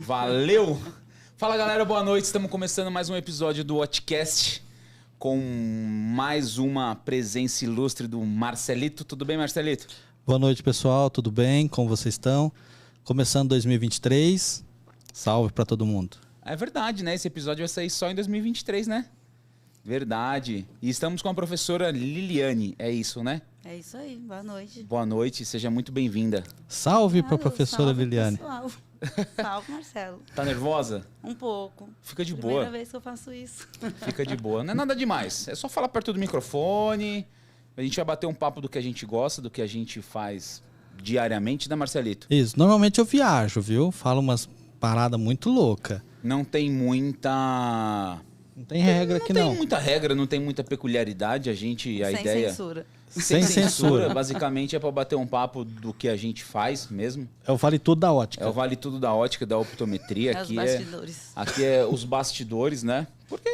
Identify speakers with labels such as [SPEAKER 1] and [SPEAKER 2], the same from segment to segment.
[SPEAKER 1] Valeu! Fala galera, boa noite. Estamos começando mais um episódio do Watchcast com mais uma presença ilustre do Marcelito. Tudo bem, Marcelito?
[SPEAKER 2] Boa noite, pessoal. Tudo bem? Como vocês estão? Começando 2023. Salve para todo mundo.
[SPEAKER 1] É verdade, né? Esse episódio vai sair só em 2023, né? Verdade. E estamos com a professora Liliane, é isso, né?
[SPEAKER 3] É isso aí, boa noite.
[SPEAKER 1] Boa noite, seja muito bem-vinda.
[SPEAKER 2] Salve para a professora
[SPEAKER 3] salve,
[SPEAKER 2] Liliane.
[SPEAKER 3] Pessoal. Salve, Marcelo.
[SPEAKER 1] Tá nervosa?
[SPEAKER 3] Um pouco.
[SPEAKER 1] Fica de
[SPEAKER 3] Primeira
[SPEAKER 1] boa.
[SPEAKER 3] vez que eu faço isso.
[SPEAKER 1] Fica de boa. Não é nada demais. É só falar perto do microfone. A gente vai bater um papo do que a gente gosta, do que a gente faz diariamente, né, Marcelito?
[SPEAKER 2] Isso. Normalmente eu viajo, viu? Falo umas paradas muito loucas.
[SPEAKER 1] Não tem muita...
[SPEAKER 2] Não tem regra aqui,
[SPEAKER 1] Não
[SPEAKER 2] não.
[SPEAKER 1] tem muita regra, não tem muita peculiaridade. A
[SPEAKER 3] Sem
[SPEAKER 1] ideia...
[SPEAKER 3] censura.
[SPEAKER 2] Sem censura.
[SPEAKER 1] Basicamente é para bater um papo do que a gente faz mesmo.
[SPEAKER 2] É o vale tudo da ótica.
[SPEAKER 1] É o vale tudo da ótica, da optometria.
[SPEAKER 3] É os
[SPEAKER 1] Aqui
[SPEAKER 3] bastidores.
[SPEAKER 1] aqui é os bastidores, né? Porque,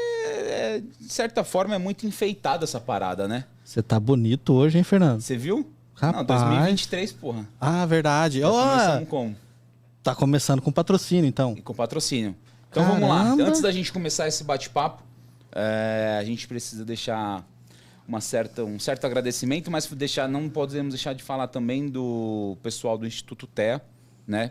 [SPEAKER 1] de certa forma, é muito enfeitada essa parada, né?
[SPEAKER 2] Você tá bonito hoje, hein, Fernando?
[SPEAKER 1] Você viu?
[SPEAKER 2] Rapaz.
[SPEAKER 1] Não, 2023, porra.
[SPEAKER 2] Ah, verdade.
[SPEAKER 1] Já
[SPEAKER 2] Ó,
[SPEAKER 1] começamos como?
[SPEAKER 2] tá começando com patrocínio, então.
[SPEAKER 1] E com patrocínio. Então vamos lá.
[SPEAKER 2] Caramba.
[SPEAKER 1] Antes da gente começar esse bate-papo, a gente precisa deixar um certo agradecimento, mas não podemos deixar de falar também do pessoal do Instituto TEA, né?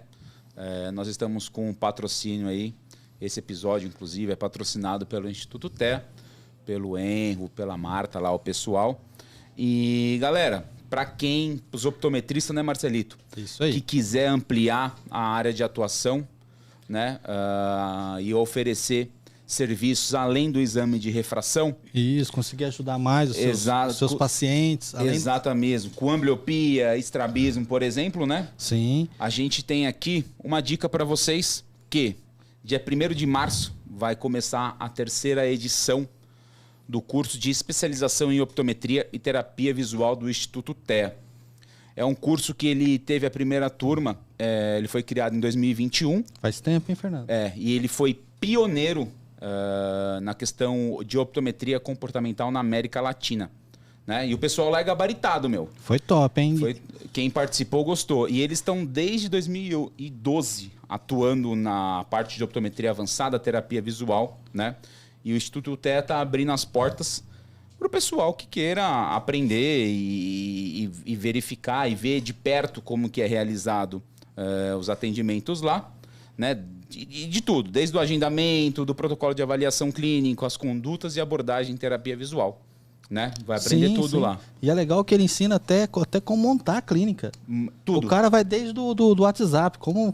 [SPEAKER 1] Nós estamos com um patrocínio aí. Esse episódio, inclusive, é patrocinado pelo Instituto TEA, pelo Enro, pela Marta lá, o pessoal. E, galera, para os optometristas, né, Marcelito?
[SPEAKER 2] Isso aí.
[SPEAKER 1] Que quiser ampliar a área de atuação, né, e oferecer serviços além do exame de refração.
[SPEAKER 2] Isso, conseguir ajudar mais os seus pacientes.
[SPEAKER 1] Exato mesmo. Com ambliopia, estrabismo, por exemplo, né?
[SPEAKER 2] Sim.
[SPEAKER 1] A gente tem aqui uma dica para vocês que dia 1º de março vai começar a 3ª edição do curso de especialização em optometria e terapia visual do Instituto TEA. É um curso que ele teve a primeira turma, ele foi criado em 2021.
[SPEAKER 2] Faz tempo, hein, Fernando?
[SPEAKER 1] E ele foi pioneiro na questão de optometria comportamental na América Latina. Né? E o pessoal lá é gabaritado, meu.
[SPEAKER 2] Foi top, hein?
[SPEAKER 1] Quem participou gostou. E eles estão desde 2012 atuando na parte de optometria avançada, terapia visual, né? E o Instituto TEA está abrindo as portas para o pessoal que queira aprender e verificar e ver de perto como que é realizado os atendimentos lá, né? De tudo, desde o agendamento, do protocolo de avaliação clínico, as condutas e abordagem em terapia visual. Né? Vai aprender tudo lá.
[SPEAKER 2] E é legal que ele ensina até como montar a clínica.
[SPEAKER 1] Tudo.
[SPEAKER 2] O cara vai desde do WhatsApp, como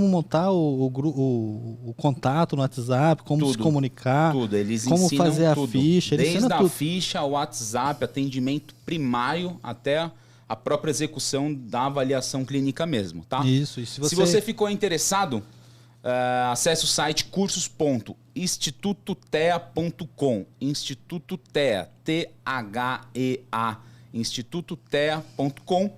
[SPEAKER 2] montar o contato no WhatsApp, como se comunicar,
[SPEAKER 1] tudo. Eles
[SPEAKER 2] como
[SPEAKER 1] ensinam
[SPEAKER 2] fazer
[SPEAKER 1] tudo.
[SPEAKER 2] a ficha. Ele
[SPEAKER 1] Desde
[SPEAKER 2] ensina
[SPEAKER 1] a
[SPEAKER 2] tudo.
[SPEAKER 1] ficha, o WhatsApp, atendimento primário, até a própria execução da avaliação clínica mesmo. Tá?
[SPEAKER 2] Isso. E
[SPEAKER 1] se você ficou interessado, acesse o site cursos.institutotea.com. Instituto TEA, T-H-E-A, institutotea.com,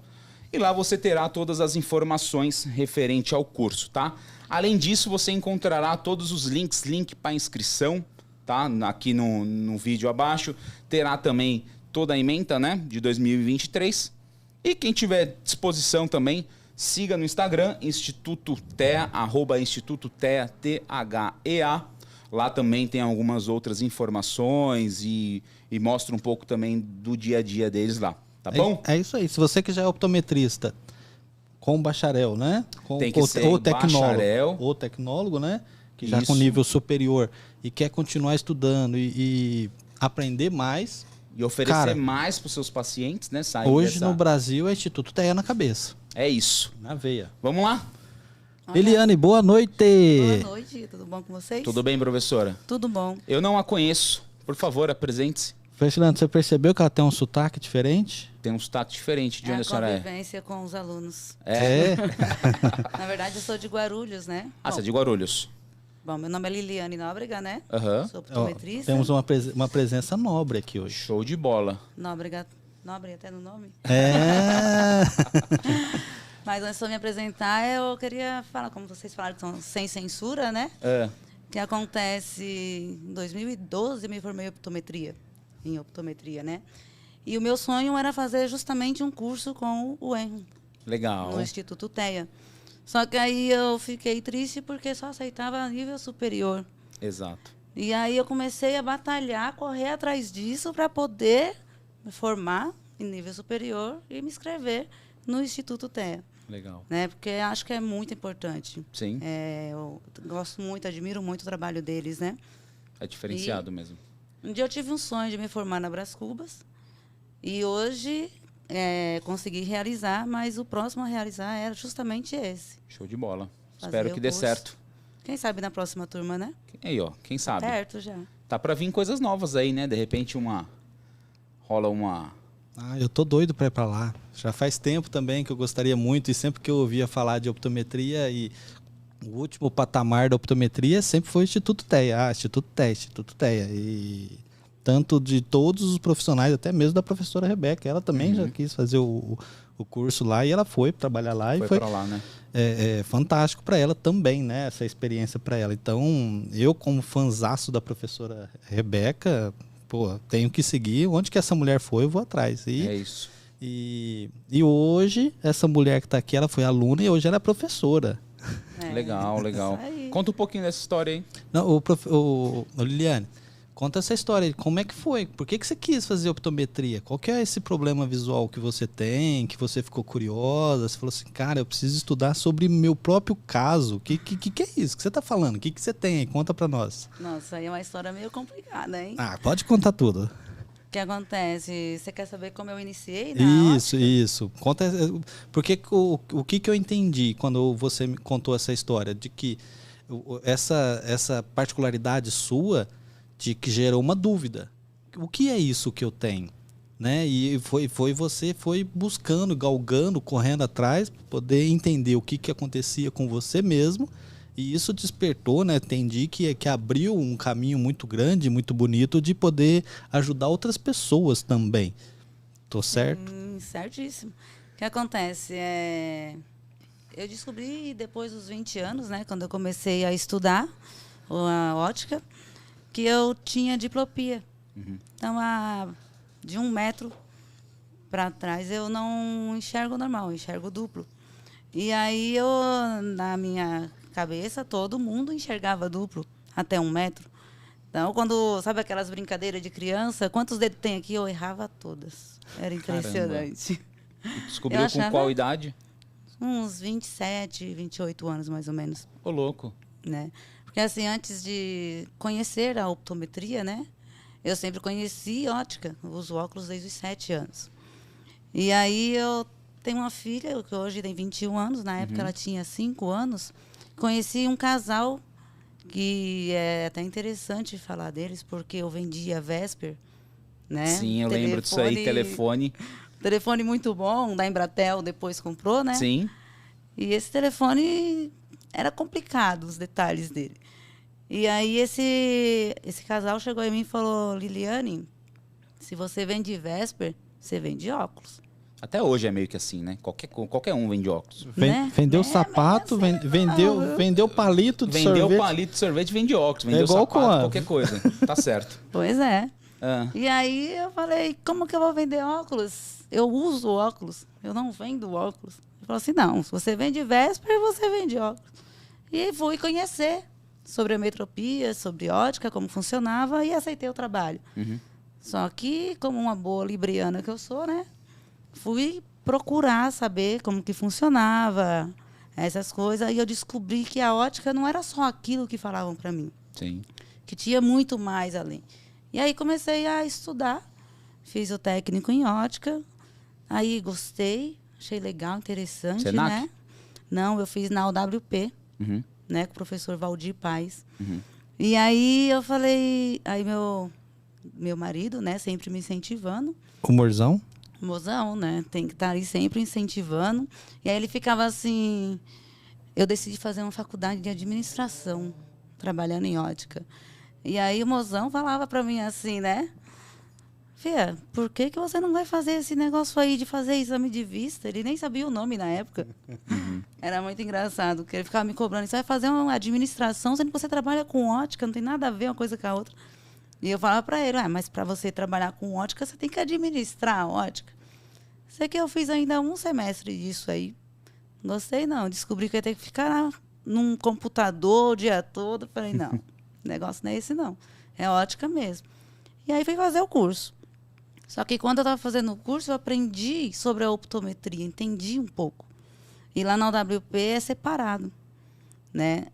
[SPEAKER 1] e lá você terá todas as informações referente ao curso, tá? Além disso, você encontrará todos os links, link para inscrição, tá? Aqui no vídeo abaixo. Terá também toda a ementa, né, de 2023. E quem tiver disposição também, siga no Instagram, Instituto TEA, @Instituto TEA, T-H-E-A. Lá também tem algumas outras informações e mostra um pouco também do dia a dia deles lá. Tá bom?
[SPEAKER 2] É isso aí. Se você que já é optometrista com bacharel, né?
[SPEAKER 1] Tem que ser bacharel.
[SPEAKER 2] Ou tecnólogo, né? Que já
[SPEAKER 1] Isso.
[SPEAKER 2] com nível superior e quer continuar estudando e aprender mais.
[SPEAKER 1] E oferecer
[SPEAKER 2] Cara,
[SPEAKER 1] mais para os seus pacientes, né?
[SPEAKER 2] Hoje no Brasil é Instituto TEA na cabeça.
[SPEAKER 1] É isso.
[SPEAKER 2] Na veia.
[SPEAKER 1] Vamos lá?
[SPEAKER 2] Liliane, boa noite.
[SPEAKER 3] Boa noite, tudo bom com vocês?
[SPEAKER 1] Tudo bem, professora?
[SPEAKER 3] Tudo bom.
[SPEAKER 1] Eu não a conheço. Por favor, apresente-se.
[SPEAKER 2] Fernando, você percebeu que ela tem um sotaque diferente?
[SPEAKER 1] Tem um sotaque diferente de
[SPEAKER 3] É
[SPEAKER 1] onde
[SPEAKER 3] a
[SPEAKER 1] a senhora é.
[SPEAKER 3] convivência com os alunos.
[SPEAKER 2] É.
[SPEAKER 3] Na verdade, eu sou de Guarulhos, né?
[SPEAKER 1] Você é de Guarulhos.
[SPEAKER 3] Bom, meu nome é Liliane Nóbrega, né?
[SPEAKER 1] Aham.
[SPEAKER 3] Sou
[SPEAKER 2] Ó,
[SPEAKER 3] optometrista.
[SPEAKER 2] temos uma presença nobre aqui hoje.
[SPEAKER 1] Show de bola.
[SPEAKER 3] Nóbrega até no nome?
[SPEAKER 2] É.
[SPEAKER 3] Mas antes de eu me apresentar, eu queria falar, como vocês falaram, que são sem censura, né? Que acontece em 2012, eu me formei em optometria, né? E o meu sonho era fazer justamente um curso com o Enro,
[SPEAKER 1] Legal.
[SPEAKER 3] no Instituto TEA. Só que aí eu fiquei triste porque só aceitava nível superior.
[SPEAKER 1] Exato.
[SPEAKER 3] E aí eu comecei a batalhar, correr atrás disso para poder me formar em nível superior e me inscrever no Instituto TEA.
[SPEAKER 1] Legal.
[SPEAKER 3] Né? Porque acho que é muito importante.
[SPEAKER 1] Sim.
[SPEAKER 3] Eu gosto muito, admiro muito o trabalho deles, né?
[SPEAKER 1] É diferenciado mesmo.
[SPEAKER 3] Um dia eu tive um sonho de me formar na Brás Cubas e hoje consegui realizar, mas o próximo a realizar era justamente esse.
[SPEAKER 1] Show de bola.
[SPEAKER 3] Fazer
[SPEAKER 1] Espero que dê certo.
[SPEAKER 3] Quem sabe na próxima turma, né?
[SPEAKER 1] Aí, ó, quem sabe.
[SPEAKER 3] Perto já.
[SPEAKER 1] Tá pra vir coisas novas aí, né? De repente rola uma...
[SPEAKER 2] Eu tô doido para ir para lá. Já faz tempo também que eu gostaria muito, e sempre que eu ouvia falar de optometria, e o último patamar da optometria sempre foi o Instituto TEA. Instituto TEA. E tanto de todos os profissionais, até mesmo da professora Rebeca. Ela também já quis fazer o curso lá e ela foi trabalhar lá. Foi
[SPEAKER 1] para lá, né?
[SPEAKER 2] É fantástico para ela também, né? Essa experiência para ela. Então, eu como fanzaço da professora Rebeca... tenho que seguir. Onde que essa mulher foi, eu vou atrás.
[SPEAKER 1] É isso.
[SPEAKER 2] E hoje, essa mulher que está aqui, ela foi aluna e hoje ela é professora.
[SPEAKER 1] Legal. Conta um pouquinho dessa história aí.
[SPEAKER 2] Não, Liliane, conta essa história aí. Como é que foi? Por que você quis fazer optometria? Qual que é esse problema visual que você tem, que você ficou curiosa? Você falou assim, cara, eu preciso estudar sobre meu próprio caso. Que é isso que você está falando? O que você tem aí? Conta para nós.
[SPEAKER 3] Nossa, aí é uma história meio complicada, hein?
[SPEAKER 2] Pode contar tudo.
[SPEAKER 3] O que acontece? Você quer saber como eu iniciei na ótica?
[SPEAKER 2] Isso. Conta, porque o que eu entendi quando você me contou essa história, de que essa particularidade sua, de que gerou uma dúvida. O que é isso que eu tenho? Né? E você foi buscando, galgando, correndo atrás, para poder entender o que acontecia com você mesmo. E isso despertou, né? Entendi que abriu um caminho muito grande, muito bonito, de poder ajudar outras pessoas também. Tô certo?
[SPEAKER 3] Certíssimo. O que acontece? Eu descobri depois dos 20 anos, né? Quando eu comecei a estudar a ótica, que eu tinha diplopia. Então, de 1 metro para trás, eu não enxergo normal, eu enxergo duplo. E aí, na minha cabeça, todo mundo enxergava duplo, até 1 metro. Então, sabe aquelas brincadeiras de criança? Quantos dedos tem aqui? Eu errava todas. Era impressionante.
[SPEAKER 1] E descobriu com qual idade?
[SPEAKER 3] Uns 27, 28 anos, mais ou menos.
[SPEAKER 1] Ô, louco.
[SPEAKER 3] Né? Porque, assim, antes de conhecer a optometria, né? Eu sempre conheci ótica. Eu uso óculos desde os 7 anos. E aí, eu tenho uma filha, que hoje tem 21 anos. Na época, ela tinha 5 anos. Conheci um casal que é até interessante falar deles, porque eu vendia Vesper, né?
[SPEAKER 1] Sim, eu lembro disso aí, telefone.
[SPEAKER 3] Telefone muito bom, da Embratel depois comprou, né?
[SPEAKER 1] Sim.
[SPEAKER 3] E esse telefone era complicado, os detalhes dele. E aí esse casal chegou em mim e falou, Liliane, se você vende Vesper, você vende óculos.
[SPEAKER 1] Até hoje é meio que assim, né? Qualquer um vende óculos.
[SPEAKER 2] Vendeu sapato, vendeu palito de sorvete.
[SPEAKER 1] Vendeu palito de sorvete, vende óculos. Vendeu sapato, qualquer coisa. Tá certo.
[SPEAKER 3] Pois é. E aí eu falei, como que eu vou vender óculos? Eu uso óculos, eu não vendo óculos. Ele falou assim, não, se você vende Vesper, você vende óculos. E fui conhecer sobre a metropia, sobre ótica, como funcionava, e aceitei o trabalho. Só que, como uma boa libriana que eu sou, né? Fui procurar saber como que funcionava, essas coisas, e eu descobri que a ótica não era só aquilo que falavam para mim.
[SPEAKER 1] Sim.
[SPEAKER 3] Que tinha muito mais além. E aí comecei a estudar, fiz o técnico em ótica, aí gostei, achei legal, interessante,
[SPEAKER 1] Senac?
[SPEAKER 3] né? Não, eu fiz na UWP, né, com o professor Valdir Paes. E aí eu falei, aí meu marido, né, sempre me incentivando.
[SPEAKER 2] Humorzão?
[SPEAKER 3] Mozão, né? Tem que estar ali sempre incentivando. E aí ele ficava assim... Eu decidi fazer uma faculdade de administração, trabalhando em ótica. E aí o mozão falava para mim assim, né? Fia, por que você não vai fazer esse negócio aí de fazer exame de vista? Ele nem sabia o nome na época. Era muito engraçado, porque ele ficava me cobrando. Você vai fazer uma administração, sendo que você trabalha com ótica, não tem nada a ver uma coisa com a outra. E eu falava para ele, mas para você trabalhar com ótica, você tem que administrar a ótica. Sei que eu fiz ainda 1 semestre disso aí. Gostei não. Descobri que eu ia ter que ficar num computador o dia todo. Falei, não, o negócio não é esse não. É ótica mesmo. E aí fui fazer o curso. Só que quando eu estava fazendo o curso, eu aprendi sobre a optometria, entendi um pouco. E lá na UWP é separado, né?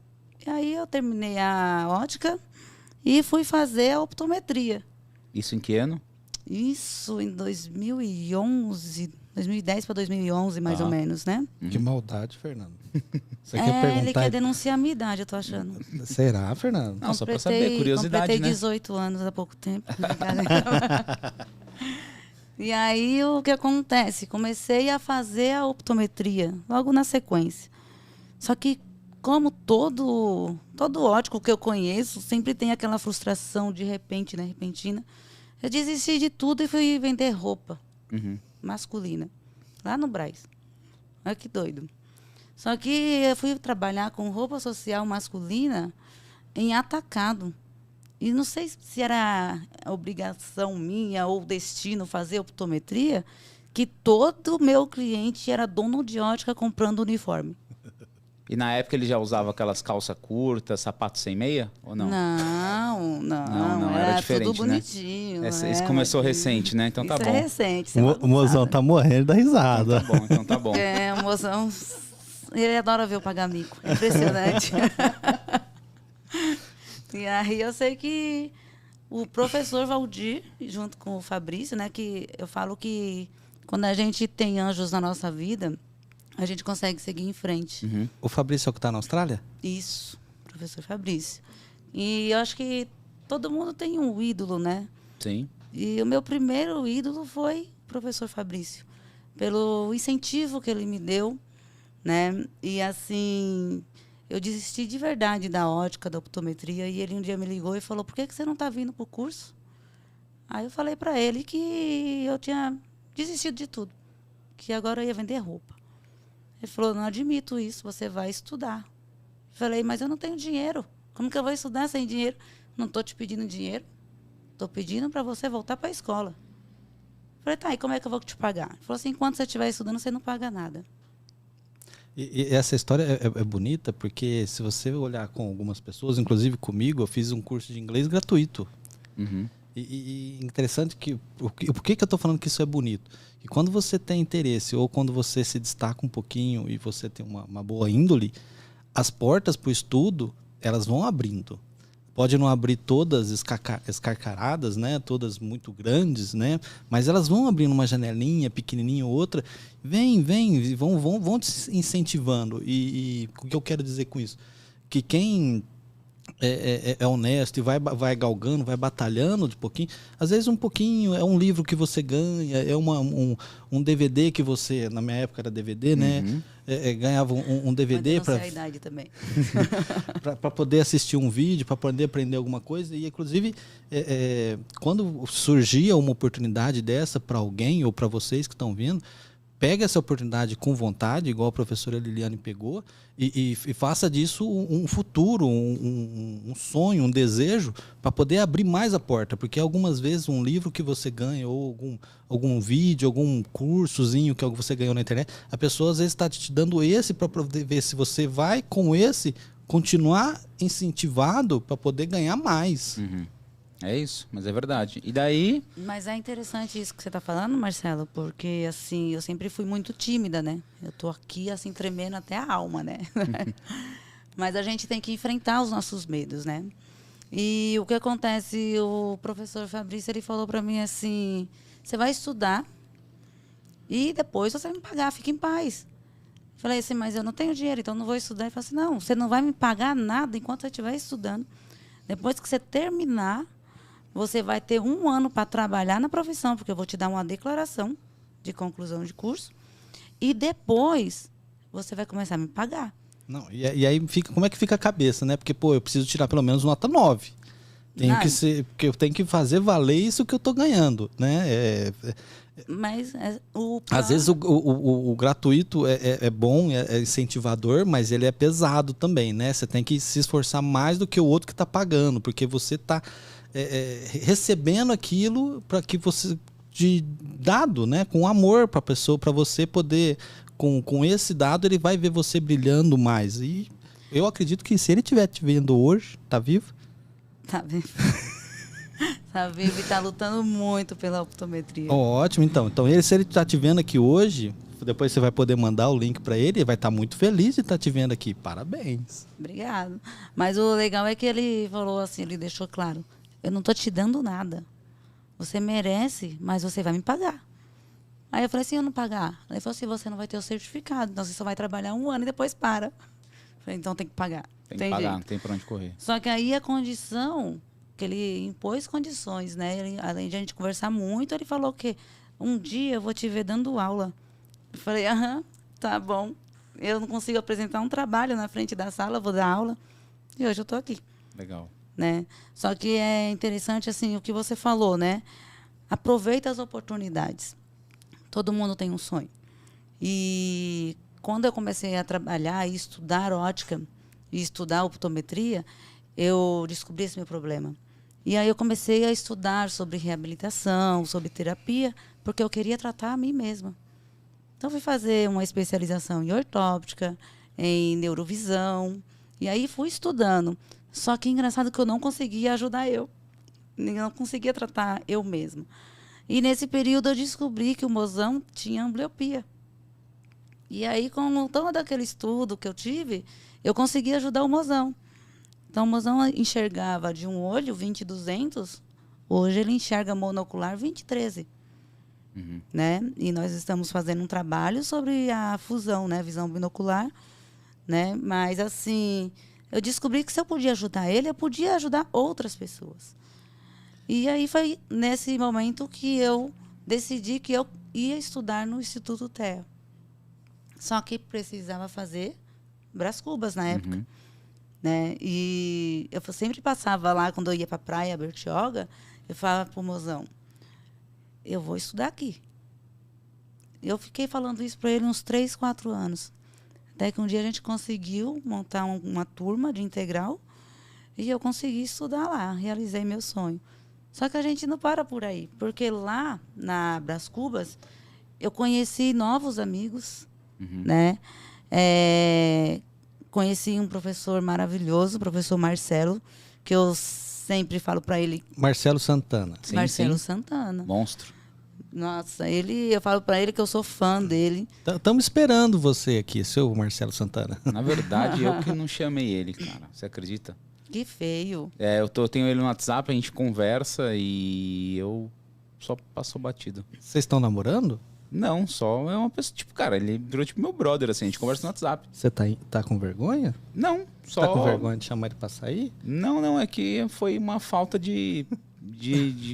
[SPEAKER 3] E aí eu terminei a ótica e fui fazer a optometria.
[SPEAKER 1] Isso em que ano?
[SPEAKER 3] Isso em 2011, 2010 para 2011, mais ou menos, né?
[SPEAKER 2] Que maldade, Fernando. Você quer perguntar?
[SPEAKER 3] Ele quer denunciar a minha idade, eu tô achando.
[SPEAKER 2] Será, Fernando?
[SPEAKER 1] Não, só para saber, curiosidade,
[SPEAKER 3] completei
[SPEAKER 1] né?
[SPEAKER 3] 18 anos há pouco tempo. E aí, o que acontece? Comecei a fazer a optometria, logo na sequência. Só que, como todo ótico que eu conheço, sempre tem aquela frustração de repente, né? Repentina. Eu desisti de tudo e fui vender roupa masculina, lá no Brás. Olha que doido. Só que eu fui trabalhar com roupa social masculina em atacado. E não sei se era obrigação minha ou destino fazer optometria, que todo meu cliente era dono de ótica comprando uniforme.
[SPEAKER 1] E na época ele já usava aquelas calças curtas, sapato sem meia, ou não?
[SPEAKER 3] Não,
[SPEAKER 1] era diferente,
[SPEAKER 3] tudo bonitinho.
[SPEAKER 1] Né? Isso começou recente, né? Então tá bom.
[SPEAKER 3] Isso é recente.
[SPEAKER 2] O mozão tá morrendo da risada.
[SPEAKER 1] Então tá bom.
[SPEAKER 3] É, o mozão, ele adora ver eu pagar mico. É impressionante. E aí eu sei que o professor Valdir, junto com o Fabrício, né, que eu falo que quando a gente tem anjos na nossa vida, a gente consegue seguir em frente.
[SPEAKER 2] O Fabrício é o que tá na Austrália?
[SPEAKER 3] Isso, professor Fabrício. E eu acho que todo mundo tem um ídolo, né?
[SPEAKER 1] Sim.
[SPEAKER 3] E o meu primeiro ídolo foi o professor Fabrício, pelo incentivo que ele me deu, né? E assim, eu desisti de verdade da ótica, da optometria, e ele um dia me ligou e falou: por que você não está vindo para o curso? Aí eu falei para ele que eu tinha desistido de tudo, que agora eu ia vender roupa. Ele falou: não admito isso, você vai estudar. Eu falei: mas eu não tenho dinheiro, como que eu vou estudar sem dinheiro? Não estou te pedindo dinheiro, estou pedindo para você voltar para a escola. Eu falei: tá, e como é que eu vou te pagar? Ele falou assim: enquanto você estiver estudando, você não paga nada.
[SPEAKER 2] E essa história é bonita porque se você olhar com algumas pessoas, inclusive comigo, eu fiz um curso de inglês gratuito. E interessante que... Por que eu estou falando que isso é bonito? Que quando você tem interesse ou quando você se destaca um pouquinho e você tem uma boa índole, as portas para o estudo, elas vão abrindo. Pode não abrir todas escarcaradas, né? Todas muito grandes, né? Mas elas vão abrindo uma janelinha pequenininha ou outra. Vem, vão te incentivando. E o que eu quero dizer com isso? Que quem é honesto e vai galgando, vai batalhando de pouquinho. Às vezes um pouquinho é um livro que você ganha, é um DVD que você, na minha época era DVD, né? Ganhava um DVD para
[SPEAKER 3] a idade também.
[SPEAKER 2] para poder assistir um vídeo, para poder aprender alguma coisa. E inclusive quando surgia uma oportunidade dessa para alguém ou para vocês que estão vendo, pega essa oportunidade com vontade, igual a professora Liliane pegou, e faça disso um futuro, um sonho, um desejo, para poder abrir mais a porta. Porque algumas vezes um livro que você ganha, ou algum vídeo, algum cursozinho que você ganhou na internet, a pessoa às vezes está te dando esse para poder ver se você vai com esse continuar incentivado para poder ganhar mais.
[SPEAKER 1] É isso, mas é verdade. E daí...
[SPEAKER 3] Mas é interessante isso que você está falando, Marcelo, porque assim, eu sempre fui muito tímida, né? Eu tô aqui assim tremendo até a alma, né? Mas a gente tem que enfrentar os nossos medos, né? E o que acontece, o professor Fabrício, ele falou para mim assim: você vai estudar e depois você vai me pagar, fica em paz. Eu falei assim: mas eu não tenho dinheiro, então não vou estudar. Ele falou assim: não, você não vai me pagar nada enquanto você estiver estudando. Depois que você terminar, você vai ter 1 ano para trabalhar na profissão, porque eu vou te dar uma declaração de conclusão de curso. E depois, você vai começar a me pagar.
[SPEAKER 2] Não, e aí como é que fica a cabeça, né? Porque, eu preciso tirar pelo menos nota 9. Porque eu tenho que fazer valer isso que eu estou ganhando, né?
[SPEAKER 3] Mas
[SPEAKER 2] às vezes o gratuito é bom, é incentivador, mas ele é pesado também, né? Você tem que se esforçar mais do que o outro que está pagando, porque você está recebendo aquilo para que você dado, né, com amor para a pessoa, para você poder com esse dado, ele vai ver você brilhando mais. E eu acredito que se ele estiver te vendo hoje, tá vivo?
[SPEAKER 3] Tá vivo. Tá vivo e tá lutando muito pela optometria.
[SPEAKER 2] Ótimo, então. Então, se ele tá te vendo aqui hoje, depois você vai poder mandar o link para ele, ele vai estar muito feliz de estar te vendo aqui. Parabéns.
[SPEAKER 3] Obrigado. Mas o legal é que ele falou assim, ele deixou claro, eu não tô te dando nada. Você merece, mas você vai me pagar. Aí eu falei assim, eu não pagar. Ele falou assim, você não vai ter o certificado, então você só vai trabalhar 1 ano e depois para. Eu falei, então tem que pagar.
[SPEAKER 1] Tem que pagar,
[SPEAKER 3] jeito.
[SPEAKER 1] não tem pra onde correr.
[SPEAKER 3] Só que aí a condição, que ele impôs condições, né? Ele, além de a gente conversar muito, ele falou que um dia eu vou te ver dando aula. Eu falei, aham, tá bom. Eu não consigo apresentar um trabalho na frente da sala, vou dar aula. E hoje eu tô aqui.
[SPEAKER 1] Legal.
[SPEAKER 3] Né? Só que é interessante assim o que você falou, né? Aproveita as oportunidades. Todo mundo tem um sonho. E quando eu comecei a trabalhar e estudar ótica e estudar optometria, eu descobri esse meu problema. E aí eu comecei a estudar sobre reabilitação, sobre terapia, porque eu queria tratar a mim mesma. Então fui fazer uma especialização em ortóptica, em neurovisão, e aí fui estudando. Só que engraçado que eu não conseguia ajudar eu. Não conseguia tratar eu mesma. E nesse período eu descobri que o mozão tinha ambbliopia. E aí, com todo aquele estudo que eu tive, eu consegui ajudar o mozão. Então, o mozão enxergava de um olho 20/200, hoje ele enxerga monocular 20/13. Né? E nós estamos fazendo um trabalho sobre a fusão, né? Visão binocular. Né? Mas, assim, eu descobri que se eu podia ajudar ele, eu podia ajudar outras pessoas. E aí foi nesse momento que eu decidi que eu ia estudar no Instituto Terra. Só que precisava fazer Brás Cubas na época. Né? E eu sempre passava lá, quando eu ia para a praia, Bertioga, eu falava para o mozão, eu vou estudar aqui. Eu fiquei falando isso para ele uns 3, 4 anos. Até que um dia a gente conseguiu montar uma turma de integral e eu consegui estudar lá, realizei meu sonho. Só que a gente não para por aí, porque lá na Brás Cubas eu conheci novos amigos, né? Conheci um professor maravilhoso, o professor Marcelo, que eu sempre falo para ele.
[SPEAKER 2] Marcelo Santana.
[SPEAKER 1] Sim,
[SPEAKER 3] Marcelo
[SPEAKER 1] sim.
[SPEAKER 3] Santana.
[SPEAKER 1] Monstro.
[SPEAKER 3] Nossa, eu falo para ele que eu sou fã dele.
[SPEAKER 2] Estamos esperando você aqui, seu Marcelo Santana.
[SPEAKER 1] Na verdade, eu que não chamei ele, cara. Você acredita?
[SPEAKER 3] Que feio.
[SPEAKER 1] Eu tenho ele no WhatsApp, a gente conversa e eu só passo batido.
[SPEAKER 2] Vocês estão namorando?
[SPEAKER 1] Não, só é uma pessoa, tipo, cara, ele virou tipo meu brother, assim, a gente conversa no WhatsApp.
[SPEAKER 2] Você tá com vergonha?
[SPEAKER 1] Não, só...
[SPEAKER 2] Tá com vergonha de chamar ele pra sair?
[SPEAKER 1] Não, é que foi uma falta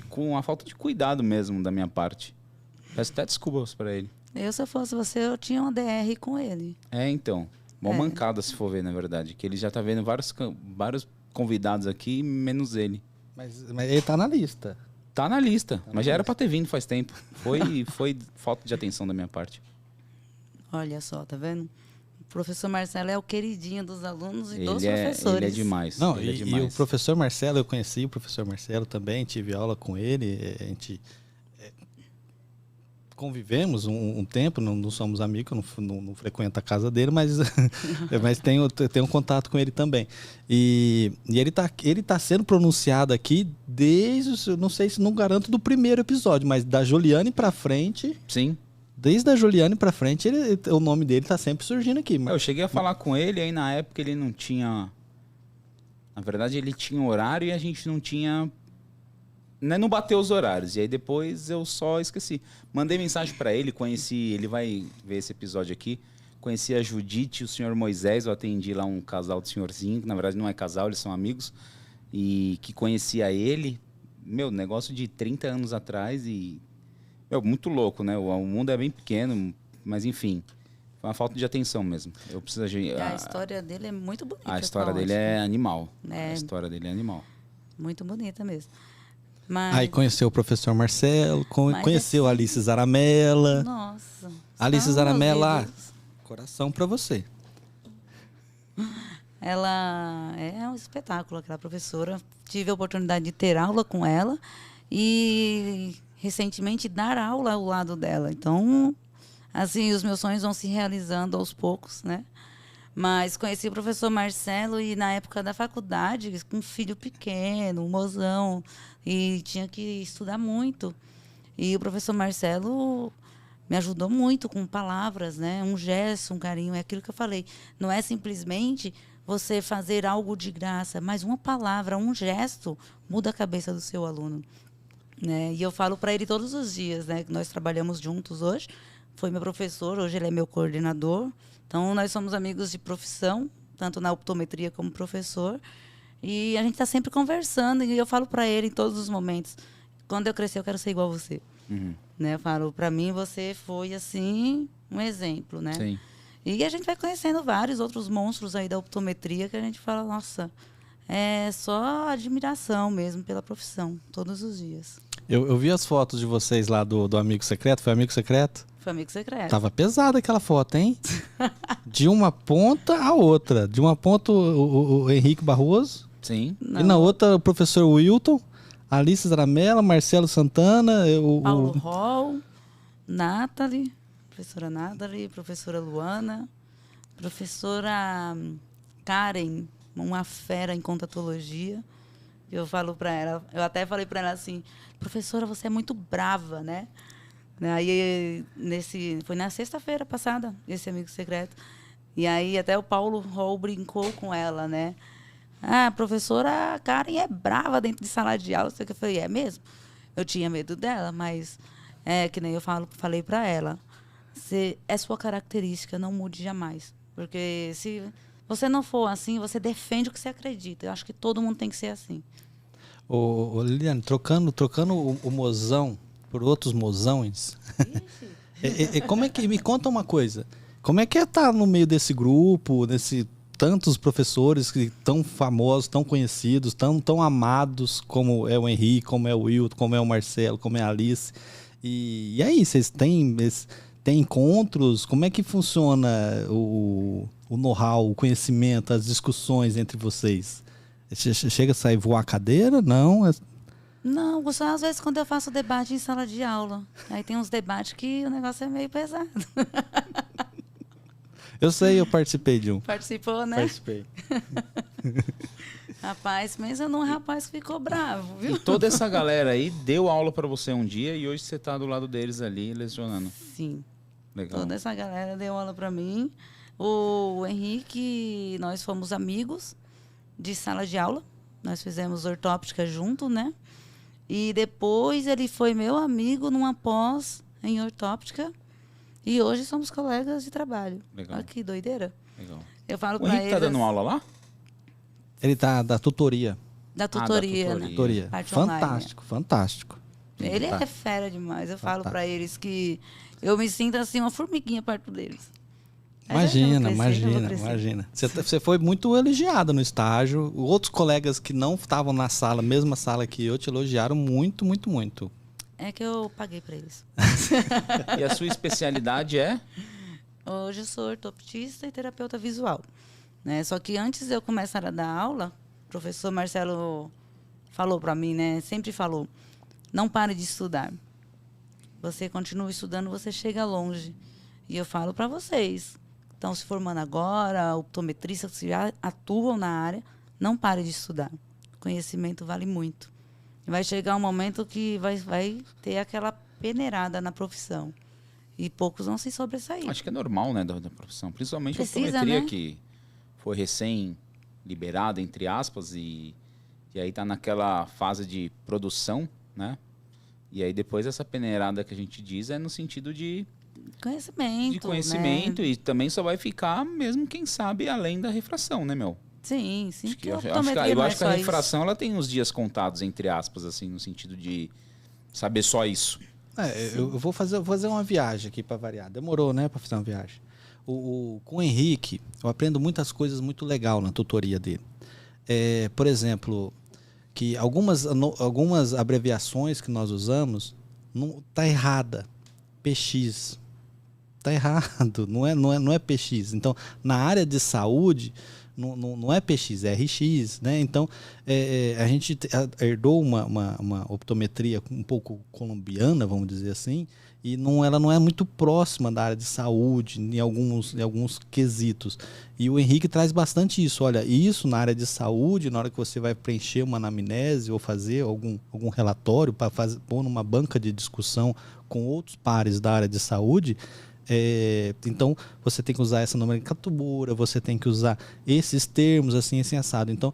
[SPEAKER 1] com uma falta de cuidado mesmo da minha parte. Peço até desculpas pra ele.
[SPEAKER 3] Se eu fosse você, eu tinha uma DR com ele.
[SPEAKER 1] Então, uma mancada se for ver, na verdade, que ele já tá vendo vários convidados aqui, menos ele.
[SPEAKER 2] Mas ele tá na lista.
[SPEAKER 1] Tá na lista, mas já era pra ter vindo faz tempo. Foi falta de atenção da minha parte.
[SPEAKER 3] Olha só, tá vendo? O professor Marcelo é o queridinho dos alunos e dos
[SPEAKER 1] Ele
[SPEAKER 3] professores.
[SPEAKER 1] é demais.
[SPEAKER 2] Não,
[SPEAKER 1] ele é
[SPEAKER 2] e
[SPEAKER 1] demais.
[SPEAKER 2] o professor Marcelo, eu conheci o professor Marcelo também, tive aula com ele, a gente convivemos um tempo, não somos amigos, não frequento a casa dele, mas tenho contato com ele também. E ele tá sendo pronunciado aqui desde, não sei se não garanto do primeiro episódio, mas da Juliane pra frente.
[SPEAKER 1] Sim.
[SPEAKER 2] Desde a Juliane pra frente, o nome dele tá sempre surgindo aqui.
[SPEAKER 1] Eu cheguei a falar com ele, aí na época ele não tinha... Na verdade, ele tinha horário e a gente não tinha... Não bateu os horários. E aí depois eu só esqueci. Mandei mensagem pra ele, conheci... Ele vai ver esse episódio aqui. Conheci a Judite e o senhor Moisés. Eu atendi lá um casal de senhorzinho, que na verdade não é casal, eles são amigos. E que conhecia ele. Meu, negócio de 30 anos atrás e... Meu, muito louco, né? O mundo é bem pequeno, mas enfim... Foi uma falta de atenção mesmo. Eu preciso...
[SPEAKER 3] A história dele é muito bonita.
[SPEAKER 1] A história dele é animal.
[SPEAKER 3] É.
[SPEAKER 1] A história dele é animal.
[SPEAKER 3] Muito bonita mesmo. Mas...
[SPEAKER 2] Aí conheceu o professor Marcelo, conheceu a
[SPEAKER 3] assim,
[SPEAKER 2] Alice Zaramella.
[SPEAKER 3] Nossa.
[SPEAKER 2] Alice
[SPEAKER 3] são
[SPEAKER 2] Zaramella,
[SPEAKER 3] ouvidos.
[SPEAKER 2] coração pra você.
[SPEAKER 3] Ela é um espetáculo, aquela professora. Tive a oportunidade de ter aula com ela e recentemente dar aula ao lado dela. Então, assim, os meus sonhos vão se realizando aos poucos, né? Mas conheci o professor Marcelo e na época da faculdade, com um filho pequeno, um mozão, e tinha que estudar muito. E o professor Marcelo me ajudou muito com palavras, né? Um gesto, um carinho, é aquilo que eu falei. Não é simplesmente você fazer algo de graça, mas uma palavra, um gesto muda a cabeça do seu aluno, né? E eu falo para ele todos os dias, né? Que nós trabalhamos juntos hoje. Foi meu professor, hoje ele é meu coordenador. Então, nós somos amigos de profissão, tanto na optometria como professor. E a gente está sempre conversando. E eu falo para ele em todos os momentos, quando eu crescer, eu quero ser igual a você. Né? Eu falo, para mim, você foi, assim, um exemplo, né?
[SPEAKER 1] Sim.
[SPEAKER 3] E a gente vai conhecendo vários outros monstros aí da optometria que a gente fala, nossa, é só admiração mesmo pela profissão, todos os dias.
[SPEAKER 2] Eu vi as fotos de vocês lá do Amigo Secreto. Foi Amigo Secreto?
[SPEAKER 3] Foi amigo secreto.
[SPEAKER 2] Tava pesada aquela foto, hein? De uma ponta a outra. De uma ponta o Henrique Barroso.
[SPEAKER 1] Sim.
[SPEAKER 3] Não.
[SPEAKER 2] E na outra o professor Wilton, Alice Zaramella, Marcelo Santana,
[SPEAKER 3] Paulo Hall, Nathalie, professora Luana, professora Karen, uma fera em contatologia. Eu falo para ela, eu até falei para ela assim, professora, você é muito brava, né? Aí, foi na sexta-feira passada, esse amigo secreto. E aí até o Paulo Hall brincou com ela, né? Ah, a professora Karen é brava dentro de sala de aula. Eu falei, é mesmo? Eu tinha medo dela, mas é que nem eu falei para ela. É sua característica, não mude jamais. Porque se você não for assim, você defende o que você acredita. Eu acho que todo mundo tem que ser assim.
[SPEAKER 2] Ô, Liliane, trocando o mozão por outros mozões. Como é que, me conta uma coisa, como é que é estar no meio desse grupo, tantos professores que tão famosos, tão conhecidos, tão amados, como é o Henrique, como é o Wilton, como é o Marcelo, como é a Alice. E aí, vocês têm encontros? Como é que funciona o know-how, o conhecimento, as discussões entre vocês? Chega a sair voar a cadeira? Não?
[SPEAKER 3] Não, só às vezes quando eu faço debate em sala de aula. Aí tem uns debates que o negócio é meio pesado.
[SPEAKER 2] Eu sei, eu participei de um.
[SPEAKER 3] Participou, né?
[SPEAKER 2] Participei.
[SPEAKER 3] Rapaz, pensa num rapaz que ficou bravo, viu?
[SPEAKER 1] E toda essa galera aí deu aula pra você um dia e hoje você tá do lado deles ali lecionando.
[SPEAKER 3] Sim.
[SPEAKER 1] Legal.
[SPEAKER 3] Toda essa galera deu aula pra mim. O Henrique, nós fomos amigos de sala de aula. Nós fizemos ortóptica junto, né? E depois ele foi meu amigo numa pós em ortóptica. E hoje somos colegas de trabalho.
[SPEAKER 1] Legal.
[SPEAKER 3] Olha que doideira.
[SPEAKER 1] Legal.
[SPEAKER 3] Eu falo
[SPEAKER 1] O
[SPEAKER 3] pra
[SPEAKER 1] Henrique
[SPEAKER 3] ele.
[SPEAKER 1] tá dando aula lá?
[SPEAKER 2] Ele tá da tutoria.
[SPEAKER 3] Da tutoria,
[SPEAKER 1] da
[SPEAKER 3] né?
[SPEAKER 2] Tutoria.
[SPEAKER 3] Parte
[SPEAKER 2] Fantástico,
[SPEAKER 3] online.
[SPEAKER 2] fantástico.
[SPEAKER 3] Ele é
[SPEAKER 2] Fantástico.
[SPEAKER 3] fera demais. Eu falo pra eles que eu me sinto assim, uma formiguinha perto deles.
[SPEAKER 2] Imagina. Você foi muito elogiada no estágio. Outros colegas que não estavam na sala, mesma sala que eu, te elogiaram muito, muito, muito.
[SPEAKER 3] É que eu paguei pra eles.
[SPEAKER 1] E a sua especialidade é?
[SPEAKER 3] Hoje eu sou ortoptista e terapeuta visual, né? Só que antes de eu começar a dar aula, o professor Marcelo falou para mim, né? Sempre falou, não pare de estudar. Você continua estudando, você chega longe. E eu falo para vocês, estão se formando agora, optometristas que já atuam na área, não pare de estudar. O conhecimento vale muito. Vai chegar um momento que vai ter aquela peneirada na profissão. E poucos vão se sobressair.
[SPEAKER 1] Acho que é normal, né, da profissão. Principalmente a
[SPEAKER 3] Precisa,
[SPEAKER 1] optometria,
[SPEAKER 3] né?
[SPEAKER 1] que foi recém-liberada, entre aspas, e aí tá naquela fase de produção, né? E aí depois essa peneirada que a gente diz é no sentido de conhecimento,
[SPEAKER 3] né?
[SPEAKER 1] e também só vai ficar mesmo, quem sabe, além da refração, né, meu?
[SPEAKER 3] Sim.
[SPEAKER 1] Acho
[SPEAKER 3] a
[SPEAKER 1] que
[SPEAKER 3] optometria
[SPEAKER 1] eu
[SPEAKER 3] não é
[SPEAKER 1] acho que a
[SPEAKER 3] só
[SPEAKER 1] refração ela tem uns dias contados, entre aspas, assim, no sentido de saber só isso.
[SPEAKER 2] Eu vou fazer uma viagem aqui para variar. Demorou, né, para fazer uma viagem. Com o Henrique, eu aprendo muitas coisas muito legais na tutoria dele. Por exemplo, que algumas abreviações que nós usamos não tá errada. PX. Tá errado, não é PX. Então, na área de saúde, não é PX, é RX, né? Então, a gente herdou uma optometria um pouco colombiana, vamos dizer assim, e ela não é muito próxima da área de saúde em alguns quesitos. E o Henrique traz bastante isso. Olha, isso na área de saúde, na hora que você vai preencher uma anamnese ou fazer algum relatório para pôr numa banca de discussão com outros pares da área de saúde, então você tem que usar essa nomenclatura, você tem que usar esses termos assim assado. Então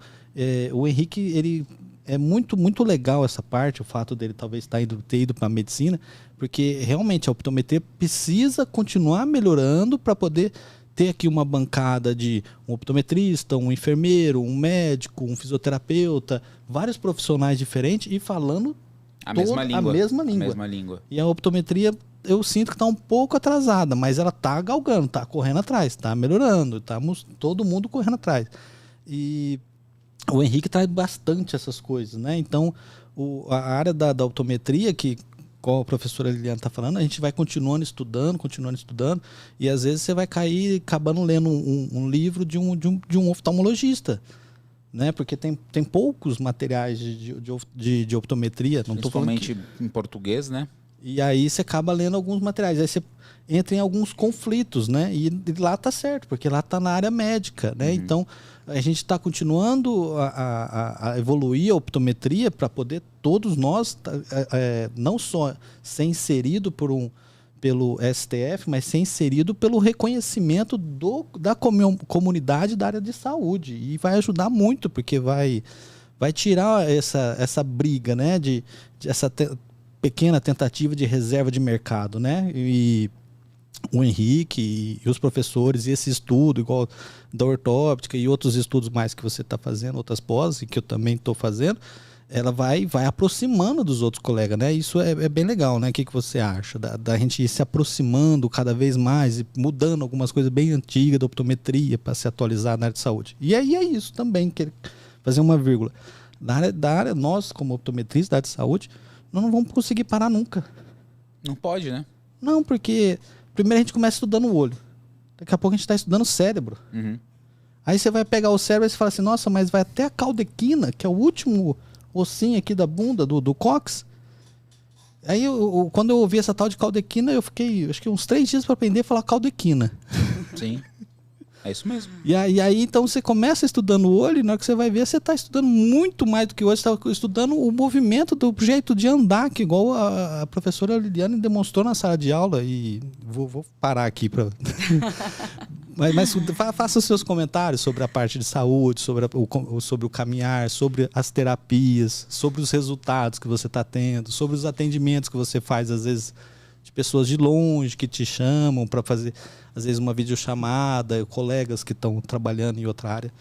[SPEAKER 2] o Henrique, ele é muito, muito legal essa parte, o fato dele talvez ter ido para a medicina, porque realmente a optometria precisa continuar melhorando para poder ter aqui uma bancada de um optometrista, um enfermeiro, um médico, um fisioterapeuta, vários profissionais diferentes e falando
[SPEAKER 1] a mesma
[SPEAKER 2] língua. E a optometria, eu sinto que está um pouco atrasada, mas ela está galgando, está correndo atrás, está melhorando, estamos todo mundo correndo atrás. E o Henrique traz bastante essas coisas, né? Então, a área da optometria, que como a professora Liliana está falando, a gente vai continuando estudando, e às vezes você vai cair acabando lendo um livro de um oftalmologista, né? Porque tem poucos materiais de optometria. Não
[SPEAKER 1] Principalmente em português, né?
[SPEAKER 2] E aí você acaba lendo alguns materiais, aí você entra em alguns conflitos, né? E lá tá certo, porque lá tá na área médica, né? Então, a gente está continuando a evoluir a optometria para poder todos nós, não só ser inserido pelo STF, mas ser inserido pelo reconhecimento da comunidade da área de saúde. E vai ajudar muito, porque vai tirar essa briga, né? De essa pequena tentativa de reserva de mercado, né? E o Henrique e os professores, e esse estudo, igual da ortóptica e outros estudos mais que você está fazendo, outras pós, e que eu também estou fazendo, ela vai aproximando dos outros colegas, né? Isso é bem legal, né? O que você acha? Da gente ir se aproximando cada vez mais e mudando algumas coisas bem antigas da optometria para se atualizar na área de saúde. E aí é isso também, fazer uma vírgula. Da área, nós, como optometristas da área de saúde, nós não vamos conseguir parar nunca.
[SPEAKER 1] Não pode, né?
[SPEAKER 2] Não, porque primeiro a gente começa estudando o olho. Daqui a pouco a gente está estudando o cérebro. Aí você vai pegar o cérebro e você fala assim, nossa, mas vai até a caldequina, que é o último ossinho aqui da bunda, do cóccix. Aí quando eu ouvi essa tal de caldequina, eu fiquei, acho que uns 3 dias para aprender a falar caldequina.
[SPEAKER 1] Sim. É isso mesmo.
[SPEAKER 2] E aí, então, você começa estudando o olho, e na hora que você vai ver, você está estudando muito mais do que hoje. Você está estudando o movimento do jeito de andar, que igual a professora Liliane demonstrou na sala de aula. E vou parar aqui para... mas faça os seus comentários sobre a parte de saúde, sobre o caminhar, sobre as terapias, sobre os resultados que você está tendo, sobre os atendimentos que você faz, às vezes, de pessoas de longe que te chamam para fazer, às vezes, uma videochamada, colegas que estão trabalhando em outra área.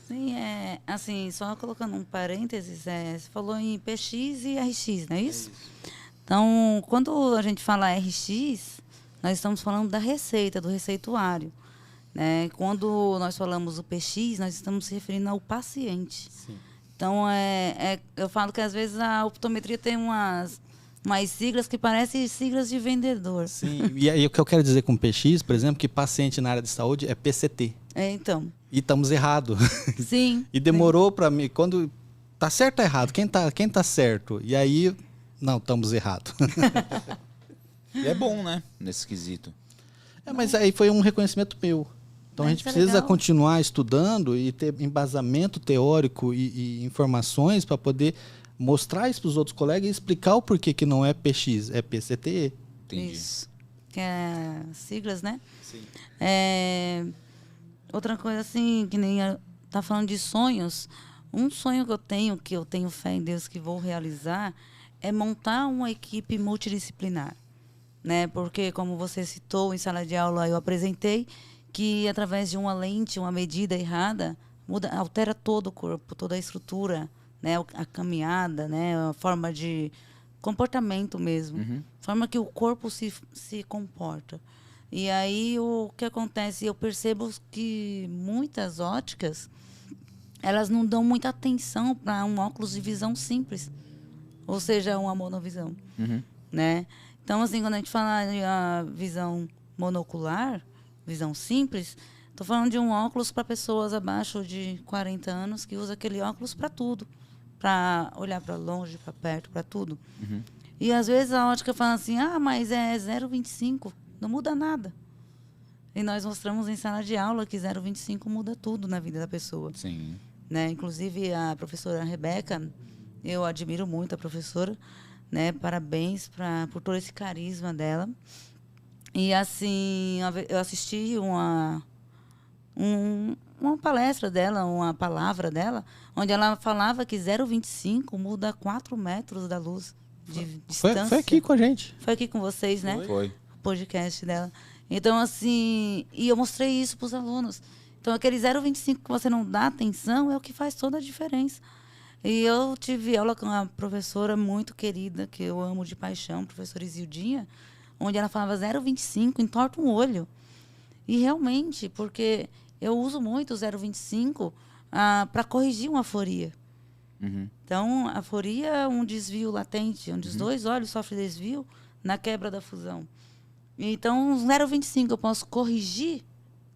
[SPEAKER 3] Sim, assim, só colocando um parênteses, você falou em PX e RX, não é isso? Então, quando a gente fala RX, nós estamos falando da receita, do receituário, né? Quando nós falamos do PX, nós estamos se referindo ao paciente. Sim. Então, eu falo que às vezes a optometria tem umas siglas que parecem siglas de vendedor.
[SPEAKER 2] Sim, e aí o que eu quero dizer com PX, por exemplo, que paciente na área de saúde é PCT.
[SPEAKER 3] Então.
[SPEAKER 2] E estamos errados.
[SPEAKER 3] Sim.
[SPEAKER 2] E demorou para mim, quando tá certo ou errado? Quem tá certo? E aí, não, estamos errados.
[SPEAKER 1] E é bom, né? Nesse quesito.
[SPEAKER 2] Mas aí foi um reconhecimento meu. Então a gente precisa continuar estudando e ter embasamento teórico e informações para poder mostrar isso para os outros colegas e explicar o porquê que não é PX, é PCT.
[SPEAKER 1] Entendi.
[SPEAKER 3] Isso. Que é siglas, né?
[SPEAKER 1] Sim.
[SPEAKER 3] Outra coisa assim, que nem tá falando de sonhos. Um sonho que eu tenho fé em Deus que vou realizar, é montar uma equipe multidisciplinar, né? Porque, como você citou em sala de aula, eu apresentei que através de uma lente, uma medida errada, altera todo o corpo, toda a estrutura, né? A caminhada, né? A forma de comportamento mesmo, forma que o corpo se comporta. E aí o que acontece? Eu percebo que muitas óticas, elas não dão muita atenção para um óculos de visão simples, ou seja, uma monovisão, né? Então, assim, quando a gente fala de visão monocular, visão simples, estou falando de um óculos para pessoas abaixo de 40 anos que usa aquele óculos para tudo, para olhar para longe, para perto, para tudo. E às vezes a ótica fala assim, mas é 0,25, não muda nada. E nós mostramos em sala de aula que 0,25 muda tudo na vida da pessoa.
[SPEAKER 1] Sim.
[SPEAKER 3] Né? Inclusive a professora Rebeca, eu admiro muito a professora, né? Parabéns por todo esse carisma dela. E assim, eu assisti uma palestra dela, uma palavra dela, onde ela falava que 0,25 muda 4 metros da luz de distância.
[SPEAKER 2] Foi aqui com a gente.
[SPEAKER 3] Foi aqui com vocês, né?
[SPEAKER 1] Foi.
[SPEAKER 3] O podcast dela. Então, assim, e eu mostrei isso para os alunos. Então, aquele 0,25 que você não dá atenção é o que faz toda a diferença. E eu tive aula com uma professora muito querida, que eu amo de paixão, professora Isildinha, onde ela falava 0,25, entorta um olho. E realmente, porque eu uso muito o 0,25 para corrigir uma aforia.
[SPEAKER 1] Uhum.
[SPEAKER 3] Então, a aforia é um desvio latente, onde os dois olhos sofrem desvio na quebra da fusão. Então, 0,25 eu posso corrigir,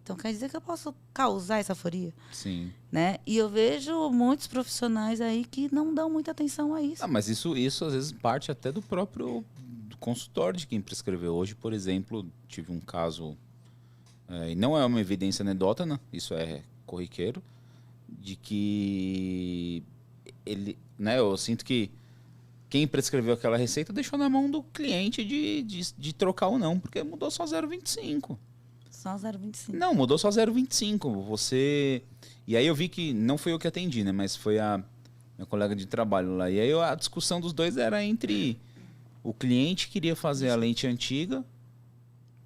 [SPEAKER 3] então quer dizer que eu posso causar essa aforia.
[SPEAKER 1] Sim.
[SPEAKER 3] Né? E eu vejo muitos profissionais aí que não dão muita atenção a isso.
[SPEAKER 1] Mas isso às vezes parte até do próprio consultório de quem prescreveu. Hoje, por exemplo, tive um caso, e não é uma evidência anedótona, isso é corriqueiro, de que eu sinto que quem prescreveu aquela receita deixou na mão do cliente de trocar ou não, porque mudou só 0,25.
[SPEAKER 3] Só 0,25.
[SPEAKER 1] Não, mudou só 0,25. Você... E aí eu vi que não foi eu que atendi, né? Mas foi a minha colega de trabalho lá. E aí a discussão dos dois era entre o cliente queria fazer a lente antiga,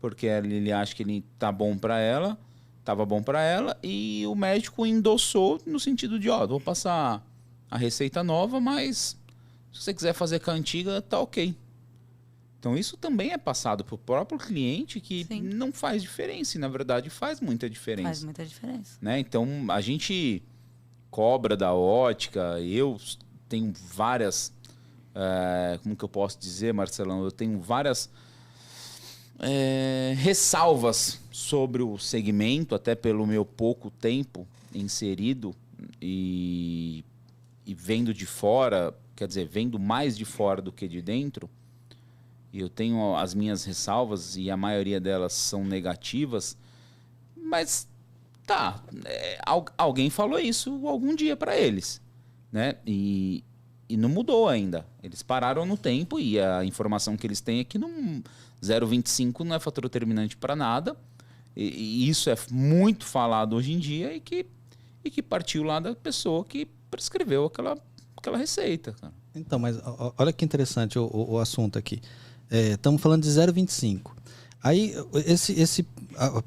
[SPEAKER 1] porque ele acha que ele tá bom para ela, estava bom para ela, e o médico endossou no sentido de, vou passar a receita nova, mas se você quiser fazer com a antiga, tá ok. Então isso também é passado para o próprio cliente, que
[SPEAKER 3] Sim.
[SPEAKER 1] não faz diferença, e na verdade faz muita diferença.
[SPEAKER 3] Faz muita diferença.
[SPEAKER 1] Né? Então a gente cobra da ótica, eu tenho várias, como que eu posso dizer, Marcelão? Eu tenho várias ressalvas sobre o segmento, até pelo meu pouco tempo inserido e vendo de fora, quer dizer, vendo mais de fora do que de dentro. E eu tenho as minhas ressalvas e a maioria delas são negativas, mas alguém falou isso algum dia para eles, né? E não mudou ainda. Eles pararam no tempo e a informação que eles têm é que 0,25 não é fator determinante para nada. E isso é muito falado hoje em dia e que partiu lá da pessoa que prescreveu aquela receita, cara.
[SPEAKER 2] Então, mas olha que interessante o assunto aqui. Estamos falando de 0,25. Aí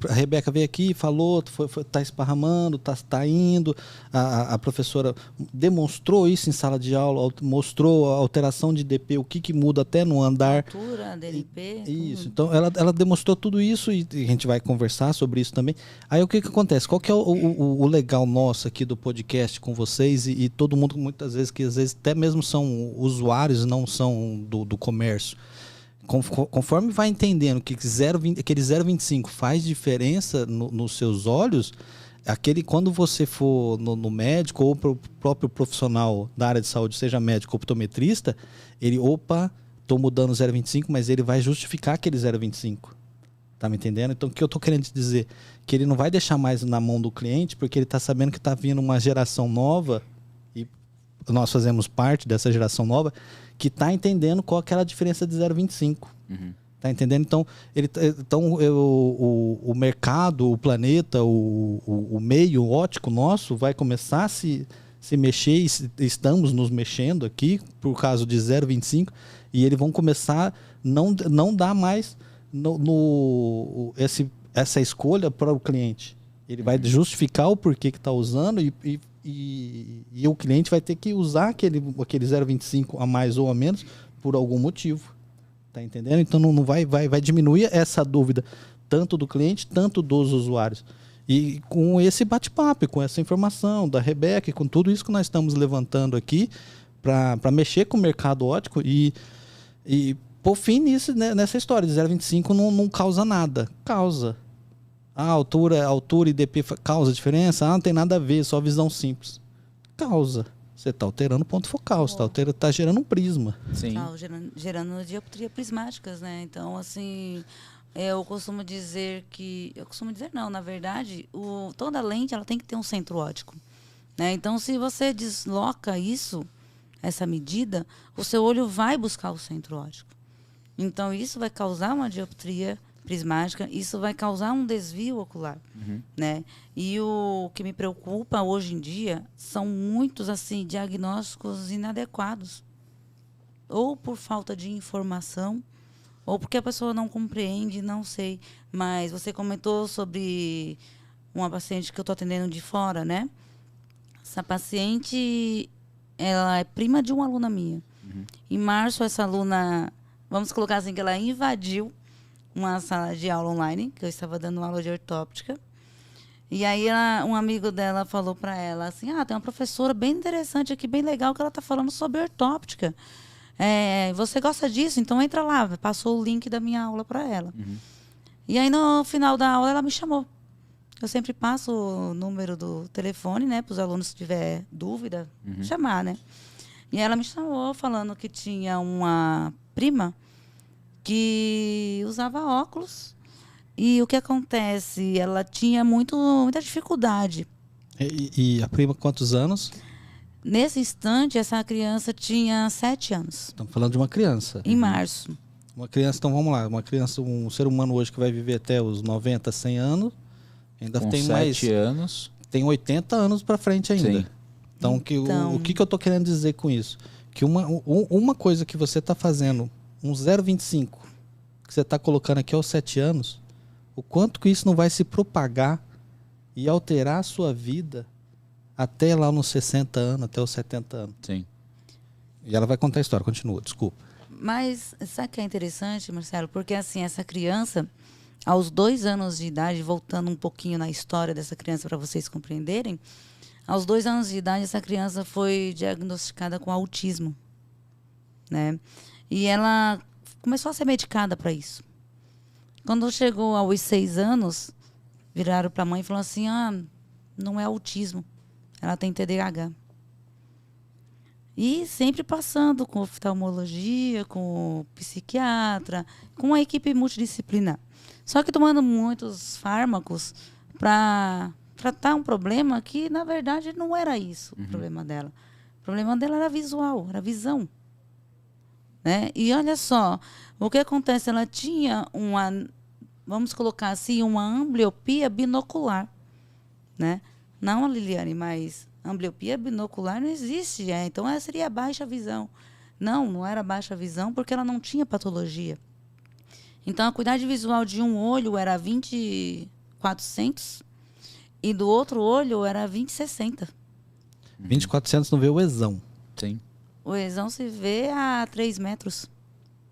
[SPEAKER 2] a Rebeca veio aqui, falou, tá esparramando, tá indo. A professora demonstrou isso em sala de aula, mostrou a alteração de DP, o que muda até no andar.
[SPEAKER 3] Altura, DLP.
[SPEAKER 2] Isso. Então ela demonstrou tudo isso e a gente vai conversar sobre isso também. Aí o que acontece? Qual que é o legal nosso aqui do podcast com vocês e todo mundo muitas vezes, que às vezes até mesmo são usuários, não são do comércio. Conforme vai entendendo que aquele 0,25 faz diferença nos seus olhos, quando você for no médico ou pro próprio profissional da área de saúde, seja médico ou optometrista, ele, estou mudando 0,25, mas ele vai justificar aquele 0,25. Tá me entendendo? Então, o que eu estou querendo dizer? Que ele não vai deixar mais na mão do cliente, porque ele está sabendo que está vindo uma geração nova, e nós fazemos parte dessa geração nova, que está entendendo qual é aquela diferença de 0,25.
[SPEAKER 1] Uhum.
[SPEAKER 2] Tá entendendo? Então, o mercado, o planeta, o meio óptico nosso vai começar a se mexer, e estamos nos mexendo aqui, por causa de 0,25, e eles vão começar não dar mais essa escolha para o cliente. Ele vai justificar o porquê que está usando e o cliente vai ter que usar aquele 0,25 a mais ou a menos por algum motivo. Tá entendendo? Então não vai diminuir essa dúvida tanto do cliente, tanto dos usuários. E com esse bate-papo, com essa informação da Rebeca, com tudo isso que nós estamos levantando aqui para mexer com o mercado óptico e pôr fim nessa história de 0,25 não causa nada. Causa. A altura e DP causa diferença? Não tem nada a ver, só visão simples. Causa. você está alterando o ponto focal, você está gerando um prisma.
[SPEAKER 1] Sim.
[SPEAKER 3] Tá, gerando dioptria prismáticas, né? Então, assim, eu costumo dizer não, na verdade, toda lente ela tem que ter um centro óptico, né? Então, se você desloca essa medida, o seu olho vai buscar o centro óptico. Então, isso vai causar uma dioptria prismática, isso vai causar um desvio ocular, né? E o que me preocupa hoje em dia são muitos, assim, diagnósticos inadequados. Ou por falta de informação, ou porque a pessoa não compreende, não sei. Mas você comentou sobre uma paciente que eu estou atendendo de fora, né? Essa paciente, ela é prima de uma aluna minha. Em março, essa aluna, vamos colocar assim, que ela invadiu uma sala de aula online, que eu estava dando aula de ortóptica. E aí um amigo dela falou para ela assim, tem uma professora bem interessante aqui, bem legal, que ela está falando sobre ortóptica. Você gosta disso? Então entra lá. Passou o link da minha aula para ela. E aí no final da aula ela me chamou. Eu sempre passo o número do telefone, né, para os alunos, se tiver dúvida, chamar, né? E ela me chamou falando que tinha uma prima que usava óculos. E o que acontece? Ela tinha muita dificuldade.
[SPEAKER 2] E a prima, quantos anos?
[SPEAKER 3] Nesse instante, essa criança tinha 7 anos.
[SPEAKER 2] Estamos falando de uma criança.
[SPEAKER 3] Em março.
[SPEAKER 2] Uma criança, então vamos lá. Uma criança, um ser humano hoje que vai viver até os 90, 100 anos. Ainda
[SPEAKER 1] Com
[SPEAKER 2] tem
[SPEAKER 1] 7 anos.
[SPEAKER 2] Tem 80 anos para frente ainda.
[SPEAKER 1] Sim.
[SPEAKER 2] Então, o que eu estou querendo dizer com isso? Que uma coisa que você está fazendo, um 0,25, que você está colocando aqui aos 7 anos, o quanto que isso não vai se propagar e alterar a sua vida até lá nos 60 anos, até os 70 anos.
[SPEAKER 1] Sim.
[SPEAKER 2] E ela vai contar a história. Continua, desculpa.
[SPEAKER 3] Mas sabe o que é interessante, Marcelo? Porque assim, essa criança, aos 2 anos de idade, voltando um pouquinho na história dessa criança para vocês compreenderem, aos 2 anos de idade, essa criança foi diagnosticada com autismo, né? E ela começou a ser medicada para isso. Quando chegou aos 6 anos, viraram para a mãe e falaram assim, não é autismo, ela tem TDAH. E sempre passando com oftalmologia, com psiquiatra, com a equipe multidisciplinar. Só que tomando muitos fármacos para tratar um problema que, na verdade, não era isso o problema dela. O problema dela era visual, era visão. Né? E olha só, o que acontece? Ela tinha vamos colocar assim, uma ambliopia binocular. Né? Não, Liliane, mas ambliopia binocular não existe. Então, essa seria baixa visão. Não era baixa visão porque ela não tinha patologia. Então, a acuidade visual de um olho era 20/400 e do outro olho era 20/60.
[SPEAKER 2] 20/400 não vê o exão.
[SPEAKER 1] Sim.
[SPEAKER 3] O exão se vê a 3 metros.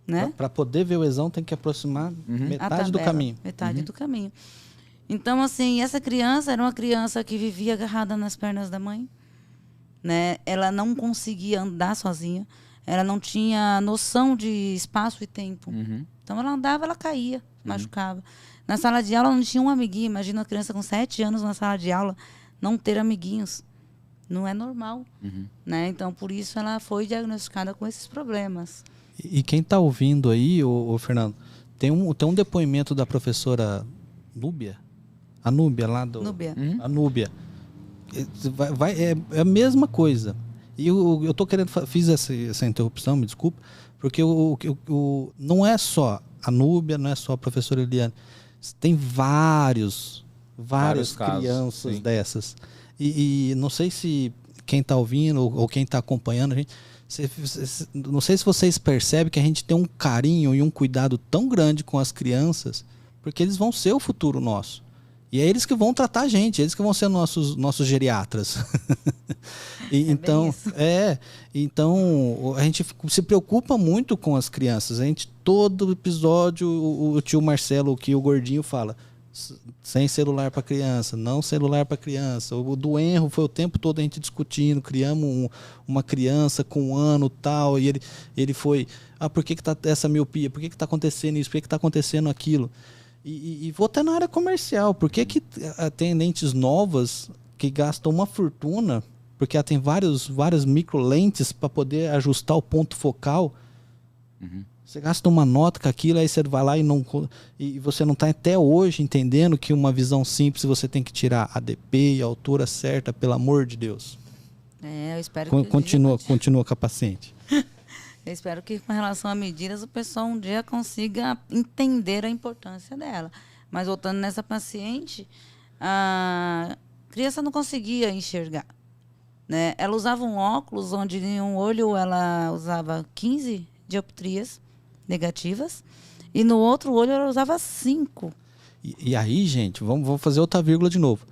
[SPEAKER 3] Né?
[SPEAKER 2] Para poder ver o exão tem que aproximar metade do caminho.
[SPEAKER 3] Metade do caminho. Então, assim, essa criança era uma criança que vivia agarrada nas pernas da mãe. Né? Ela não conseguia andar sozinha. Ela não tinha noção de espaço e tempo. Então, ela andava, ela caía, machucava. Na sala de aula, não tinha um amiguinho. Imagina uma criança com 7 anos na sala de aula não ter amiguinhos. Não é normal. Né? Então, por isso, ela foi diagnosticada com esses problemas.
[SPEAKER 2] E quem está ouvindo aí, ô Fernando, tem um depoimento da professora Núbia. A Núbia lá do...
[SPEAKER 3] Núbia.
[SPEAKER 2] A Núbia. É a mesma coisa. E eu tô querendo... Fiz essa interrupção, me desculpa, porque não é só a Núbia, não é só a professora Eliane. Tem várias crianças dessas. E não sei se quem está ouvindo ou quem está acompanhando a gente... Não sei se vocês percebem que a gente tem um carinho e um cuidado tão grande com as crianças, porque eles vão ser o futuro nosso. E é eles que vão tratar a gente, eles que vão ser nossos geriatras. Então a gente se preocupa muito com as crianças. Todo episódio, o tio Marcelo, que o gordinho fala, sem celular para criança, não celular para criança. O do Enro foi o tempo todo a gente discutindo, criamos uma criança com 1 ano tal, e ele foi, por que tá essa miopia? Por que tá acontecendo isso? Por que tá acontecendo aquilo? E vou até na área comercial. Por que tem lentes novas que gastam uma fortuna porque ela tem várias micro lentes para poder ajustar o ponto focal. Você gasta uma nota com aquilo, aí você vai lá e você não está até hoje entendendo que uma visão simples você tem que tirar a DP e a altura certa, pelo amor de Deus.
[SPEAKER 3] Eu espero que...
[SPEAKER 2] Continua com a paciente.
[SPEAKER 3] Eu espero que, com relação a medidas, o pessoal um dia consiga entender a importância dela. Mas voltando nessa paciente, a criança não conseguia enxergar, né? Ela usava um óculos onde em um olho ela usava 15 dioptrias negativas e no outro olho ela usava 5.
[SPEAKER 2] E aí, gente, vamos fazer outra vírgula de novo.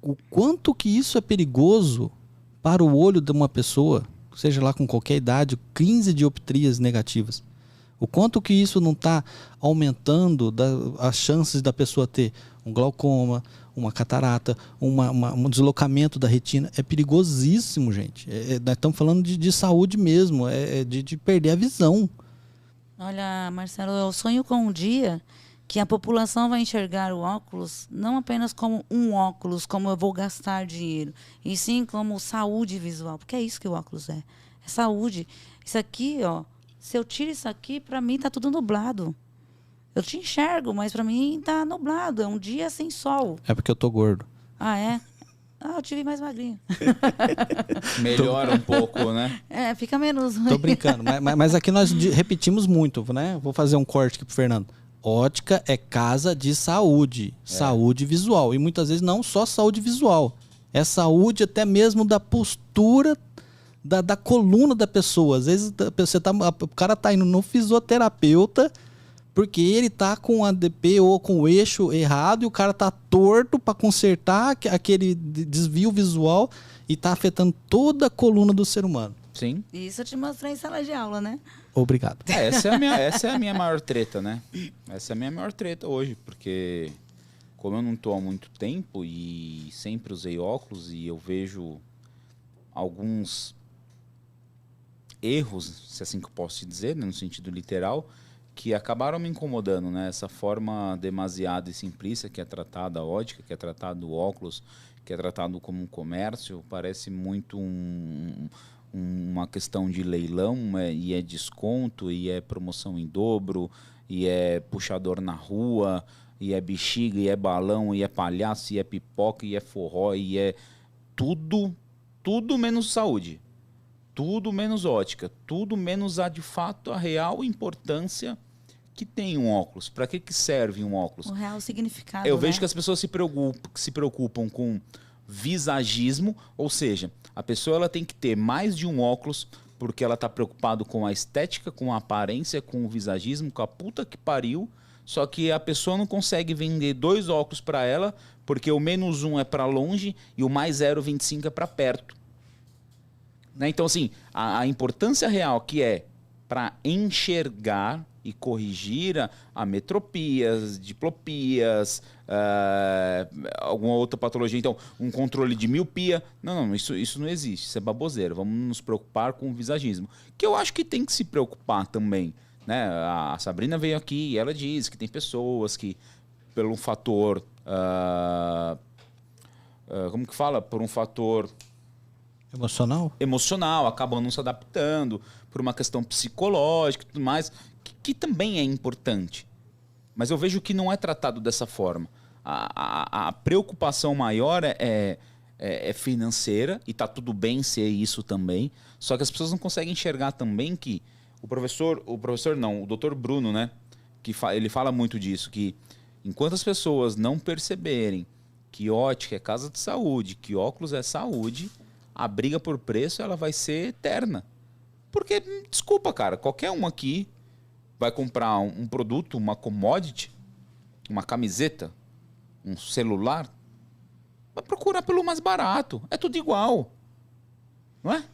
[SPEAKER 2] O quanto que isso é perigoso para o olho de uma pessoa, seja lá com qualquer idade, 15 dioptrias negativas. O quanto que isso não está aumentando as chances da pessoa ter um glaucoma, uma catarata, um deslocamento da retina. É perigosíssimo, gente. Nós estamos falando de saúde mesmo, de perder a visão.
[SPEAKER 3] Olha, Marcelo, eu sonho com um dia que a população vai enxergar o óculos não apenas como um óculos, como eu vou gastar dinheiro, e sim como saúde visual, porque é isso que o óculos é saúde. Isso aqui, ó, se eu tiro isso aqui, para mim tá tudo nublado. Eu te enxergo, mas para mim tá nublado, é um dia sem sol.
[SPEAKER 2] É porque eu tô gordo.
[SPEAKER 3] Ah, é? Eu te vi mais magrinho.
[SPEAKER 1] Melhora um pouco, né?
[SPEAKER 3] Fica menos ruim.
[SPEAKER 2] Tô brincando, mas aqui nós repetimos muito, né? Vou fazer um corte aqui pro Fernando. Ótica é casa de saúde, saúde visual. E muitas vezes não só saúde visual. É saúde até mesmo da postura da coluna da pessoa. Às vezes o cara tá indo no fisioterapeuta porque ele tá com a DP ou com o eixo errado e o cara tá torto para consertar aquele desvio visual e tá afetando toda a coluna do ser humano.
[SPEAKER 1] Sim.
[SPEAKER 3] Isso eu te mostrei em sala de aula, né?
[SPEAKER 2] Obrigado.
[SPEAKER 1] Essa é a minha maior treta, né? Essa é a minha maior treta hoje, porque como eu não tô há muito tempo e sempre usei óculos e eu vejo alguns erros, se assim que eu posso dizer, né, no sentido literal, que acabaram me incomodando, né? Essa forma demasiada e simplista que é tratada a ótica, que é tratado o óculos, que é tratado como um comércio, parece muito uma questão de leilão, e é desconto, e é promoção em dobro, e é puxador na rua, e é bexiga, e é balão, e é palhaço, e é pipoca, e é forró, e é tudo menos saúde. Tudo menos ótica, tudo menos de fato a real importância que tem um óculos. Para que serve um óculos?
[SPEAKER 3] O real significado.
[SPEAKER 1] Eu vejo que as pessoas se preocupam com visagismo, ou seja, a pessoa ela tem que ter mais de um óculos porque ela está preocupada com a estética, com a aparência, com o visagismo, com a puta que pariu. Só que a pessoa não consegue vender 2 óculos para ela porque o -1 é para longe e o mais 0,25 é para perto. Né? Então, assim, a importância real que é para enxergar e corrigir ametropias, diplopias, alguma outra patologia. Então, um controle de miopia. Não, isso não existe. Isso é baboseira. Vamos nos preocupar com o visagismo. Que eu acho que tem que se preocupar também. Né? A Sabrina veio aqui e ela diz que tem pessoas que, pelo fator... como que fala? Por um fator... Emocional, acabam não se adaptando, por uma questão psicológica e tudo mais, que também é importante. Mas eu vejo que não é tratado dessa forma. A preocupação maior é financeira, e está tudo bem ser isso também, só que as pessoas não conseguem enxergar também que o Dr. Bruno, né, ele fala muito disso, que enquanto as pessoas não perceberem que ótica é casa de saúde, que óculos é saúde, a briga por preço ela vai ser eterna. Porque, desculpa, cara, qualquer um aqui vai comprar um produto, uma commodity, uma camiseta, um celular, vai procurar pelo mais barato. É tudo igual. Não é?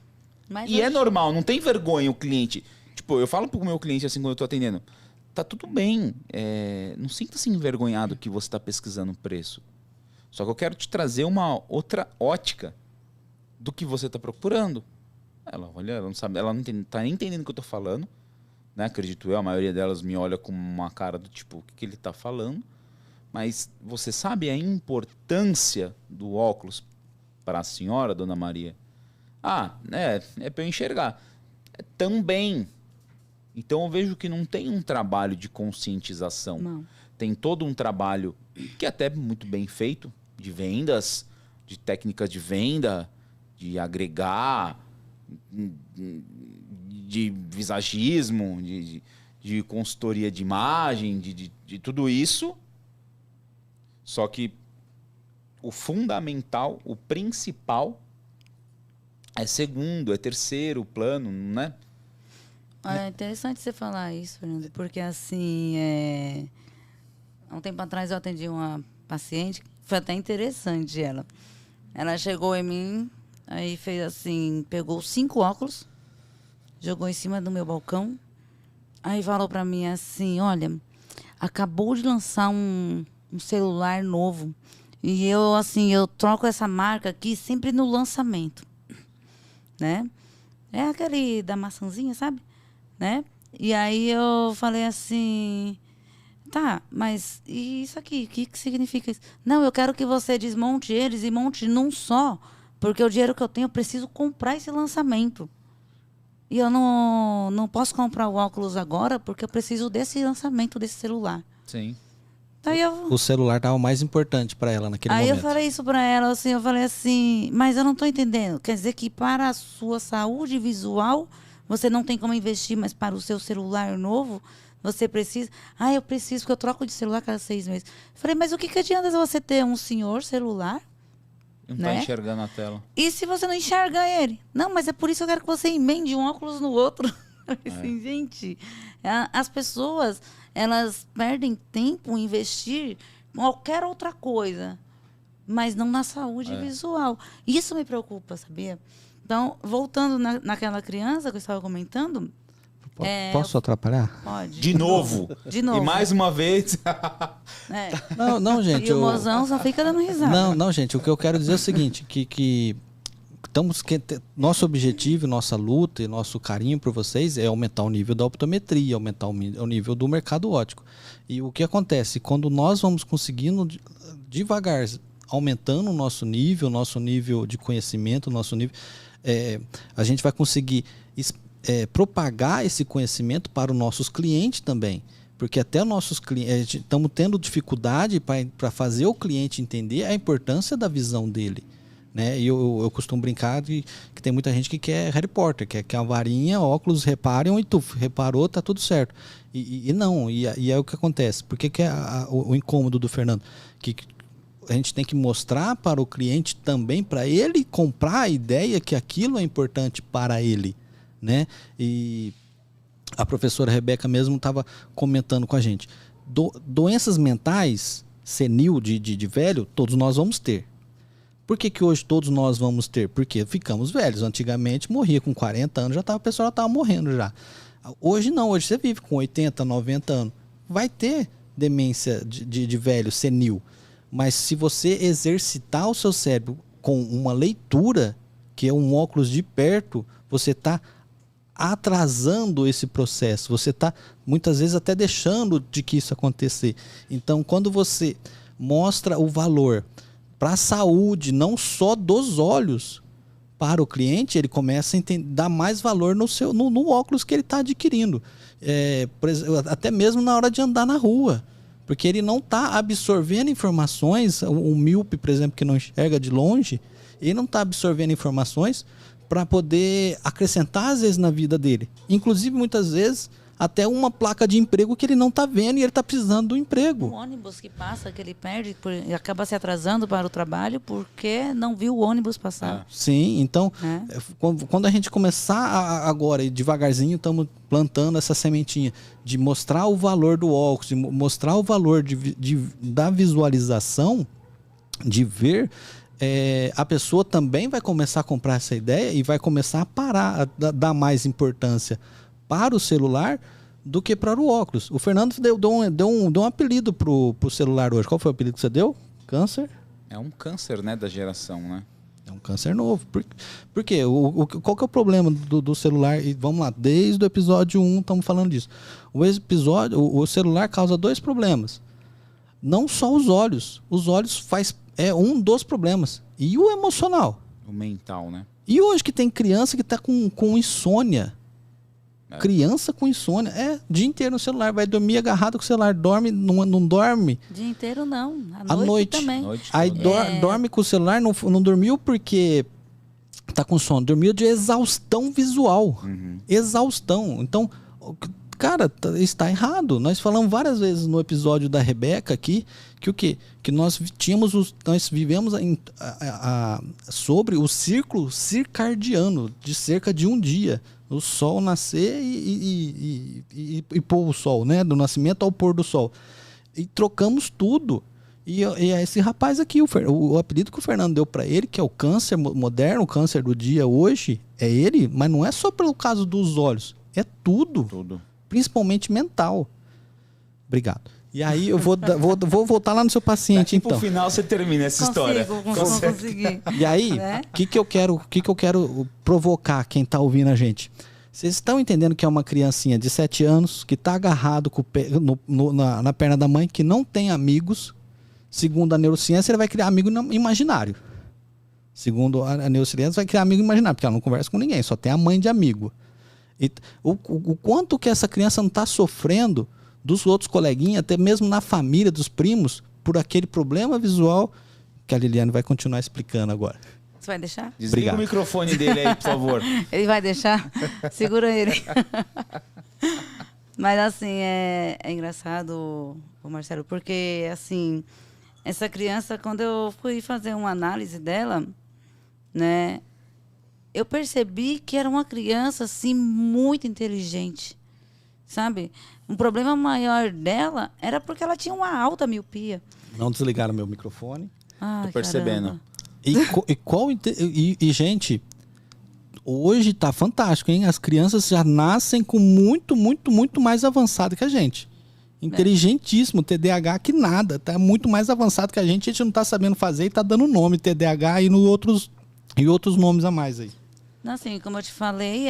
[SPEAKER 3] Mas
[SPEAKER 1] é normal, não tem vergonha o cliente. Tipo, eu falo pro meu cliente assim quando eu tô atendendo, tá tudo bem, não sinta-se envergonhado que você tá pesquisando o preço. Só que eu quero te trazer uma outra ótica do que você está procurando. Ela não sabe, ela não está nem entendendo o que eu estou falando, né? Acredito eu, a maioria delas me olha com uma cara do tipo, o que ele está falando? Mas você sabe a importância do óculos para a senhora, Dona Maria? É para eu enxergar. Também. Então eu vejo que não tem um trabalho de conscientização.
[SPEAKER 3] Não.
[SPEAKER 1] Tem todo um trabalho que é até muito bem feito, de vendas, de técnicas de venda, de agregar, de visagismo, de consultoria de imagem, de tudo isso. Só que o fundamental, o principal, é segundo, é terceiro plano, né?
[SPEAKER 3] É interessante você falar isso, Fernando, porque assim, há um tempo atrás eu atendi uma paciente, foi até interessante ela. Ela chegou em mim, aí fez assim, pegou 5 óculos, jogou em cima do meu balcão, aí falou pra mim assim, olha, acabou de lançar um celular novo, e eu troco essa marca aqui sempre no lançamento, né? É aquele da maçãzinha, sabe? Né? E aí eu falei assim, tá, mas e isso aqui? O que significa isso? Não, eu quero que você desmonte eles e monte num só, porque o dinheiro que eu tenho, eu preciso comprar esse lançamento. E eu não posso comprar o óculos agora, porque eu preciso desse lançamento desse celular.
[SPEAKER 1] Sim.
[SPEAKER 3] Aí
[SPEAKER 2] O celular estava o mais importante para ela naquele momento.
[SPEAKER 3] Aí eu falei isso para ela, assim, eu falei assim, mas eu não estou entendendo. Quer dizer que para a sua saúde visual, você não tem como investir, mas para o seu celular novo, você precisa... eu preciso, porque eu troco de celular cada 6 meses. Eu falei, mas o que adianta você ter um senhor celular?
[SPEAKER 1] Não tá enxergando a tela.
[SPEAKER 3] E se você não enxerga ele? Não, mas é por isso que eu quero que você emende um óculos no outro. Assim, gente, as pessoas, elas perdem tempo em investir em qualquer outra coisa, mas não na saúde visual. Isso me preocupa, sabia? Então, voltando naquela criança que eu estava comentando...
[SPEAKER 2] Posso atrapalhar?
[SPEAKER 3] Pode.
[SPEAKER 1] De novo.
[SPEAKER 3] De novo.
[SPEAKER 1] E mais uma vez.
[SPEAKER 2] Não, gente.
[SPEAKER 3] E o mozão só fica dando risada.
[SPEAKER 2] Não, gente. O que eu quero dizer é o seguinte, que nosso objetivo, nossa luta e nosso carinho por vocês é aumentar o nível da optometria, aumentar o nível do mercado óptico. E o que acontece? Quando nós vamos conseguindo devagar, aumentando o nosso nível de conhecimento, nosso nível... a gente vai conseguir propagar esse conhecimento para os nossos clientes também, porque até nossos clientes estamos tendo dificuldade para fazer o cliente entender a importância da visão dele, né? E eu costumo brincar que tem muita gente que quer Harry Potter, quer a varinha, óculos, reparem e tu reparou, tá tudo certo. E não, é o que acontece. Por que o incômodo do Fernando? Que a gente tem que mostrar para o cliente também, para ele comprar a ideia que aquilo é importante para ele, né? E a professora Rebeca mesmo estava comentando com a gente. Doenças mentais, senil, de velho, todos nós vamos ter. Por que hoje todos nós vamos ter? Porque ficamos velhos. Antigamente morria com 40 anos, a pessoa já estava morrendo já. Hoje não, hoje você vive com 80, 90 anos. Vai ter demência de velho, senil. Mas se você exercitar o seu cérebro com uma leitura, que é um óculos de perto, você está atrasando esse processo. Você está, muitas vezes, até deixando de que isso acontecer. Então, quando você mostra o valor para a saúde, não só dos olhos, para o cliente, ele começa a dar mais valor no óculos que ele está adquirindo. Por exemplo, até mesmo na hora de andar na rua. Porque ele não está absorvendo informações, o míope, por exemplo, que não enxerga de longe, ele não está absorvendo informações para poder acrescentar, às vezes, na vida dele. Inclusive, muitas vezes, até uma placa de emprego que ele não está vendo e ele está precisando do emprego.
[SPEAKER 3] O ônibus que passa, que ele perde, e acaba se atrasando para o trabalho porque não viu o ônibus passar.
[SPEAKER 2] Sim, então, quando a gente começar agora, e devagarzinho estamos plantando essa sementinha, de mostrar o valor do óculos, de mostrar o valor da visualização, de ver... a pessoa também vai começar a comprar essa ideia e vai começar a parar, a dar mais importância para o celular do que para o óculos. O Fernando deu um apelido pro celular hoje. Qual foi o apelido que você deu? Câncer?
[SPEAKER 1] É um câncer, né, da geração, né?
[SPEAKER 2] É um câncer novo. Por quê? Qual que é o problema do celular? E vamos lá, desde o episódio 1 estamos falando disso. O celular causa 2 problemas. Não só os olhos. Os olhos é um dos problemas. E o emocional?
[SPEAKER 1] O mental, né?
[SPEAKER 2] E hoje que tem criança que tá com insônia. Criança com insônia. O dia inteiro no celular. Vai dormir agarrado com o celular. Dorme, não dorme.
[SPEAKER 3] Dia inteiro não.
[SPEAKER 2] À noite
[SPEAKER 3] também.
[SPEAKER 2] Aí dorme com o celular. Não dormiu porque tá com sono. Dormiu de exaustão visual. Exaustão. Então, cara, está errado. Nós falamos várias vezes no episódio da Rebeca aqui que o quê? Que nós vivemos sobre o círculo circadiano de cerca de um dia. O sol nascer e pôr o sol, né? Do nascimento ao pôr do sol. E trocamos tudo. E esse rapaz aqui, o apelido que o Fernando deu para ele, que é o câncer moderno, o câncer do dia hoje, é ele, mas não é só pelo caso dos olhos. É tudo. Principalmente mental. Obrigado. E aí eu vou voltar lá no seu paciente, então.
[SPEAKER 1] No final você termina essa história.
[SPEAKER 3] Conseguir.
[SPEAKER 2] E aí, o que eu quero provocar quem está ouvindo a gente? Vocês estão entendendo que é uma criancinha de 7 anos que está agarrado com o pé, na perna da mãe, que não tem amigos. Segundo a neurociência, ele vai criar amigo imaginário. Segundo a neurociência, vai criar amigo imaginário, porque ela não conversa com ninguém, só tem a mãe de amigo. E o quanto que essa criança não está sofrendo dos outros coleguinhas, até mesmo na família, dos primos, por aquele problema visual que a Liliane vai continuar explicando agora.
[SPEAKER 3] Você vai deixar?
[SPEAKER 1] Desliga o microfone dele aí, por favor.
[SPEAKER 3] Ele vai deixar? Segura ele. Mas assim, é engraçado, Marcelo, porque assim, essa criança, quando eu fui fazer uma análise dela, né, eu percebi que era uma criança assim, muito inteligente, sabe? Um problema maior dela era porque ela tinha uma alta miopia.
[SPEAKER 2] Não desligaram meu microfone.
[SPEAKER 3] Ai,
[SPEAKER 1] tô percebendo.
[SPEAKER 2] E, gente, hoje tá fantástico, hein? As crianças já nascem com muito mais avançado que a gente. Inteligentíssimo, TDAH que nada. Tá muito mais avançado que a gente não tá sabendo fazer e tá dando nome TDAH e outros nomes a mais aí.
[SPEAKER 3] Assim, como eu te falei,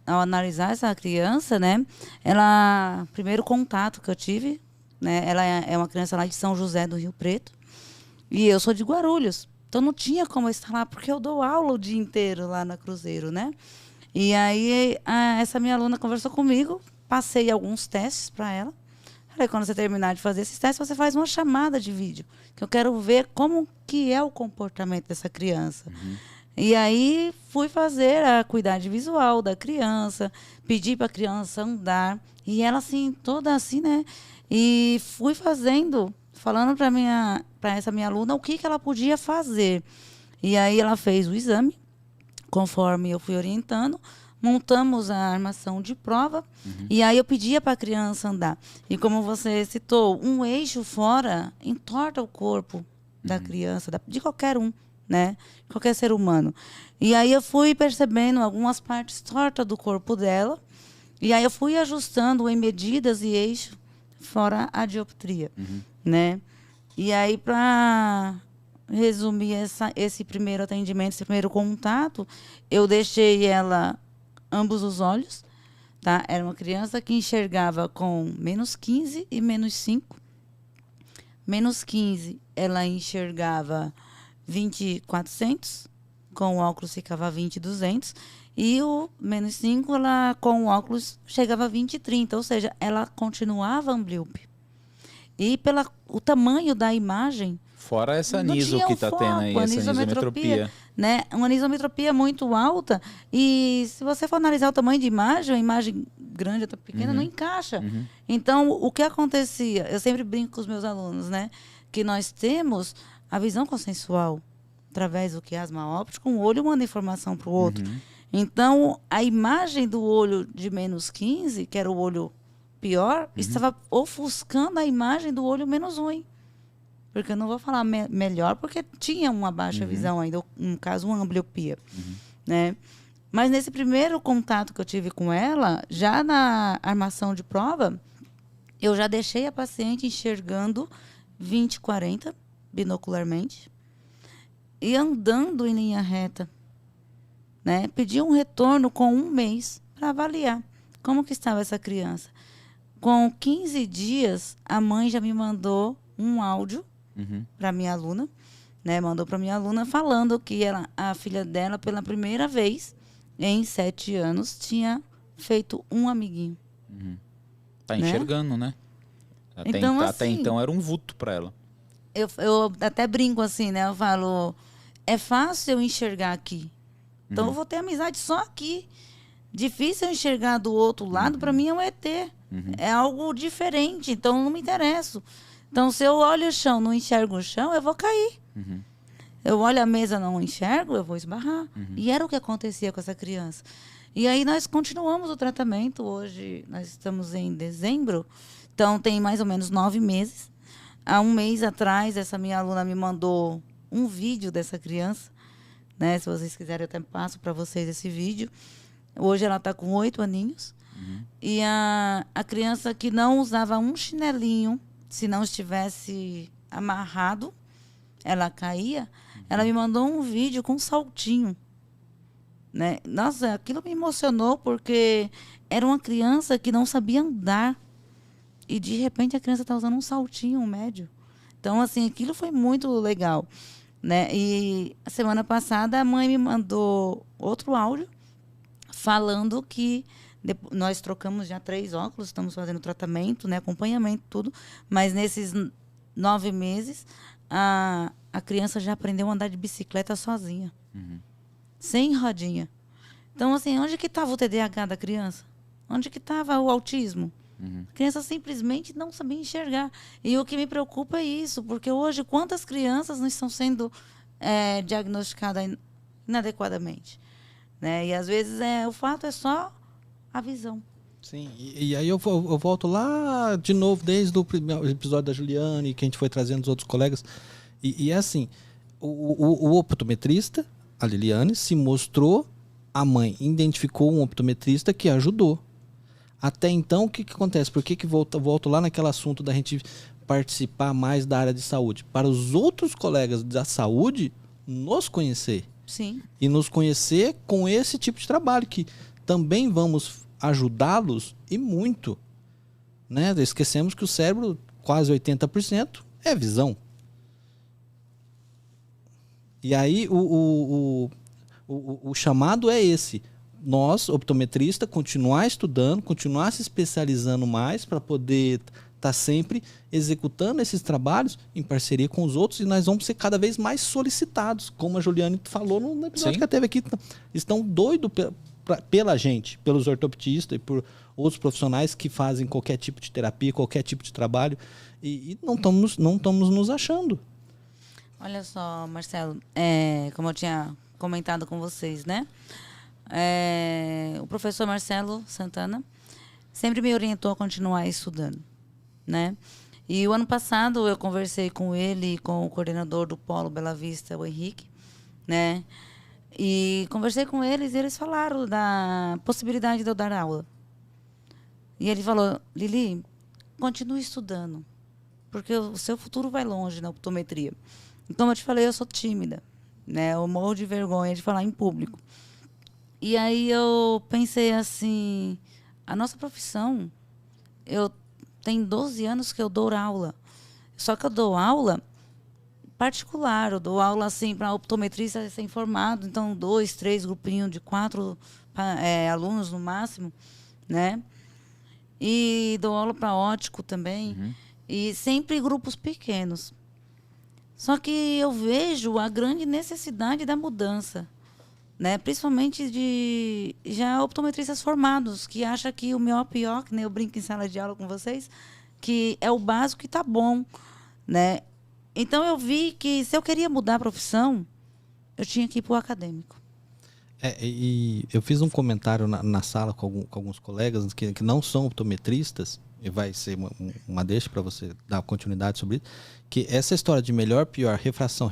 [SPEAKER 3] ao analisar essa criança, né, primeiro contato que eu tive, né, ela é uma criança lá de São José do Rio Preto, e eu sou de Guarulhos, então não tinha como eu estar lá, porque eu dou aula o dia inteiro lá na Cruzeiro, né, e aí essa minha aluna conversou comigo, passei alguns testes para ela, falei, quando você terminar de fazer esses testes, você faz uma chamada de vídeo, que eu quero ver como que é o comportamento dessa criança. E aí fui fazer a cuidade visual da criança, pedi para a criança andar, e ela assim, toda assim, né? E fui falando para essa minha aluna o que ela podia fazer. E aí ela fez o exame, conforme eu fui orientando, montamos a armação de prova, e aí eu pedia para a criança andar. E como você citou, um eixo fora entorta o corpo da criança, de qualquer um. Né? Qualquer ser humano. E aí eu fui percebendo algumas partes tortas do corpo dela, e aí eu fui ajustando em medidas e eixo fora a dioptria, né? E aí, para resumir esse primeiro atendimento, esse primeiro contato, eu deixei ela ambos os olhos, tá? Era uma criança que enxergava com -15 e -5. -15, ela enxergava 20/400, com o óculos ficava 20/200, e o -5, ela com o óculos chegava a 20/30, ou seja, ela continuava amblíope. E pelo tamanho da imagem...
[SPEAKER 1] Fora essa aniso que está tendo aí, essa anisometropia.
[SPEAKER 3] Né? Uma anisometropia muito alta, e se você for analisar o tamanho de imagem, a imagem grande ou pequena não encaixa. Então, o que acontecia? Eu sempre brinco com os meus alunos, né? Que nós temos a visão consensual, através do quiasma óptico, um olho manda informação para o outro. Então, a imagem do olho de -15, que era o olho pior, estava ofuscando a imagem do olho -1. Porque eu não vou falar melhor, porque tinha uma baixa visão ainda, no caso, uma ambliopia. Né? Mas nesse primeiro contato que eu tive com ela, já na armação de prova, eu já deixei a paciente enxergando 20/40, binocularmente, e andando em linha reta, né? Pedi um retorno com 1 mês para avaliar como que estava essa criança. Com 15 dias, a mãe já me mandou um áudio para minha aluna, né? Mandou para minha aluna falando que a filha dela, pela primeira vez em 7 anos, tinha feito um amiguinho.
[SPEAKER 1] Tá enxergando, né? Até então era um vulto para ela.
[SPEAKER 3] Eu até brinco assim, né? Eu falo, é fácil eu enxergar aqui. Então eu vou ter amizade só aqui. Difícil eu enxergar do outro lado, para mim é um ET. É algo diferente, então não me interesso. Então, se eu olho o chão, não enxergo o chão, eu vou cair. Eu olho a mesa, não enxergo, eu vou esbarrar. E era o que acontecia com essa criança. E aí nós continuamos o tratamento. Hoje nós estamos em dezembro, então tem mais ou menos 9 meses. Há um mês atrás, essa minha aluna me mandou um vídeo dessa criança, né? Se vocês quiserem, eu até passo para vocês esse vídeo. Hoje ela está com 8 aninhos. E a criança que não usava um chinelinho, se não estivesse amarrado, ela caía. Ela me mandou um vídeo com um saltinho, né? Nossa, aquilo me emocionou, porque era uma criança que não sabia andar. E, de repente, a criança está usando um saltinho, um médio. Então, assim, aquilo foi muito legal, né? E a semana passada, a mãe me mandou outro áudio falando que nós trocamos já 3 óculos, estamos fazendo tratamento, né, acompanhamento, tudo. Mas nesses 9 meses, a criança já aprendeu a andar de bicicleta sozinha. Sem rodinha. Então, assim, onde que estava o TDAH da criança? Onde que estava o autismo? A criança simplesmente não sabia enxergar. E o que me preocupa é isso, porque hoje quantas crianças não estão sendo diagnosticadas inadequadamente, né? E às vezes o fato é só a visão.
[SPEAKER 2] Sim, e aí eu volto lá de novo, desde o primeiro episódio da Juliane, que a gente foi trazendo os outros colegas. E é assim, o optometrista, a Liliane, se mostrou, a mãe identificou um optometrista que ajudou. Até então, o que acontece? Por que volto lá naquele assunto da gente participar mais da área de saúde? Para os outros colegas da saúde nos conhecer.
[SPEAKER 3] Sim.
[SPEAKER 2] E nos conhecer com esse tipo de trabalho, que também vamos ajudá-los e muito. Né? Esquecemos que o cérebro, quase 80%, é visão. E aí o chamado é esse. Nós, optometrista, continuar estudando, continuar se especializando mais para poder estar sempre executando esses trabalhos em parceria com os outros, e nós vamos ser cada vez mais solicitados, como a Juliane falou no episódio que ela teve aqui. Estão doidos pela gente, pelos ortoptistas e por outros profissionais que fazem qualquer tipo de terapia, qualquer tipo de trabalho, e não estamos nos achando.
[SPEAKER 3] Olha só, Marcelo, como eu tinha comentado com vocês, né? O professor Marcelo Santana sempre me orientou a continuar estudando, né? E o ano passado eu conversei com ele e com o coordenador do Polo Bela Vista, o Henrique, né? E conversei com eles e eles falaram da possibilidade de eu dar aula. E ele falou: Lili, continue estudando, porque o seu futuro vai longe na optometria. E como eu te falei, eu sou tímida, né? Eu morro de vergonha de falar em público. E aí eu pensei assim, a nossa profissão, tem 12 anos que eu dou aula. Só que eu dou aula particular, eu dou aula assim para optometrista recém-formado, então 2, 3 grupinhos de 4 alunos no máximo, né? E dou aula para ótico também, e sempre grupos pequenos. Só que eu vejo a grande necessidade da mudança, né? Principalmente de já optometristas formados, que acham que o melhor pior, que nem eu brinco em sala de aula com vocês, que é o básico e tá bom, né? Então eu vi que se eu queria mudar a profissão, eu tinha que ir para o acadêmico.
[SPEAKER 2] E eu fiz um comentário na sala com alguns colegas que não são optometristas, e vai ser uma deixa para você dar continuidade sobre isso, que essa história de melhor, pior, refração.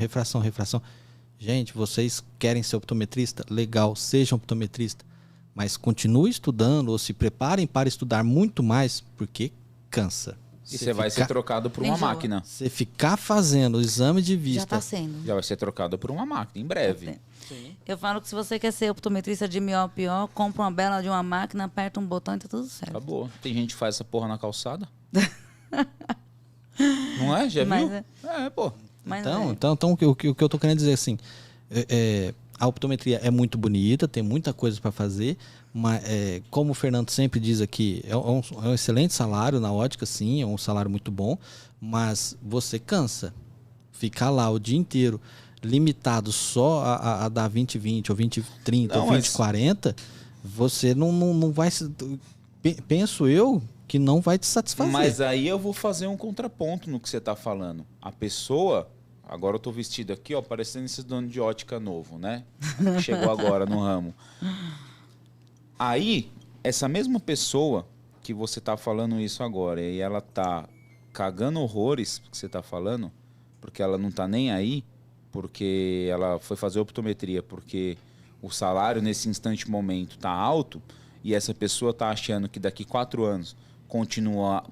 [SPEAKER 2] Gente, vocês querem ser optometrista? Legal, sejam optometrista. Mas continue estudando ou se preparem para estudar muito mais, porque cansa.
[SPEAKER 1] E você vai ser trocado por uma máquina.
[SPEAKER 2] Você ficar fazendo o exame de vista...
[SPEAKER 3] Já está sendo.
[SPEAKER 1] Já vai ser trocado por uma máquina, em breve.
[SPEAKER 3] Sim. Eu falo que se você quer ser optometrista de melhor pior, compra uma bela de uma máquina, aperta um botão e tá tudo certo.
[SPEAKER 1] Acabou. Tem gente que faz essa porra na calçada. Não é? Já
[SPEAKER 3] Mas
[SPEAKER 1] viu? Pô.
[SPEAKER 3] Mas
[SPEAKER 2] Então o que eu tô querendo dizer assim, a optometria é muito bonita, tem muita coisa para fazer, mas como o Fernando sempre diz aqui, é um excelente salário na ótica, sim, é um salário muito bom, mas você cansa. Ficar lá o dia inteiro limitado só a dar 20/20 ou 20/30 ou 20/40, você não vai... Penso eu que não vai te satisfazer.
[SPEAKER 1] Mas aí eu vou fazer um contraponto no que você está falando. A pessoa... Agora eu tô vestido aqui, ó, parecendo esse dono de ótica novo, né? Chegou agora no ramo. Aí, essa mesma pessoa que você tá falando isso agora, e ela tá cagando horrores que você tá falando, porque ela não tá nem aí, porque ela foi fazer optometria, porque o salário nesse instante momento tá alto, e essa pessoa tá achando que daqui 4 anos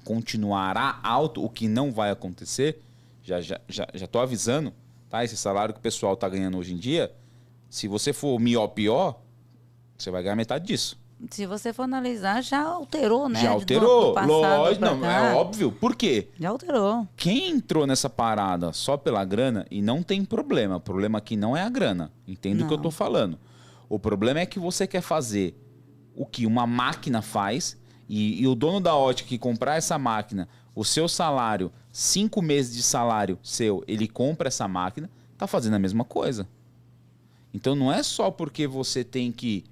[SPEAKER 1] continuará alto, o que não vai acontecer. Já tô avisando, tá? Esse salário que o pessoal tá ganhando hoje em dia, se você for pior, você vai ganhar metade disso.
[SPEAKER 3] Se você for analisar, já alterou, né?
[SPEAKER 1] Já alterou, lógico,
[SPEAKER 3] não,
[SPEAKER 1] é óbvio. Por quê?
[SPEAKER 3] Já alterou.
[SPEAKER 1] Quem entrou nessa parada só pela grana, e não tem problema, o problema aqui não é a grana, entendo o que eu tô falando. O problema é que você quer fazer o que uma máquina faz, e o dono da ótica que comprar essa máquina, o seu salário, 5 meses de salário seu, ele compra essa máquina, tá fazendo a mesma coisa. Então não é só porque você tem que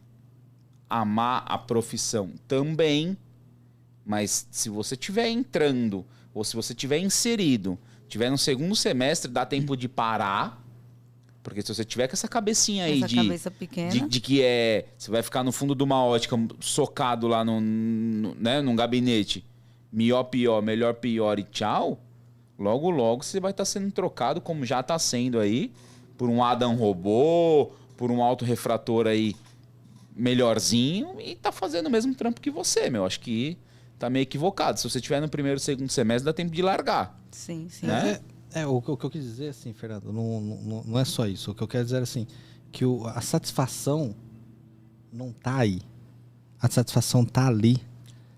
[SPEAKER 1] amar a profissão também, mas se você estiver entrando, ou se você estiver inserido, estiver no segundo semestre, dá tempo de parar, porque se você tiver com essa cabecinha aí
[SPEAKER 3] cabeça pequena,
[SPEAKER 1] de que você vai ficar no fundo de uma ótica, socado lá num gabinete, pior, melhor, pior e tchau, logo você vai estar sendo trocado, como já está sendo aí, por um Adam robô, por um autorrefrator aí melhorzinho, e tá fazendo o mesmo trampo que você, meu. Acho que tá meio equivocado. Se você estiver no primeiro, segundo semestre, dá tempo de largar.
[SPEAKER 3] Sim.
[SPEAKER 1] Né?
[SPEAKER 2] O que eu quis dizer, assim, Fernando, não é só isso. O que eu quero dizer, assim, que a satisfação não tá aí. A satisfação tá ali.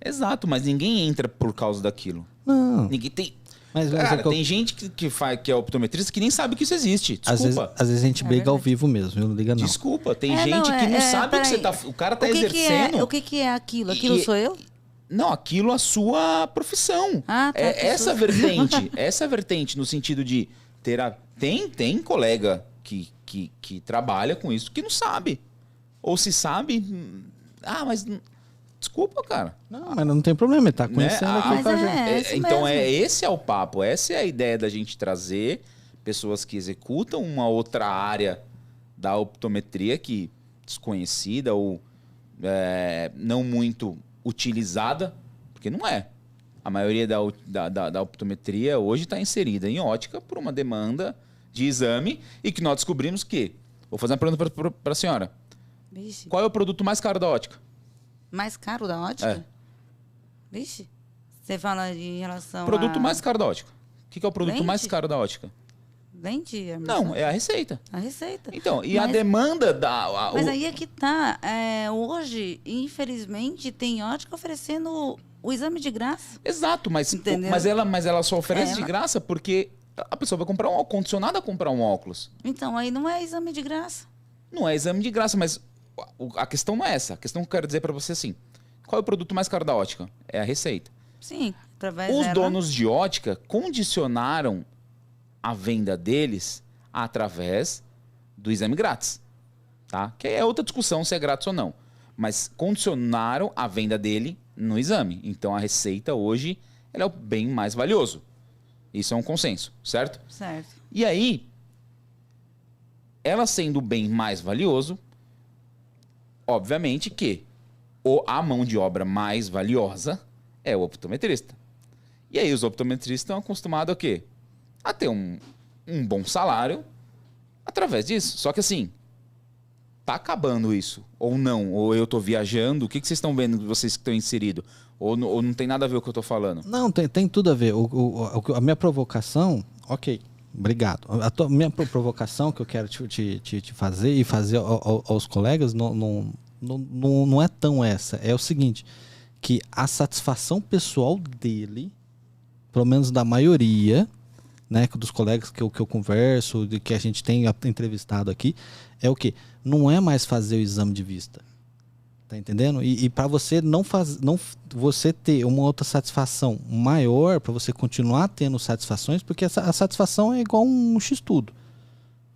[SPEAKER 1] Exato, mas ninguém entra por causa daquilo.
[SPEAKER 2] Não.
[SPEAKER 1] Ninguém tem...
[SPEAKER 2] Mas,
[SPEAKER 1] Cara, tem gente que é optometrista que nem sabe que isso existe. Desculpa.
[SPEAKER 2] Às vezes a gente briga ao vivo mesmo, não liga não.
[SPEAKER 1] Desculpa, tem gente que não sabe que você tá... O cara tá exercendo...
[SPEAKER 3] O que é aquilo? Aquilo sou eu?
[SPEAKER 1] Não, aquilo é a sua profissão.
[SPEAKER 3] Ah, tá,
[SPEAKER 1] essa vertente. Essa vertente, no sentido de ter tem colega que trabalha com isso que não sabe. Ou se sabe... mas... Desculpa, cara.
[SPEAKER 2] Não, mas não tem problema, ele tá conhecendo aqui com a gente.
[SPEAKER 1] Então, esse é o papo. Essa é a ideia da gente trazer pessoas que executam uma outra área da optometria que desconhecida ou não muito utilizada, porque não é. A maioria da optometria hoje está inserida em ótica por uma demanda de exame e que nós descobrimos que... Vou fazer uma pergunta para a senhora.
[SPEAKER 3] Vixe.
[SPEAKER 1] Qual é o produto mais caro da ótica?
[SPEAKER 3] Mais caro da ótica? Vixe. Você fala em relação
[SPEAKER 1] Produto mais caro da ótica. O que é o produto
[SPEAKER 3] Lente?
[SPEAKER 1] mais caro da ótica?
[SPEAKER 3] Lente?
[SPEAKER 1] Não, é a receita.
[SPEAKER 3] A receita.
[SPEAKER 1] Então, a demanda da...
[SPEAKER 3] Mas aí é que tá. Hoje, infelizmente, tem ótica oferecendo o exame de graça.
[SPEAKER 1] Exato, mas ela só oferece de graça porque a pessoa vai comprar condicionada a comprar um óculos.
[SPEAKER 3] Então, aí não é exame de graça.
[SPEAKER 1] Não é exame de graça, mas a questão não é essa. A questão que eu quero dizer para você é assim, qual é o produto mais caro da ótica? É a receita.
[SPEAKER 3] Sim, através
[SPEAKER 1] Os donos de ótica condicionaram a venda deles através do exame grátis, tá? Que é outra discussão se é grátis ou não. Mas condicionaram a venda dele no exame. Então a receita hoje ela é o bem mais valioso. Isso é um consenso, certo?
[SPEAKER 3] Certo.
[SPEAKER 1] E aí, ela sendo o bem mais valioso, obviamente que a mão de obra mais valiosa é o optometrista. E aí os optometristas estão acostumados a quê? A ter um bom salário através disso. Só que assim, tá acabando isso. Ou não, ou eu tô viajando. O que vocês estão vendo, vocês que estão inseridos? Ou não tem nada a ver com o que eu tô falando?
[SPEAKER 2] Não, tem tudo a ver. A minha provocação, ok, obrigado. Minha provocação que eu quero te fazer e fazer aos colegas não é tão essa. É o seguinte, que a satisfação pessoal dele, pelo menos da maioria, né, dos colegas que eu converso, de que a gente tem entrevistado aqui, é o quê? Não é mais fazer o exame de vista. Tá entendendo? E para você você ter uma outra satisfação maior, para você continuar tendo satisfações, porque a satisfação é igual um X-tudo.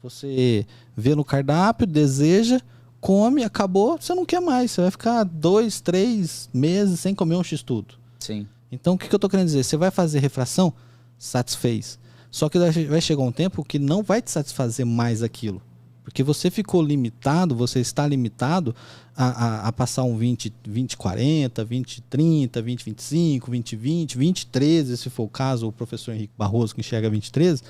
[SPEAKER 2] Você vê no cardápio, deseja, come, acabou, você não quer mais. Você vai ficar 2, 3 meses sem comer um X-tudo.
[SPEAKER 1] Sim.
[SPEAKER 2] Então, o que eu tô querendo dizer? Você vai fazer refração? Satisfez. Só que vai chegar um tempo que não vai te satisfazer mais aquilo. Porque você ficou limitado, você está limitado a passar um 20-40, 20-30, 20-25, 20-20, 20-13, se for o caso, o professor Henrique Barroso que enxerga 20-13,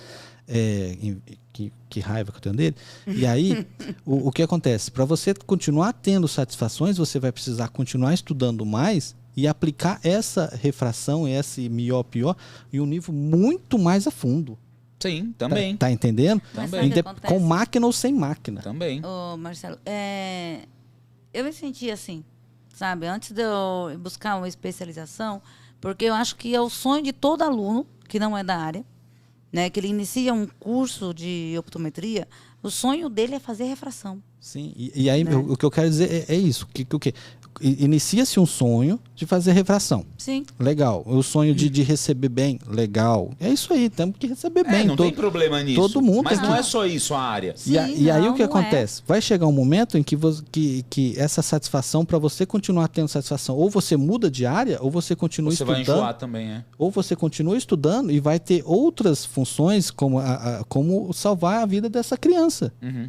[SPEAKER 2] que raiva que eu tenho dele. E aí, o que acontece? Para você continuar tendo satisfações, você vai precisar continuar estudando mais e aplicar essa refração, esse melhor-pior, em um nível muito mais a fundo.
[SPEAKER 1] Sim, também.
[SPEAKER 2] Tá entendendo?
[SPEAKER 1] Também.
[SPEAKER 2] Com máquina ou sem máquina.
[SPEAKER 1] Também.
[SPEAKER 3] Ô, Marcelo, eu me senti assim, sabe? Antes de eu buscar uma especialização, porque eu acho que é o sonho de todo aluno que não é da área, né? Que ele inicia um curso de optometria, o sonho dele é fazer refração.
[SPEAKER 2] Sim, e aí
[SPEAKER 3] né?
[SPEAKER 2] o que eu quero dizer é isso. Inicia-se um sonho de fazer refração.
[SPEAKER 3] Sim.
[SPEAKER 2] Legal. O sonho de receber bem. Legal. É isso aí, temos que receber bem.
[SPEAKER 1] Não tem problema nisso.
[SPEAKER 2] Todo mundo.
[SPEAKER 1] Mas não é só isso a área.
[SPEAKER 3] Sim,
[SPEAKER 2] e aí o que
[SPEAKER 3] não
[SPEAKER 2] acontece? Vai chegar um momento em que essa satisfação, para você continuar tendo satisfação, ou você muda de área, ou você continua
[SPEAKER 1] Você
[SPEAKER 2] estudando.
[SPEAKER 1] vai enjoar também,
[SPEAKER 2] Ou você continua estudando e vai ter outras funções, como salvar a vida dessa criança.
[SPEAKER 1] Uhum.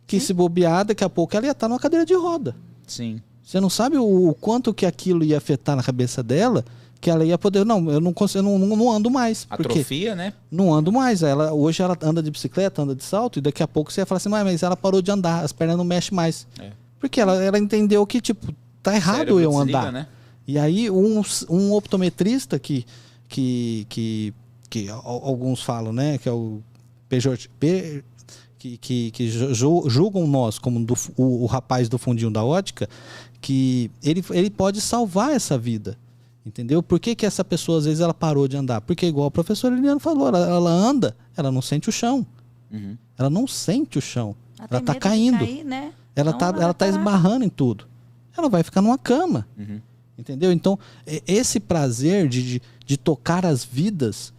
[SPEAKER 2] Que se bobear, daqui a pouco ela ia estar numa cadeira de roda.
[SPEAKER 1] Sim.
[SPEAKER 2] Você não sabe o quanto que aquilo ia afetar na cabeça dela, que ela ia poder... Não, eu não consigo, não ando mais.
[SPEAKER 1] Atrofia, né?
[SPEAKER 2] Não ando mais. Hoje ela anda de bicicleta, anda de salto, e daqui a pouco você ia falar assim, mas ela parou de andar, as pernas não mexem mais. Porque ela entendeu que, tipo, tá errado eu andar. Né? E aí um optometrista que alguns falam, né, que é o que julgam nós como o rapaz do fundinho da ótica, que ele pode salvar essa vida, entendeu? Por que essa pessoa às vezes ela parou de andar? Porque igual o professor Eliano falou, ela anda, ela não sente o chão.
[SPEAKER 1] Uhum.
[SPEAKER 2] Ela não sente o chão. Ela tá
[SPEAKER 3] medo
[SPEAKER 2] caindo.
[SPEAKER 3] de cair, né?
[SPEAKER 2] Ela
[SPEAKER 3] então
[SPEAKER 2] tá esbarrando em tudo. Ela vai ficar numa cama.
[SPEAKER 1] Uhum.
[SPEAKER 2] Entendeu? Então, esse prazer de tocar as vidas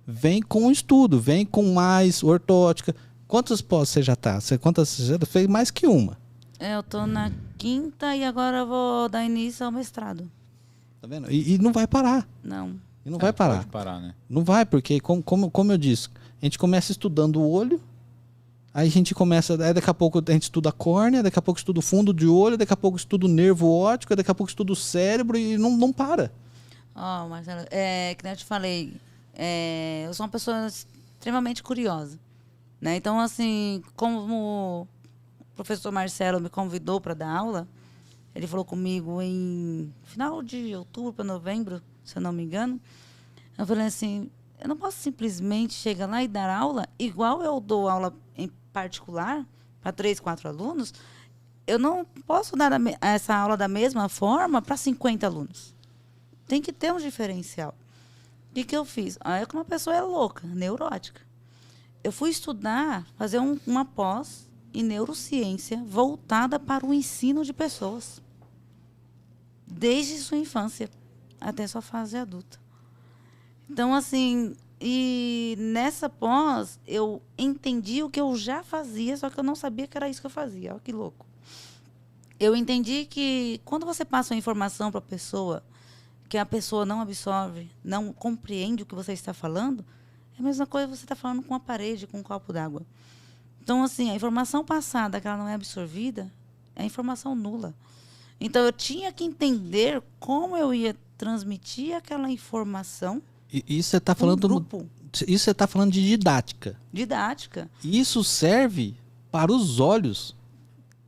[SPEAKER 2] vem com o estudo, vem com mais ortótica. Quantas pós você já tá? Você já fez mais que uma?
[SPEAKER 3] Eu tô na 5ª e agora eu vou dar início ao mestrado.
[SPEAKER 2] Tá vendo? E não vai parar.
[SPEAKER 3] Não.
[SPEAKER 2] E não vai parar.
[SPEAKER 1] Pode parar, né?
[SPEAKER 2] Não vai, porque como eu disse, a gente começa estudando o olho, aí a gente começa, aí daqui a pouco a gente estuda a córnea, daqui a pouco estuda o fundo de olho, daqui a pouco estuda o nervo óptico, daqui a pouco estuda o cérebro e não para.
[SPEAKER 3] Marcelo, que nem eu te falei, eu sou uma pessoa extremamente curiosa. Né? Então, assim, como o professor Marcelo me convidou para dar aula, ele falou comigo em final de outubro para novembro, se eu não me engano. Eu falei assim, eu não posso simplesmente chegar lá e dar aula, igual eu dou aula em particular, para 3, 4 alunos, eu não posso dar essa aula da mesma forma para 50 alunos. Tem que ter um diferencial. O que eu fiz? Olha como uma pessoa é louca, neurótica. Eu fui estudar, fazer uma pós em neurociência voltada para o ensino de pessoas. Desde sua infância até sua fase adulta. Então, assim, e nessa pós, eu entendi o que eu já fazia, só que eu não sabia que era isso que eu fazia. Olha que louco. Eu entendi que quando você passa uma informação para a pessoa, que a pessoa não absorve, não compreende o que você está falando, é a mesma coisa que você está falando com uma parede, com um copo d'água. Então, assim, a informação passada que ela não é absorvida é informação nula. Então, eu tinha que entender como eu ia transmitir aquela informação.
[SPEAKER 2] E você está falando
[SPEAKER 3] grupo.
[SPEAKER 2] Isso você está falando de didática.
[SPEAKER 3] Didática.
[SPEAKER 2] Isso serve para os olhos.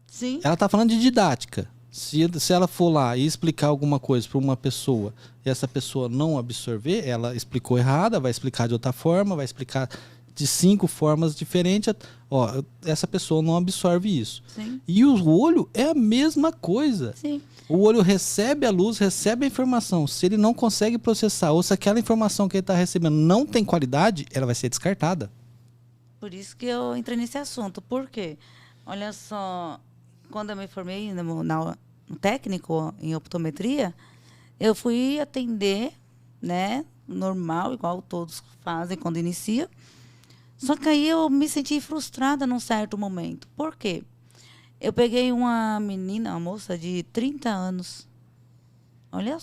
[SPEAKER 3] Sim.
[SPEAKER 2] Ela está falando de didática. Se ela for lá e explicar alguma coisa para uma pessoa e essa pessoa não absorver, ela explicou errada, vai explicar de outra forma, vai explicar de 5 formas diferentes. Ó, essa pessoa não absorve isso.
[SPEAKER 3] Sim.
[SPEAKER 2] E o olho é a mesma coisa.
[SPEAKER 3] Sim.
[SPEAKER 2] O olho recebe a luz, recebe a informação. Se ele não consegue processar, ou se aquela informação que ele está recebendo não tem qualidade, ela vai ser descartada.
[SPEAKER 3] Por isso que eu entrei nesse assunto. Por quê? Olha só, quando eu me formei no técnico em optometria, eu fui atender, né, normal, igual todos fazem quando inicia. Só que aí eu me senti frustrada num certo momento. Por quê? Eu peguei uma menina, uma moça de 30 anos. Olha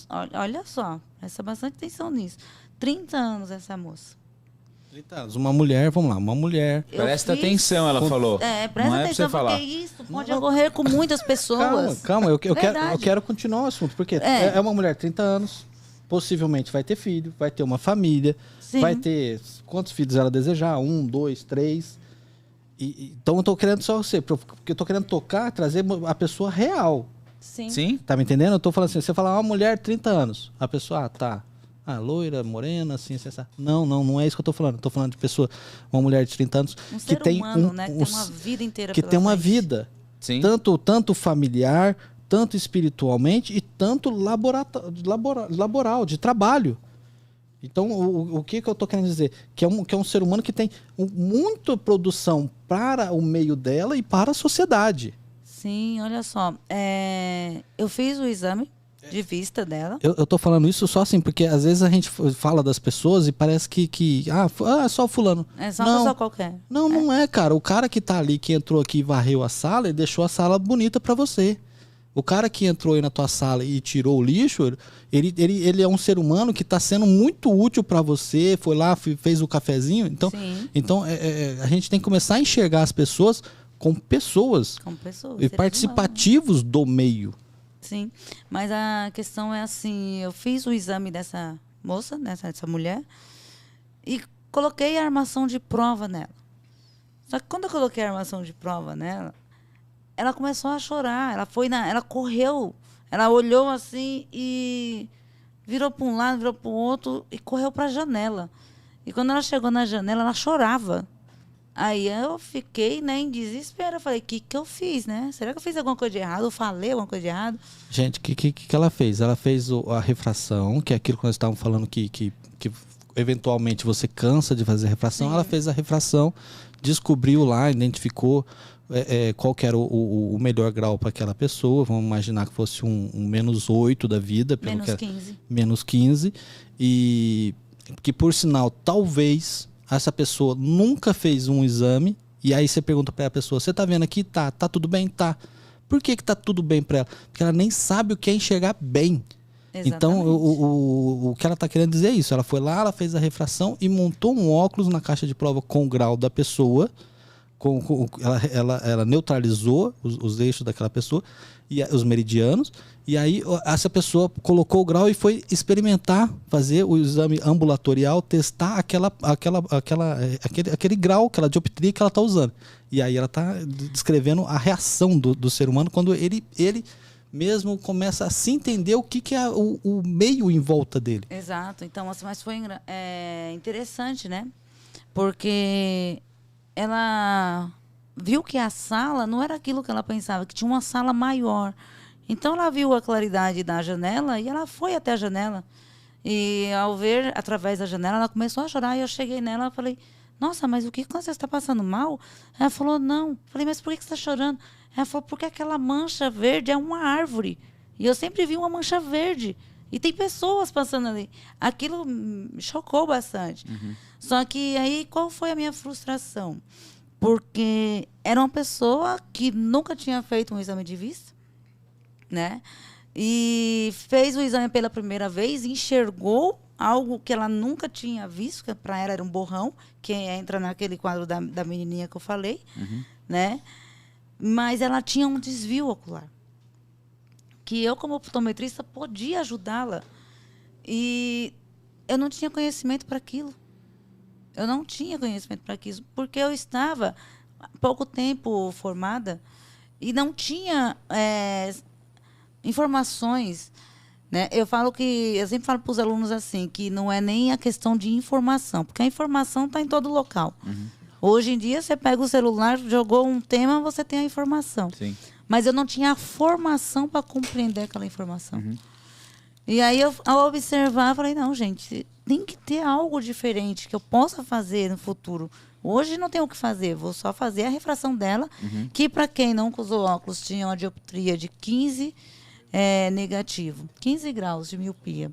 [SPEAKER 3] só, presta bastante atenção nisso. 30 anos essa moça.
[SPEAKER 2] 30 anos. Uma mulher, vamos lá, uma mulher.
[SPEAKER 1] Presta atenção, ela falou.
[SPEAKER 3] Presta
[SPEAKER 1] não é
[SPEAKER 3] atenção,
[SPEAKER 1] pra você falar.
[SPEAKER 3] porque isso pode ocorrer com muitas pessoas.
[SPEAKER 2] Calma, eu quero continuar o assunto. Porque é uma mulher de 30 anos, possivelmente vai ter filho, vai ter uma família,
[SPEAKER 3] Sim.
[SPEAKER 2] vai ter quantos filhos ela desejar, 1, 2, 3. Então eu tô querendo só você, porque eu tô querendo trazer a pessoa real.
[SPEAKER 3] Sim.
[SPEAKER 1] Sim?
[SPEAKER 2] Tá me entendendo? Eu tô falando assim, você fala uma mulher de 30 anos, a pessoa, tá. Loira, morena, assim, assim. Não é isso que eu tô falando. Eu tô falando de pessoa, uma mulher de 30 anos
[SPEAKER 3] Um
[SPEAKER 2] que
[SPEAKER 3] ser
[SPEAKER 2] tem
[SPEAKER 3] humano, né? Que tem uma vida inteira
[SPEAKER 2] que
[SPEAKER 3] pela
[SPEAKER 2] tem uma
[SPEAKER 3] frente.
[SPEAKER 2] vida.
[SPEAKER 1] Sim.
[SPEAKER 2] Tanto familiar, tanto espiritualmente e tanto laboral, de trabalho. Então, o que eu tô querendo dizer? Que é um ser humano que tem muita produção para o meio dela e para a sociedade.
[SPEAKER 3] Sim, olha só. Eu fiz o exame de vista dela.
[SPEAKER 2] Eu tô falando isso só assim, porque às vezes a gente fala das pessoas e parece que é só fulano.
[SPEAKER 3] É só uma pessoa qualquer.
[SPEAKER 2] Não é, cara. O cara que tá ali, que entrou aqui e varreu a sala e deixou a sala bonita pra você. O cara que entrou aí na tua sala e tirou o lixo, ele é um ser humano que tá sendo muito útil pra você, foi lá, fez o cafezinho. Então a gente tem que começar a enxergar as pessoas como pessoas.
[SPEAKER 3] Como pessoas.
[SPEAKER 2] E participativos do meio.
[SPEAKER 3] Sim, mas a questão é assim, eu fiz o exame dessa moça, dessa mulher, e coloquei a armação de prova nela. Só que quando eu coloquei a armação de prova nela, ela começou a chorar, ela correu, ela olhou assim e virou para um lado, virou para o outro e correu para a janela. E quando ela chegou na janela, ela chorava. Aí eu fiquei, né, em desespero. Eu falei, o que eu fiz, né? Será que eu fiz alguma coisa de errado? Eu falei alguma coisa de errado?
[SPEAKER 2] Gente, o que ela fez? Ela fez a refração, que é aquilo que nós estávamos falando que eventualmente você cansa de fazer refração. Sim. Ela fez a refração, descobriu lá, identificou qual que era o melhor grau para aquela pessoa. Vamos imaginar que fosse um -8 da vida. Menos 15. E que, por sinal, talvez essa pessoa nunca fez um exame, e aí você pergunta para a pessoa, você tá vendo aqui? Tá tudo bem? Tá. Por que tá tudo bem para ela? Porque ela nem sabe o que é enxergar bem. Exatamente. Então, o que ela tá querendo dizer é isso. Ela foi lá, ela fez a refração e montou um óculos na caixa de prova com o grau da pessoa, ela neutralizou os eixos daquela pessoa, e os meridianos, e aí essa pessoa colocou o grau e foi experimentar, fazer o exame ambulatorial, testar aquele grau, aquela dioptria que ela está usando. E aí ela está descrevendo a reação do ser humano quando ele mesmo começa a se entender o que é o meio em volta dele.
[SPEAKER 3] Exato. Então, assim, mas foi interessante, né? Porque ela viu que a sala não era aquilo que ela pensava, que tinha uma sala maior. Então, ela viu a claridade da janela e ela foi até a janela. E, ao ver através da janela, ela começou a chorar. E eu cheguei nela e falei, nossa, mas o que você está passando mal? Ela falou, não. Falei, mas por que você está chorando? Ela falou, porque aquela mancha verde é uma árvore. E eu sempre vi uma mancha verde. E tem pessoas passando ali. Aquilo me chocou bastante. Uhum. Só que aí, qual foi a minha frustração? Porque era uma pessoa que nunca tinha feito um exame de vista, né? E fez o exame pela primeira vez, enxergou algo que ela nunca tinha visto, que para ela era um borrão, que entra naquele quadro da menininha que eu falei, né? Mas ela tinha um desvio ocular, que eu, como optometrista, podia ajudá-la. E eu não tinha conhecimento para aquilo. Eu não tinha conhecimento para aquilo, porque eu estava há pouco tempo formada e não tinha informações Né? Eu sempre falo para os alunos assim, que não é nem a questão de informação, porque a informação está em todo local. Hoje em dia, você pega o celular, jogou um tema, você tem a informação.
[SPEAKER 1] Sim.
[SPEAKER 3] Mas eu não tinha a formação para compreender aquela informação. E aí, ao observar, falei, não, gente, tem que ter algo diferente que eu possa fazer no futuro. Hoje não tenho o que fazer, vou só fazer a refração dela, que para quem não usou óculos, tinha uma dioptria de 15 negativo, 15 graus de miopia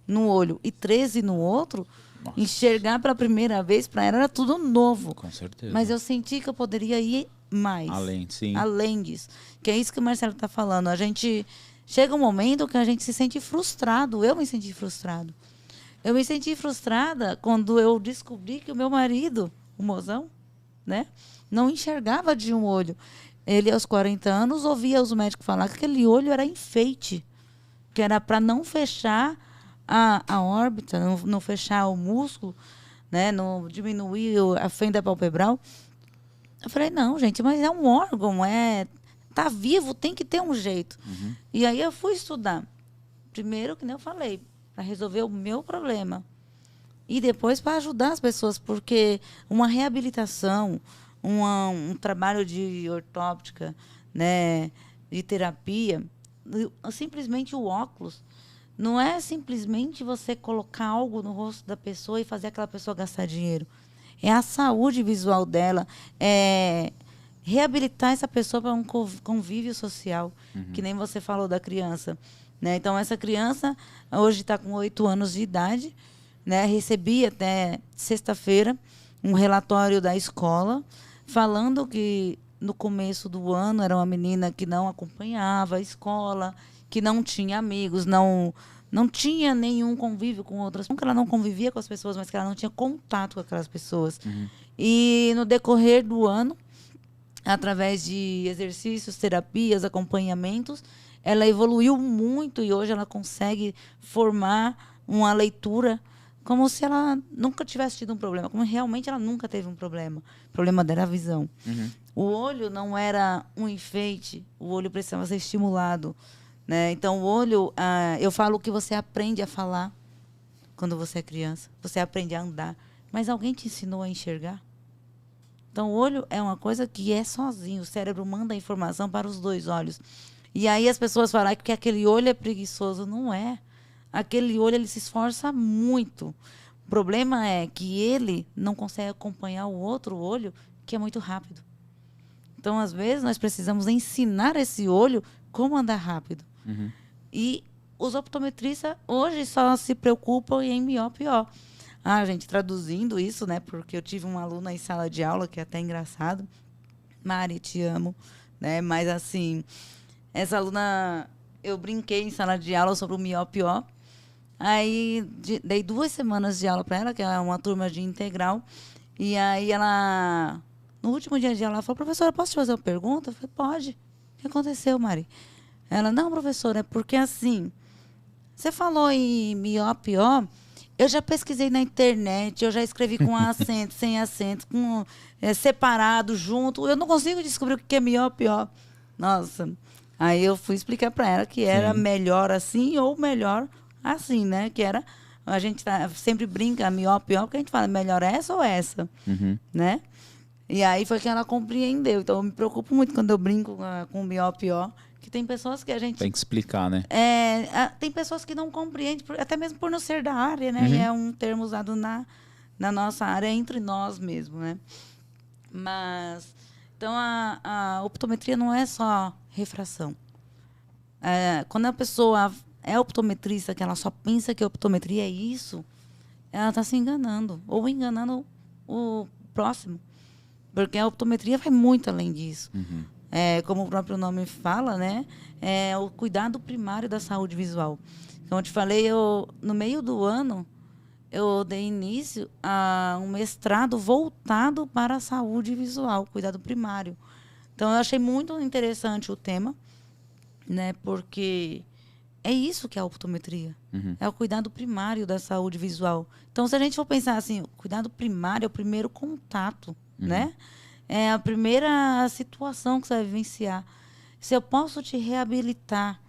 [SPEAKER 3] no olho e 13 no outro. Nossa. Enxergar pela primeira vez para ela era tudo novo.
[SPEAKER 1] Com certeza.
[SPEAKER 3] Mas eu senti que eu poderia ir mais. Além disso. Que é isso que o Marcelo está falando. A gente chega um momento que a gente se sente frustrado. Eu me senti frustrado. Eu me senti frustrada quando eu descobri que o meu marido, o mozão, né, não enxergava de um olho. Ele, aos 40 anos, ouvia os médicos falar que aquele olho era enfeite, que era para não fechar a órbita, não fechar o músculo, né, não diminuir a fenda palpebral. Eu falei, não, gente, mas é um órgão, tá vivo, tem que ter um jeito. E aí eu fui estudar. Primeiro, que nem eu falei, para resolver o meu problema. E depois para ajudar as pessoas, porque uma reabilitação, um trabalho de ortóptica, né, de terapia, simplesmente o óculos, não é simplesmente você colocar algo no rosto da pessoa e fazer aquela pessoa gastar dinheiro. É a saúde visual dela, é reabilitar essa pessoa para um convívio social, que nem você falou da criança. Né? Então, essa criança hoje está com 8 anos de idade, né? Recebi até sexta-feira um relatório da escola falando que no começo do ano era uma menina que não acompanhava a escola, que não tinha amigos, não tinha nenhum convívio com outras. Não que ela não convivia com as pessoas, mas que ela não tinha contato com aquelas pessoas. E no decorrer do ano, através de exercícios, terapias, acompanhamentos, ela evoluiu muito e hoje ela consegue formar uma leitura como se ela nunca tivesse tido um problema, como realmente ela nunca teve um problema. O problema dela era a visão. O olho não era um enfeite, o olho precisava ser estimulado. Né? Então, o olho, eu falo que você aprende a falar quando você é criança, você aprende a andar, mas alguém te ensinou a enxergar? Então, o olho é uma coisa que é sozinho, o cérebro manda a informação para os 2 olhos. E aí as pessoas falam que aquele olho é preguiçoso. Não é. Aquele olho, ele se esforça muito. O problema é que ele não consegue acompanhar o outro olho, que é muito rápido. Então, às vezes, nós precisamos ensinar esse olho como andar rápido. E os optometristas hoje só se preocupam em miopia. Gente, traduzindo isso, né? Porque eu tive uma aluna em sala de aula, que é até engraçado. Mari, te amo. Né? Mas, assim, essa aluna, eu brinquei em sala de aula sobre o miopia. Aí, dei 2 semanas de aula para ela, que é uma turma de integral. E aí, ela, no último dia de aula, ela falou, professora, posso te fazer uma pergunta? Eu falei, pode. O que aconteceu, Mari? Ela, não, professora, é porque assim, você falou em miopia, eu já pesquisei na internet, eu já escrevi com acento, sem acento, com separado, junto, eu não consigo descobrir o que é miopia. Nossa, aí eu fui explicar para ela que era melhor assim ou melhor assim, né? Que era, a gente sempre brinca a miopia, porque a gente fala melhor essa ou essa, né? E aí foi que ela compreendeu. Então eu me preocupo muito quando eu brinco com miopia, que tem pessoas que a gente...
[SPEAKER 1] Tem que explicar, né?
[SPEAKER 3] Tem pessoas que não compreendem, até mesmo por não ser da área, né? E é um termo usado na nossa área, entre nós mesmo, né? Mas, então, a optometria não é só refração. Quando a pessoa é optometrista, que ela só pensa que a optometria é isso, ela está se enganando. Ou enganando o próximo. Porque a optometria vai muito além disso. Como o próprio nome fala, né? É o cuidado primário da saúde visual. Como eu te falei, no meio do ano, eu dei início a um mestrado voltado para a saúde visual, cuidado primário. Então, eu achei muito interessante o tema, né? Porque é isso que é a optometria. É o cuidado primário da saúde visual. Então, se a gente for pensar assim, o cuidado primário é o primeiro contato, né? É a primeira situação que você vai vivenciar. Se eu posso te reabilitar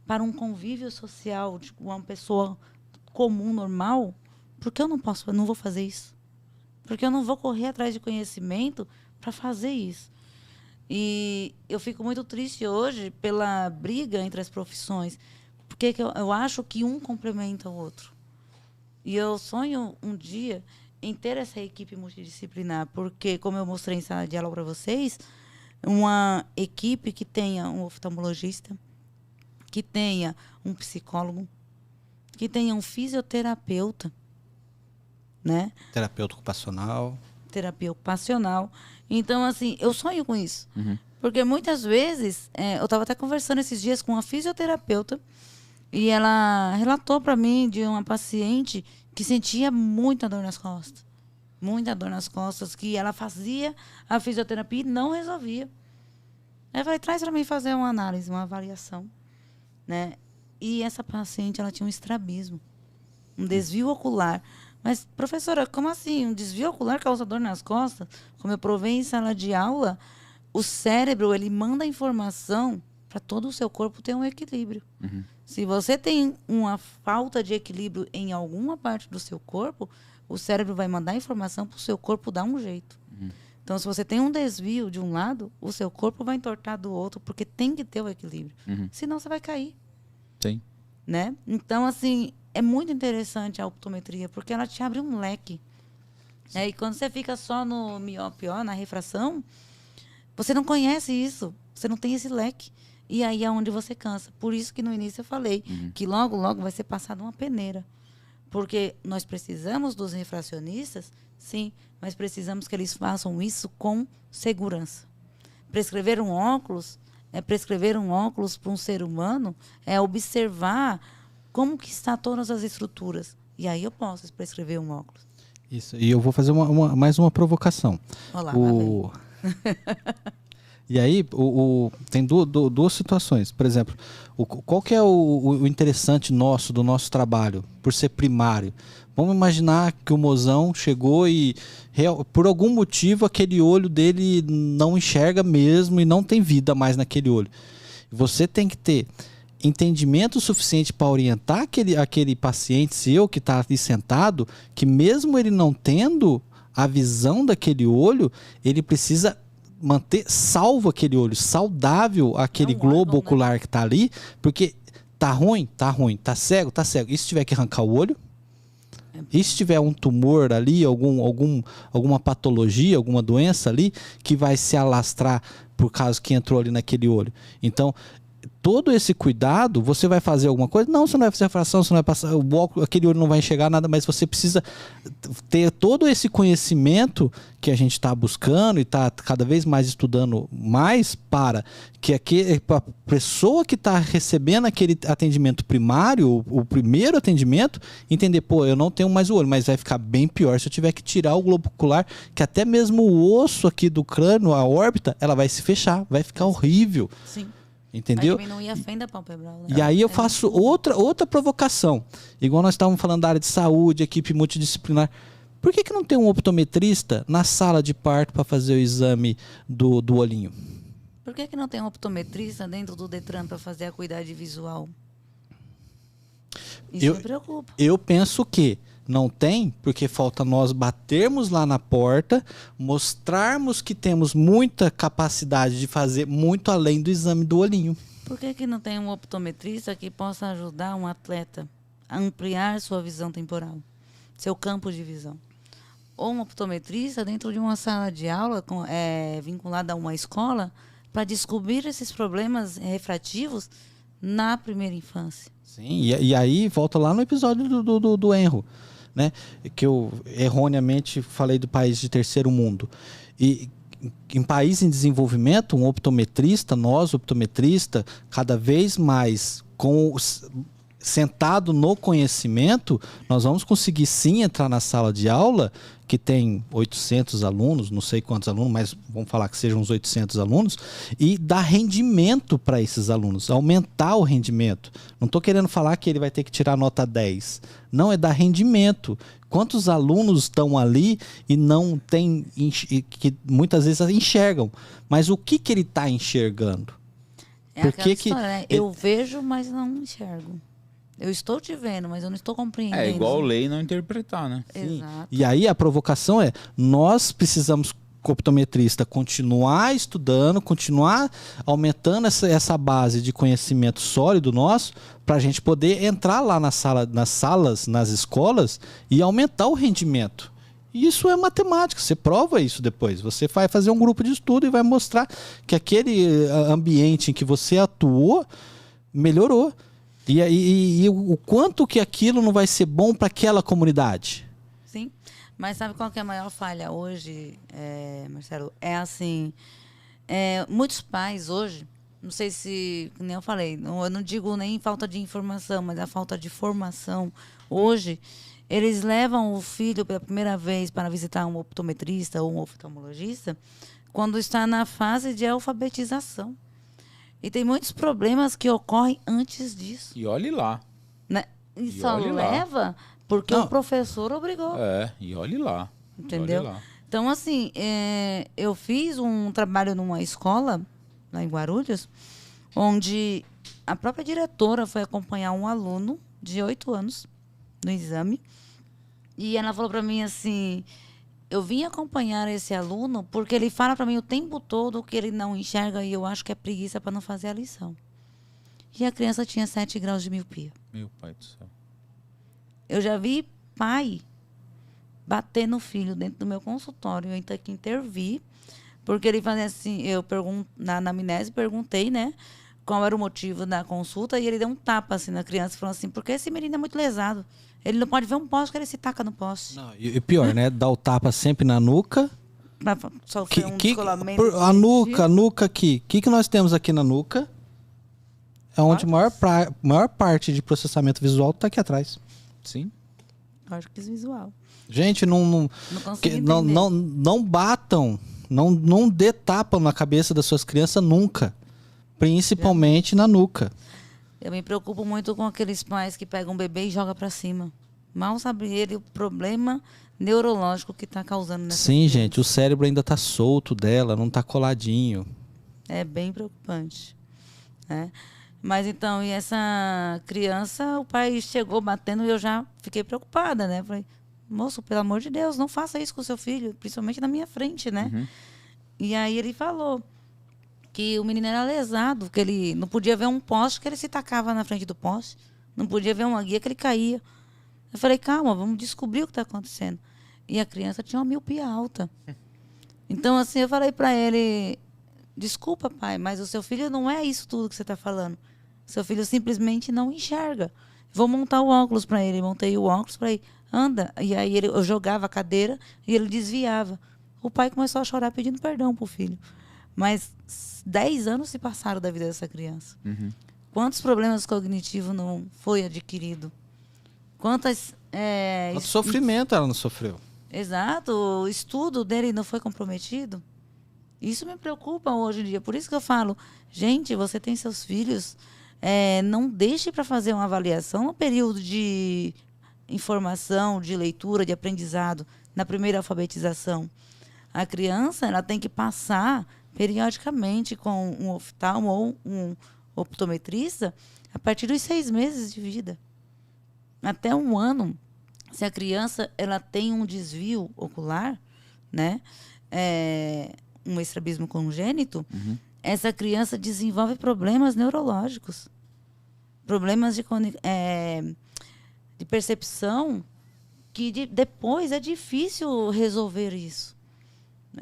[SPEAKER 3] para um convívio social de uma pessoa comum, normal, por que eu não vou fazer isso? Porque eu não vou correr atrás de conhecimento para fazer isso. E eu fico muito triste hoje pela briga entre as profissões, porque eu acho que um complementa o outro. E eu sonho um dia em ter essa equipe multidisciplinar, porque, como eu mostrei em sala de aula para vocês, uma equipe que tenha um oftalmologista, que tenha um psicólogo, que tenha um fisioterapeuta, né?
[SPEAKER 2] Terapeuta ocupacional.
[SPEAKER 3] Terapia ocupacional. Então, assim, eu sonho com isso. Porque muitas vezes, eu estava até conversando esses dias com uma fisioterapeuta e ela relatou para mim de uma paciente que sentia muita dor nas costas. Muita dor nas costas, que ela fazia a fisioterapia e não resolvia. Ela vai traz para mim fazer uma análise, uma avaliação, né? E essa paciente, ela tinha um estrabismo, um desvio ocular. Mas, professora, como assim? Um desvio ocular causa dor nas costas? Como eu provei em sala de aula, o cérebro, ele manda informação para todo o seu corpo ter um equilíbrio. Se você tem uma falta de equilíbrio em alguma parte do seu corpo, o cérebro vai mandar informação para o seu corpo dar um jeito. Então, se você tem um desvio de um lado, o seu corpo vai entortar do outro, porque tem que ter o equilíbrio. Senão, você vai cair.
[SPEAKER 1] Sim.
[SPEAKER 3] Né? Então, assim, é muito interessante a optometria, porque ela te abre um leque. E quando você fica só no miopia, na refração, você não conhece isso, você não tem esse leque. E aí é onde você cansa. Por isso que no início eu falei que logo, logo vai ser passada uma peneira. Porque nós precisamos dos refracionistas, sim, mas precisamos que eles façam isso com segurança. Prescrever um óculos para um ser humano é observar como que está todas as estruturas. E aí eu posso prescrever um óculos.
[SPEAKER 2] Isso. E eu vou fazer mais uma provocação.
[SPEAKER 3] Olá,
[SPEAKER 2] E aí, tem duas situações. Por exemplo, qual que é o interessante do nosso trabalho, por ser primário? Vamos imaginar que o mozão chegou e, por algum motivo, aquele olho dele não enxerga mesmo e não tem vida mais naquele olho. Você tem que ter entendimento suficiente para orientar aquele paciente seu que está ali sentado, que mesmo ele não tendo a visão daquele olho, ele precisa manter salvo aquele olho, saudável aquele globo ocular que está ali, porque tá ruim, tá cego. E se tiver que arrancar o olho? E se tiver um tumor ali, alguma patologia, alguma doença ali, que vai se alastrar por causa que entrou ali naquele olho? Então, todo esse cuidado, você vai fazer alguma coisa? Não, você não vai fazer refração, você não vai passar o óculos, aquele olho não vai enxergar nada, mas você precisa ter todo esse conhecimento que a gente está buscando e está cada vez mais estudando mais para que a pessoa que está recebendo aquele atendimento primário, o primeiro atendimento, entender, eu não tenho mais o olho, mas vai ficar bem pior se eu tiver que tirar o globo ocular, que até mesmo o osso aqui do crânio, a órbita, ela vai se fechar, vai ficar horrível.
[SPEAKER 3] Sim.
[SPEAKER 2] Entendeu?
[SPEAKER 3] Vai diminuir a fenda palpebral, né?
[SPEAKER 2] E aí eu faço outra provocação. Igual nós estávamos falando da área de saúde, equipe multidisciplinar. Por que não tem um optometrista na sala de parto para fazer o exame do olhinho?
[SPEAKER 3] Por que não tem um optometrista dentro do Detran para fazer a cuidade visual? Isso me preocupa.
[SPEAKER 2] Eu penso que não tem, porque falta nós batermos lá na porta, mostrarmos que temos muita capacidade de fazer muito além do exame do olhinho.
[SPEAKER 3] Por que não tem um optometrista que possa ajudar um atleta a ampliar sua visão temporal, seu campo de visão? Ou um optometrista dentro de uma sala de aula vinculada a uma escola para descobrir esses problemas refrativos na primeira infância.
[SPEAKER 2] Sim, e aí volta lá no episódio do Enro, né? Que eu erroneamente falei do país de terceiro mundo. E em país em desenvolvimento, um optometrista, cada vez mais sentado no conhecimento, nós vamos conseguir sim entrar na sala de aula, que tem 800 alunos, não sei quantos alunos, mas vamos falar que sejam uns 800 alunos, e dar rendimento para esses alunos, aumentar o rendimento. Não estou querendo falar que ele vai ter que tirar nota 10. Não, é dar rendimento. Quantos alunos estão ali e não tem, que muitas vezes enxergam, mas o que ele está enxergando?
[SPEAKER 3] Por que história, né? Eu vejo, mas não enxergo. Eu estou te vendo, mas eu não estou compreendendo.
[SPEAKER 1] É igual ler e não interpretar, né?
[SPEAKER 3] Exato.
[SPEAKER 2] E aí a provocação é, nós precisamos, optometrista, continuar estudando, continuar aumentando essa base de conhecimento sólido nosso, para a gente poder entrar lá nas salas, nas escolas e aumentar o rendimento. Isso é matemática, você prova isso depois. Você vai fazer um grupo de estudo e vai mostrar que aquele ambiente em que você atuou melhorou. E o quanto que aquilo não vai ser bom para aquela comunidade.
[SPEAKER 3] Sim, mas sabe qual que é a maior falha hoje, Marcelo? É assim, muitos pais hoje, não sei se, nem eu falei, eu não digo nem falta de informação, mas a falta de formação. Hoje, eles levam o filho pela primeira vez para visitar um optometrista ou um oftalmologista quando está na fase de alfabetização. E tem muitos problemas que ocorrem antes disso.
[SPEAKER 1] E olhe lá.
[SPEAKER 3] Né? E só leva porque o professor obrigou.
[SPEAKER 1] E olhe lá.
[SPEAKER 3] Entendeu?
[SPEAKER 1] Olhe lá.
[SPEAKER 3] Então, assim, eu fiz um trabalho numa escola, lá em Guarulhos, onde a própria diretora foi acompanhar um aluno de 8 anos no exame. E ela falou para mim assim... Eu vim acompanhar esse aluno porque ele fala para mim o tempo todo que ele não enxerga e eu acho que é preguiça para não fazer a lição. E a criança tinha 7 graus de miopia.
[SPEAKER 1] Meu pai do céu.
[SPEAKER 3] Eu já vi pai bater no filho dentro do meu consultório. Eu tenho que intervir, porque ele fazia assim, na anamnese perguntei, né, qual era o motivo da consulta, e ele deu um tapa assim na criança e falou assim, porque esse menino é muito lesado. Ele não pode ver um poste que ele se taca no poste.
[SPEAKER 2] Não, e pior, né? Dá o tapa sempre na nuca.
[SPEAKER 3] Pra sofrer um descolamento.
[SPEAKER 2] A nuca aqui. O que nós temos aqui na nuca? É onde a maior parte de processamento visual está aqui atrás.
[SPEAKER 1] Sim.
[SPEAKER 3] Córtex visual.
[SPEAKER 2] Gente, não batam, não dê tapa na cabeça das suas crianças nunca. Principalmente na nuca.
[SPEAKER 3] Eu me preocupo muito com aqueles pais que pegam um bebê e jogam para cima. Mal sabe ele o problema neurológico que está causando nessa criança.
[SPEAKER 2] Gente, o cérebro ainda está solto dela, não está coladinho.
[SPEAKER 3] É bem preocupante, né? Mas então, e essa criança, o pai chegou batendo e eu já fiquei preocupada, né? Falei, moço, pelo amor de Deus, não faça isso com o seu filho, principalmente na minha frente, né? Uhum. E aí ele falou que o menino era lesado, que ele não podia ver um poste que ele se tacava na frente do poste, não podia ver uma guia que ele caía. Eu falei, calma, vamos descobrir o que está acontecendo. E a criança tinha uma miopia alta. Então, assim, eu falei para ele, desculpa, pai, mas o seu filho não é isso tudo que você está falando. Seu filho simplesmente não enxerga. Vou montar o óculos para ele. Montei o óculos para ele. Anda. E aí eu jogava a cadeira e ele desviava. O pai começou a chorar pedindo perdão pro filho. Mas 10 anos se passaram da vida dessa criança. Uhum. Quantos problemas cognitivos não foi adquirido? Quanto
[SPEAKER 2] sofrimento ela não sofreu?
[SPEAKER 3] Exato. O estudo dele não foi comprometido? Isso me preocupa hoje em dia. Por isso que eu falo, gente, você tem seus filhos, não deixe para fazer uma avaliação no período de informação, de leitura, de aprendizado, na primeira alfabetização. A criança ela tem que passar periodicamente com um oftalmo ou um optometrista a partir dos 6 meses de vida. Até 1 ano, se a criança ela tem um desvio ocular, né, um estrabismo congênito, uhum. Essa criança desenvolve problemas neurológicos, problemas de percepção, que depois é difícil resolver isso.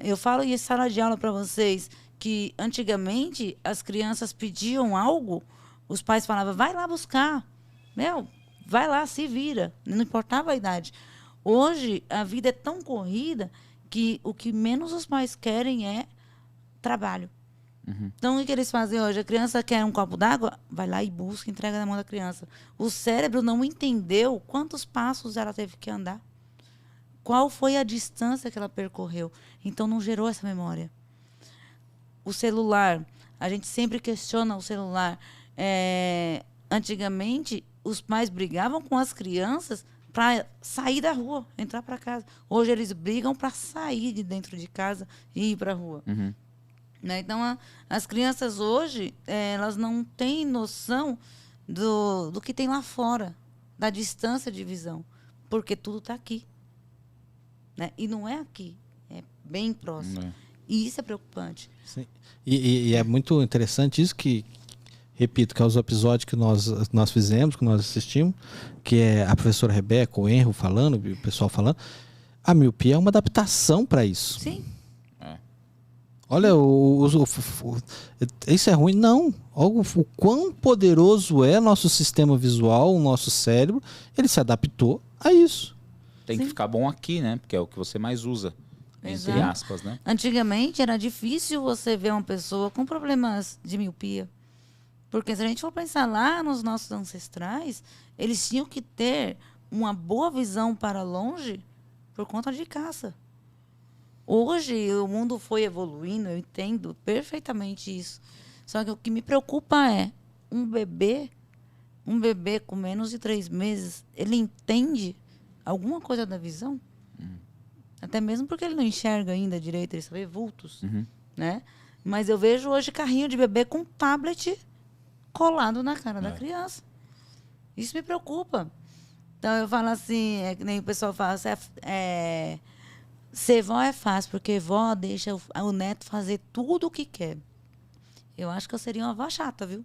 [SPEAKER 3] Eu falo em sala de aula para vocês que antigamente as crianças pediam algo, os pais falavam, vai lá buscar, vai lá, se vira, não importava a idade. Hoje a vida é tão corrida que o que menos os pais querem é trabalho. Uhum. Então, o que eles fazem hoje? A criança quer um copo d'água, vai lá e busca, entrega na mão da criança. O cérebro não entendeu quantos passos ela teve que andar. Qual foi a distância que ela percorreu. Então, não gerou essa memória. O celular, a gente sempre questiona o celular. Antigamente, os pais brigavam com as crianças para sair da rua, entrar para casa. Hoje, eles brigam para sair de dentro de casa e ir para a rua. Uhum. Né? Então, as crianças hoje, elas não têm noção do que tem lá fora, da distância de visão, porque tudo está aqui. Né? E não é aqui, é bem próximo. E isso é preocupante.
[SPEAKER 2] Sim. E é muito interessante isso que, repito, que é os episódios que nós fizemos, que nós assistimos, que é a professora Rebeca, o Enro falando, o pessoal falando. A miopia é uma adaptação para isso.
[SPEAKER 3] Sim.
[SPEAKER 2] Olha, isso é ruim? Não. Olha o quão poderoso é nosso sistema visual, o nosso cérebro. Ele se adaptou a isso.
[SPEAKER 1] Tem que ficar bom aqui, né? Porque é o que você mais usa.
[SPEAKER 3] Exato.
[SPEAKER 1] Entre aspas, né?
[SPEAKER 3] Antigamente era difícil você ver uma pessoa com problemas de miopia. Porque se a gente for pensar lá nos nossos ancestrais, eles tinham que ter uma boa visão para longe por conta de caça. Hoje o mundo foi evoluindo, eu entendo perfeitamente isso. Só que o que me preocupa é um bebê com menos de 3 meses, ele entende alguma coisa da visão? Até mesmo porque ele não enxerga ainda direito, ele só vê vultos. Né? Mas eu vejo hoje carrinho de bebê com tablet colado na cara da criança. Isso me preocupa. Então eu falo assim, que nem o pessoal fala, ser vó é fácil, porque vó deixa o neto fazer tudo o que quer. Eu acho que eu seria uma vó chata, viu?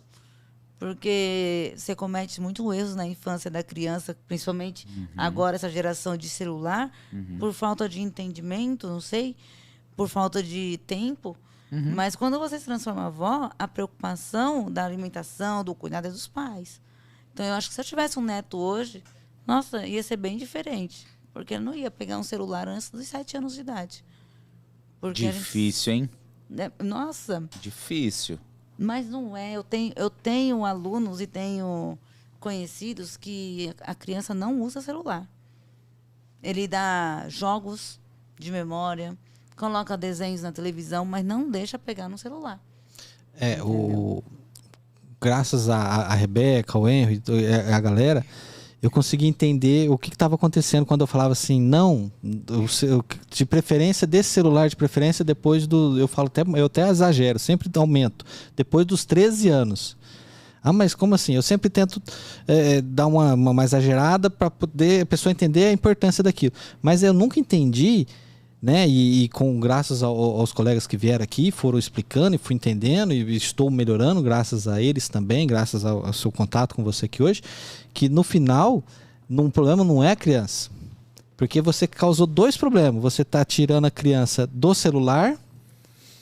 [SPEAKER 3] Porque você comete muitos erros na infância da criança, principalmente agora, essa geração de celular, por falta de entendimento, não sei, por falta de tempo. Mas quando você se transforma avó, a preocupação da alimentação, do cuidado é dos pais. Então, eu acho que se eu tivesse um neto hoje, nossa, ia ser bem diferente. Porque eu não ia pegar um celular antes dos 7 anos de idade. Porque
[SPEAKER 1] difícil, hein?
[SPEAKER 3] Nossa.
[SPEAKER 1] Difícil.
[SPEAKER 3] Mas não é. Eu tenho alunos e tenho conhecidos que a criança não usa celular. Ele dá jogos de memória, coloca desenhos na televisão, mas não deixa pegar no celular.
[SPEAKER 2] Graças a Rebeca, ao Henry, a galera, eu consegui entender o que estava acontecendo quando eu falava assim, não, de preferência desse celular, de preferência depois do, eu até exagero, sempre aumento, depois dos 13 anos. Ah, mas como assim? Eu sempre tento dar uma exagerada para poder a pessoa entender a importância daquilo. Mas eu nunca entendi, né? E graças aos colegas que vieram aqui, foram explicando e fui entendendo e estou melhorando graças a eles também, graças ao seu contato com você aqui hoje, que no final, o problema não é a criança. Porque você causou 2 problemas. Você está tirando a criança do celular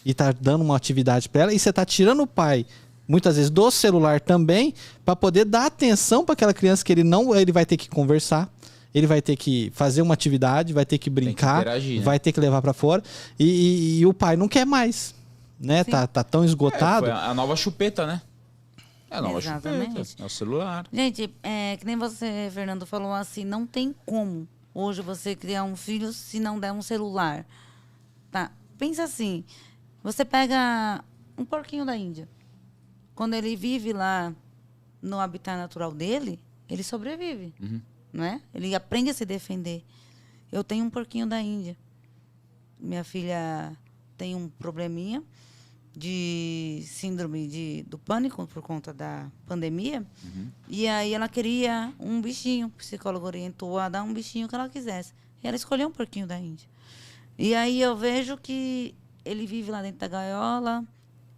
[SPEAKER 2] e está dando uma atividade para ela, e você está tirando o pai, muitas vezes, do celular também, para poder dar atenção para aquela criança que ele vai ter que conversar. Ele vai ter que fazer uma atividade, vai ter que brincar, interagir, né? Vai ter que levar para fora. E o pai não quer mais, né? Tá tão esgotado.
[SPEAKER 1] Foi a nova chupeta, né? É a nova
[SPEAKER 3] Exatamente.
[SPEAKER 1] chupeta. É o celular.
[SPEAKER 3] Gente, que nem você, Fernando, falou assim, não tem como hoje você criar um filho se não der um celular. Tá? Pensa assim, você pega um porquinho da Índia. Quando ele vive lá no habitat natural dele, ele sobrevive. Não é? Ele aprende a se defender. Eu tenho um porquinho da Índia. Minha filha tem um probleminha de síndrome do pânico por conta da pandemia. E aí ela queria um bichinho. O psicólogo orientou a dar um bichinho que ela quisesse. E ela escolheu um porquinho da Índia. E aí eu vejo que ele vive lá dentro da gaiola.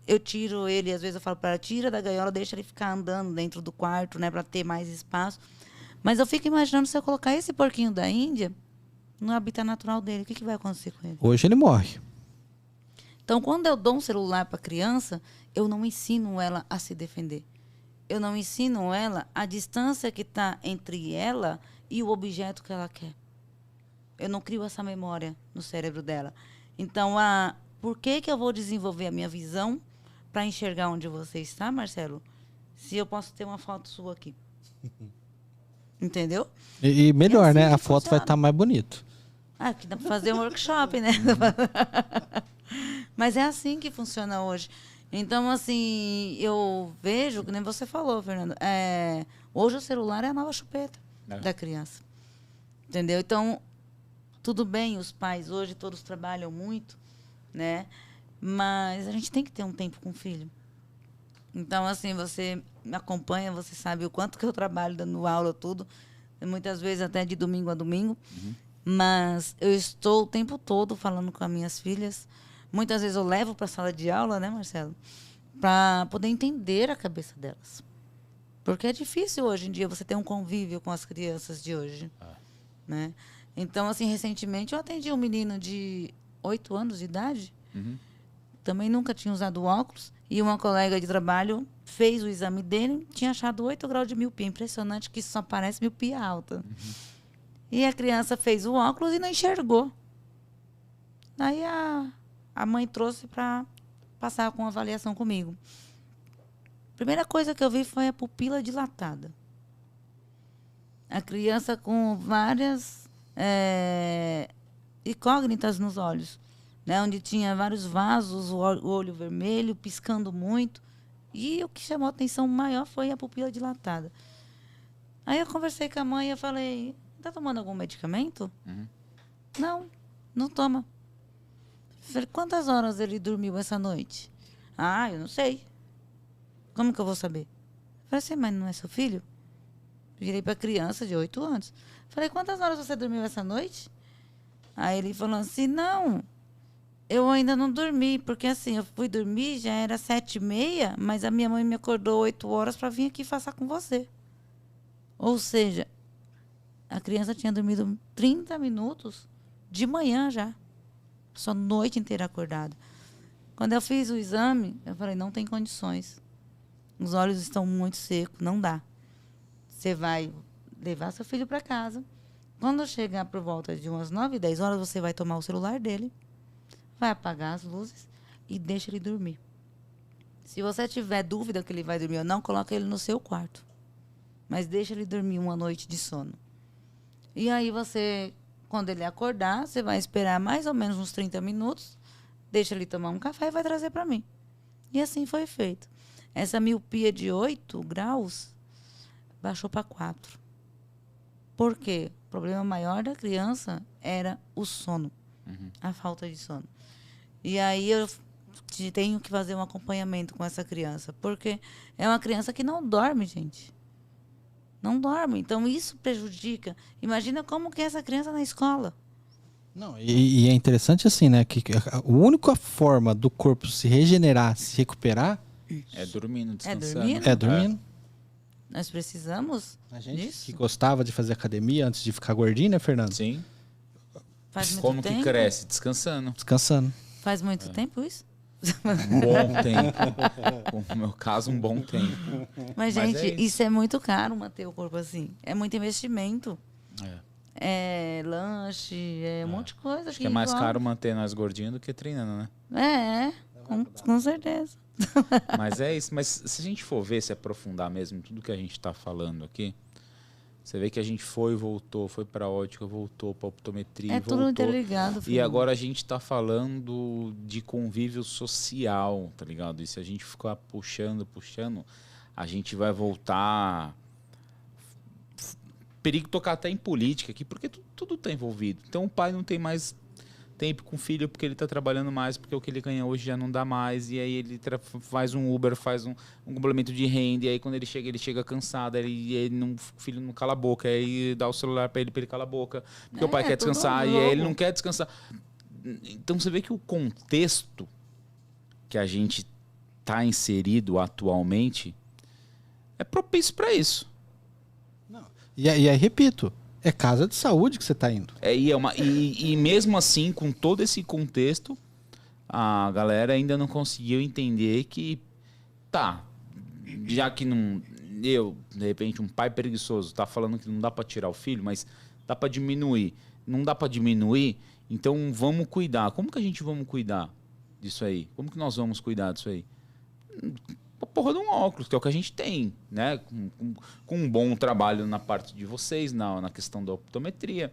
[SPEAKER 3] Eu tiro ele, às vezes eu falo para ela, tira da gaiola, deixa ele ficar andando dentro do quarto, né, para ter mais espaço. Mas eu fico imaginando se eu colocar esse porquinho da Índia no habitat natural dele, o que vai acontecer com ele?
[SPEAKER 2] Hoje ele morre.
[SPEAKER 3] Então, quando eu dou um celular para a criança, eu não ensino ela a se defender. Eu não ensino ela a distância que está entre ela e o objeto que ela quer. Eu não crio essa memória no cérebro dela. Então, por que eu vou desenvolver a minha visão para enxergar onde você está, Marcelo, se eu posso ter uma foto sua aqui? Entendeu?
[SPEAKER 2] E melhor, assim, né? A foto
[SPEAKER 3] funciona.
[SPEAKER 2] vai estar mais bonito.
[SPEAKER 3] Aqui dá para fazer um workshop, né? Mas é assim que funciona hoje. Então, assim, eu vejo, que nem você falou, Fernando, hoje o celular é a nova chupeta da criança. Entendeu? Então, tudo bem, os pais hoje todos trabalham muito, né? Mas a gente tem que ter um tempo com o filho. Então, assim, você me acompanha, você sabe o quanto que eu trabalho dando aula, tudo. Muitas vezes até de domingo a domingo. Mas eu estou o tempo todo falando com as minhas filhas. Muitas vezes eu levo para a sala de aula, né, Marcelo? Para poder entender a cabeça delas. Porque é difícil hoje em dia você ter um convívio com as crianças de hoje. Né? Então, assim, recentemente eu atendi um menino de 8 anos de idade. Também nunca tinha usado óculos. E uma colega de trabalho fez o exame dele, tinha achado 8 graus de miopia. Impressionante que isso só parece miopia alta. E a criança fez o óculos e não enxergou. Aí a mãe trouxe para passar com avaliação comigo. A primeira coisa que eu vi foi a pupila dilatada. A criança com várias incógnitas nos olhos. Né, onde tinha vários vasos, o olho vermelho, piscando muito. E o que chamou a atenção maior foi a pupila dilatada. Aí eu conversei com a mãe e eu falei, está tomando algum medicamento? Não, não toma. Falei, quantas horas ele dormiu essa noite? Ah, eu não sei. Como que eu vou saber? Falei assim, mas não é seu filho? Virei para a criança de 8 anos. Falei, quantas horas você dormiu essa noite? Aí ele falou assim, não... Eu ainda não dormi, porque assim, eu fui dormir, já era 7h30, mas a minha mãe me acordou 8 horas para vir aqui passar com você. Ou seja, a criança tinha dormido 30 minutos de manhã já. Só noite inteira acordada. Quando eu fiz o exame, eu falei, não tem condições. Os olhos estão muito secos, não dá. Você vai levar seu filho para casa. Quando chegar por volta de umas 9, 10 horas, você vai tomar o celular dele, vai apagar as luzes e deixa ele dormir. Se você tiver dúvida que ele vai dormir ou não, coloca ele no seu quarto. Mas deixa ele dormir uma noite de sono. E aí você, quando ele acordar, você vai esperar mais ou menos uns 30 minutos, deixa ele tomar um café e vai trazer para mim. E assim foi feito. Essa miopia de 8 graus baixou para 4. Por quê? O problema maior da criança era o sono. A falta de sono. E aí eu tenho que fazer um acompanhamento com essa criança, porque é uma criança que não dorme, gente. Não dorme. Então isso prejudica. Imagina como que é essa criança na escola.
[SPEAKER 2] Não, e é interessante assim, né? Que a única forma do corpo se regenerar, se recuperar...
[SPEAKER 4] É dormindo, descansando.
[SPEAKER 2] É dormindo.
[SPEAKER 3] Nós precisamos
[SPEAKER 2] A gente
[SPEAKER 3] disso.
[SPEAKER 2] que gostava de fazer academia antes de ficar gordinho, né, Fernando?
[SPEAKER 4] Sim.
[SPEAKER 3] Faz muito
[SPEAKER 4] Como
[SPEAKER 3] tempo.
[SPEAKER 4] que cresce? Descansando.
[SPEAKER 2] Descansando.
[SPEAKER 3] Faz muito tempo isso?
[SPEAKER 4] Um bom tempo. No meu caso, um bom tempo.
[SPEAKER 3] Mas,
[SPEAKER 4] Mas
[SPEAKER 3] gente,
[SPEAKER 4] é isso.
[SPEAKER 3] isso é muito caro manter o corpo assim. É muito investimento. É lanche, é um monte de coisa.
[SPEAKER 4] Acho que é mais caro manter nós gordinhos do que treinando, né?
[SPEAKER 3] Com certeza.
[SPEAKER 4] Mas é isso. Mas se a gente for ver, se aprofundar mesmo tudo que a gente está falando aqui, você vê que a gente foi e voltou, foi para ótica, voltou para optometria,
[SPEAKER 3] É
[SPEAKER 4] voltou.
[SPEAKER 3] tudo interligado.
[SPEAKER 4] E
[SPEAKER 3] filho.
[SPEAKER 4] agora a gente está falando de convívio social, tá ligado? E se a gente ficar puxando, a gente vai voltar... Perigo tocar até em política aqui, porque tudo está envolvido. Então o pai não tem mais tempo com o filho porque ele está trabalhando mais, porque o que ele ganha hoje já não dá mais, e aí ele faz um Uber, faz um complemento de renda, e aí quando ele chega cansado, o filho não cala a boca, aí dá o celular para ele calar a boca, porque o pai quer
[SPEAKER 3] tudo
[SPEAKER 4] descansar, e
[SPEAKER 3] louco.
[SPEAKER 4] aí ele não quer descansar. Então você vê que o contexto que a gente está inserido atualmente é propício para isso.
[SPEAKER 2] E aí, repito, é casa de saúde que você está indo.
[SPEAKER 4] E mesmo assim, com todo esse contexto, a galera ainda não conseguiu entender que, já que não... de repente, um pai preguiçoso tá falando que não dá para tirar o filho, mas dá para diminuir. Não dá para diminuir, então vamos cuidar. Como que a gente vamos cuidar disso aí? Como que nós vamos cuidar disso aí? A porra de um óculos, que é o que a gente tem, né? Com um bom trabalho na parte de vocês, na questão da optometria.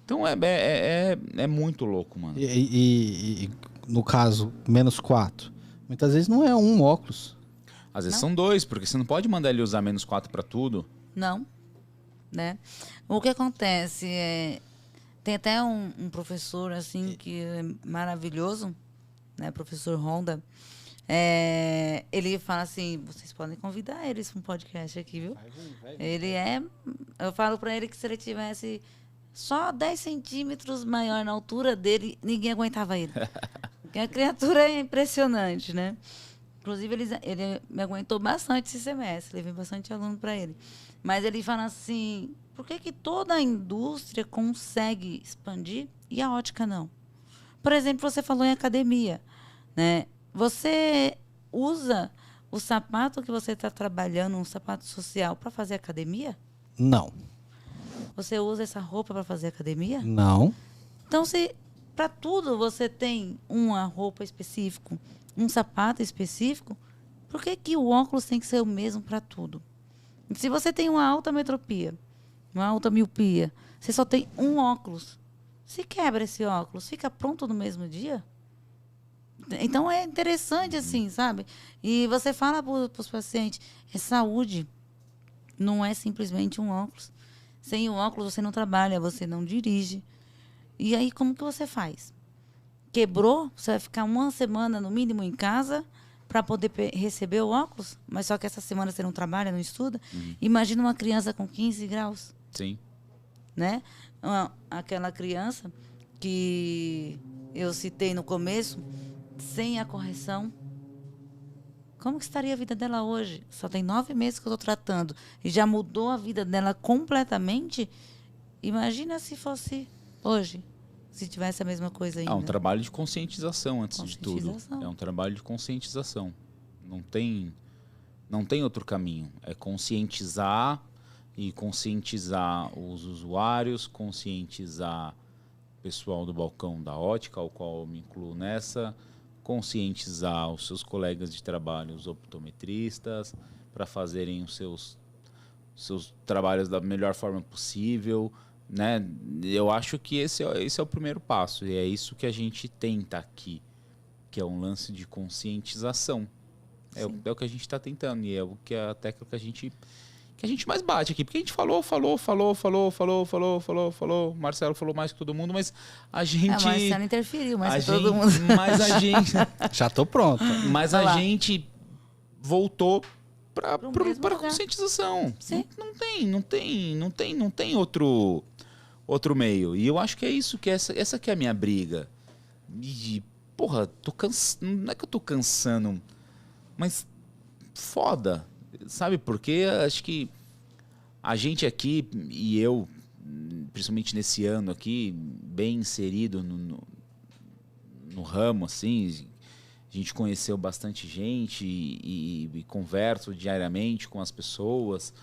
[SPEAKER 4] Então é muito louco, mano.
[SPEAKER 2] E no caso, -4, muitas vezes não é um óculos.
[SPEAKER 4] Às vezes são 2, porque você não pode mandar ele usar -4 para tudo.
[SPEAKER 3] Não. Né? O que acontece tem até um professor assim que é maravilhoso, né, professor Honda, ele fala assim, vocês podem convidar eles para um podcast aqui, viu? Eu falo para ele que se ele tivesse só 10 centímetros maior na altura dele, ninguém aguentava ele. Porque a criatura é impressionante, né? Inclusive, ele me aguentou bastante esse semestre, levei bastante aluno para ele. Mas ele fala assim, por que toda a indústria consegue expandir e a ótica não? Por exemplo, você falou em academia, né? Você usa o sapato que você está trabalhando, um sapato social, para fazer academia?
[SPEAKER 2] Não.
[SPEAKER 3] Você usa essa roupa para fazer academia?
[SPEAKER 2] Não.
[SPEAKER 3] Então, se para tudo você tem uma roupa específica, um sapato específico, por que o óculos tem que ser o mesmo para tudo? Se você tem uma alta metropia, uma alta miopia, você só tem um óculos, se quebra esse óculos, fica pronto no mesmo dia? Então, é interessante assim, sabe? E você fala para os pacientes, é saúde, não é simplesmente um óculos. Sem o óculos você não trabalha, você não dirige. E aí, como que você faz? Quebrou, você vai ficar uma semana, no mínimo, em casa para poder receber o óculos, mas só que essa semana você não trabalha, não estuda. Imagina uma criança com 15 graus.
[SPEAKER 4] Sim.
[SPEAKER 3] Né? Aquela criança que eu citei no começo, sem a correção. Como que estaria a vida dela hoje? Só tem 9 meses que eu estou tratando e já mudou a vida dela completamente. Imagina se fosse hoje, se tivesse a mesma coisa ainda.
[SPEAKER 4] É um trabalho de conscientização, antes de tudo. É um trabalho de conscientização. Não tem outro caminho. É conscientizar e conscientizar os usuários, conscientizar o pessoal do balcão da ótica, ao qual eu me incluo nessa, conscientizar os seus colegas de trabalho, os optometristas, para fazerem os seus trabalhos da melhor forma possível, né? Eu acho que esse é o primeiro passo, e é isso que a gente tenta aqui, que é um lance de conscientização. É o que a gente está tentando, e é o que a técnica que a gente mais bate aqui, porque a gente falou, o Marcelo falou mais que todo mundo, mas a gente...
[SPEAKER 3] O Marcelo interferiu mais que todo mundo.
[SPEAKER 4] Mas a gente...
[SPEAKER 2] Já tô pronto.
[SPEAKER 4] Mas a gente voltou para a conscientização.
[SPEAKER 3] Sim.
[SPEAKER 4] Não tem outro meio. E eu acho que é isso, que essa que é a minha briga. E, porra, não é que eu tô cansando, mas foda. Sabe por quê? Acho que a gente aqui, e eu, principalmente nesse ano aqui, bem inserido no ramo, assim, a gente conheceu bastante gente e converso diariamente com as pessoas.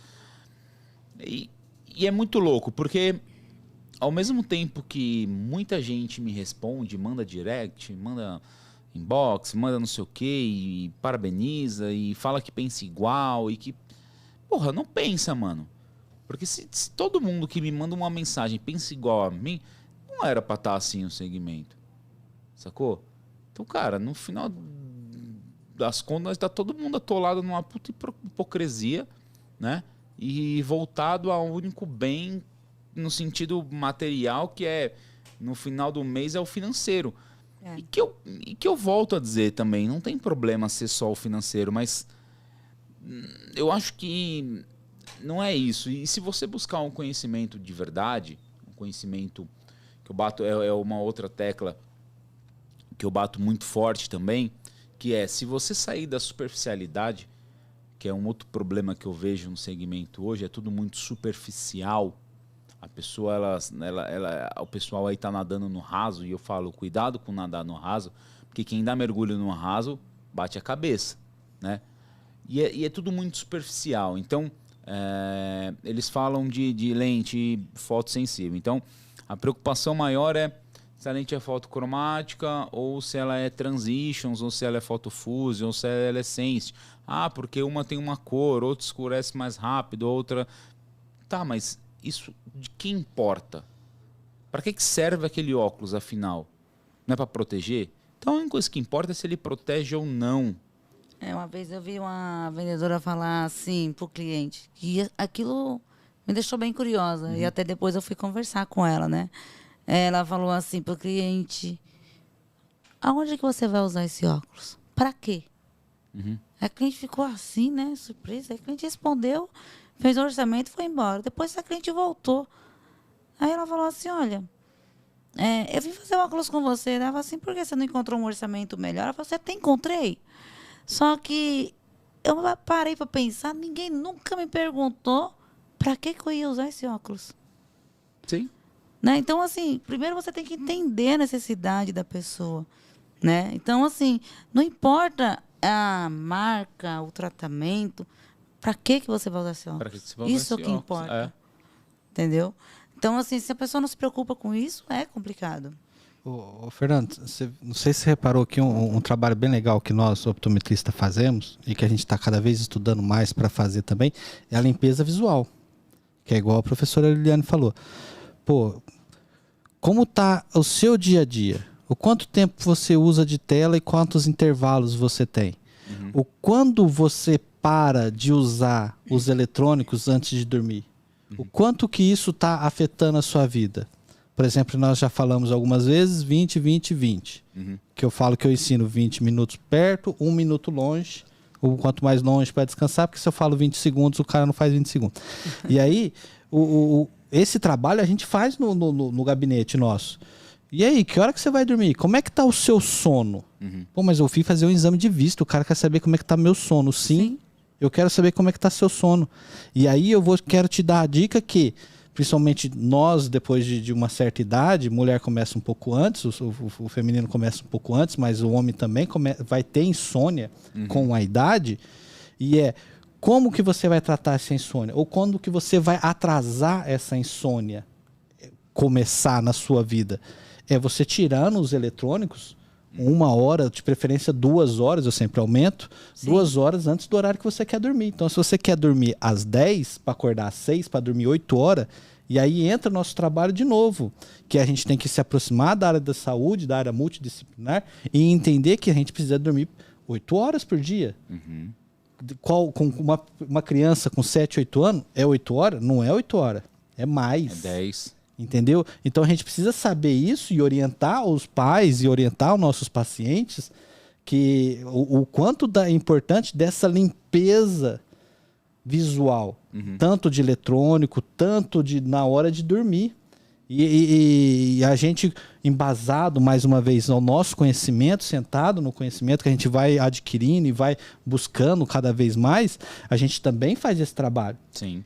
[SPEAKER 4] E é muito louco, porque ao mesmo tempo que muita gente me responde, manda direct, manda inbox, manda não sei o quê, e parabeniza, e fala que pensa igual, e que... Porra, não pensa, mano. Porque se todo mundo que me manda uma mensagem pensa igual a mim, não era pra estar assim o segmento. Sacou? Então, cara, no final das contas, tá todo mundo atolado numa puta hipocrisia, né? E voltado ao único bem no sentido material, que é, no final do mês, é o financeiro. E que eu volto a dizer também, não tem problema ser só o financeiro, mas eu acho que não é isso. E se você buscar um conhecimento de verdade, um conhecimento que eu bato, é uma outra tecla que eu bato muito forte também, que é, se você sair da superficialidade, que é um outro problema que eu vejo no segmento hoje, é tudo muito superficial. A pessoa, o pessoal aí tá nadando no raso, e eu falo, cuidado com nadar no raso, porque quem dá mergulho no raso bate a cabeça, né? E é tudo muito superficial. Então, eles falam de lente fotossensível. Então, a preocupação maior é se a lente é fotocromática, ou se ela é transitions, ou se ela é photofusion, ou se ela é sense. Ah, porque uma tem uma cor, outra escurece mais rápido, outra... Tá, mas isso de que importa? Para que serve aquele óculos, afinal? Não é para proteger? Então, a única coisa que importa é se ele protege ou não.
[SPEAKER 3] Uma vez eu vi uma vendedora falar assim pro cliente, que aquilo me deixou bem curiosa. E até depois eu fui conversar com ela, né? Ela falou assim pro cliente: aonde que você vai usar esse óculos? Para quê? A cliente ficou assim, né? Surpresa. Aí a cliente respondeu, fez o orçamento e foi embora. Depois a cliente voltou. Aí ela falou assim, olha, eu vim fazer o óculos com você. Ela falou assim, por que você não encontrou um orçamento melhor? Ela falou assim, até encontrei. Só que eu parei para pensar, ninguém nunca me perguntou para que eu ia usar esse óculos.
[SPEAKER 1] Sim.
[SPEAKER 3] Né? Então, assim, primeiro você tem que entender a necessidade da pessoa. Né? Então, assim, não importa a marca, o tratamento, para que você vai usar esse óculos? Isso é o que importa. Entendeu? Então, assim, se a pessoa não se preocupa com isso, é complicado.
[SPEAKER 2] Ô, Fernando, não sei se você reparou aqui um trabalho bem legal que nós, optometristas, fazemos e que a gente está cada vez estudando mais para fazer também, é a limpeza visual, que é igual a professora Liliane falou. Pô, como está o seu dia a dia? O quanto tempo você usa de tela e quantos intervalos você tem? O quando você para de usar os eletrônicos antes de dormir? O quanto que isso está afetando a sua vida? Por exemplo, nós já falamos algumas vezes 20, 20, 20. Que eu falo que eu ensino 20 minutos perto, 1 minuto longe. Ou quanto mais longe para descansar, porque se eu falo 20 segundos, o cara não faz 20 segundos. E aí, esse trabalho a gente faz no gabinete nosso. E aí, que hora que você vai dormir? Como é que tá o seu sono? Pô, mas eu fui fazer um exame de vista, o cara quer saber como é que tá meu sono. Sim, eu quero saber como é que tá seu sono. E aí quero te dar a dica que, principalmente nós, depois de uma certa idade, mulher começa um pouco antes, o feminino começa um pouco antes, mas o homem também vai ter insônia com a idade. E como que você vai tratar essa insônia? Ou quando que você vai atrasar essa insônia começar na sua vida? É você tirando os eletrônicos 1 hora, de preferência 2 horas, eu sempre aumento, 2 horas antes do horário que você quer dormir. Então, se você quer dormir às 10, para acordar às 6, para dormir 8 horas, e aí entra o nosso trabalho de novo, que a gente tem que se aproximar da área da saúde, da área multidisciplinar, e entender que a gente precisa dormir 8 horas por dia. Com uma criança com 7, 8 anos, é 8 horas? Não é 8 horas, é mais.
[SPEAKER 1] É 10.
[SPEAKER 2] Entendeu? Então a gente precisa saber isso e orientar os pais e orientar os nossos pacientes que o quanto é importante dessa limpeza visual, tanto de eletrônico, tanto na hora de dormir. E a gente, embasado mais uma vez no nosso conhecimento, sentado no conhecimento que a gente vai adquirindo e vai buscando cada vez mais, a gente também faz esse trabalho.
[SPEAKER 1] Sim.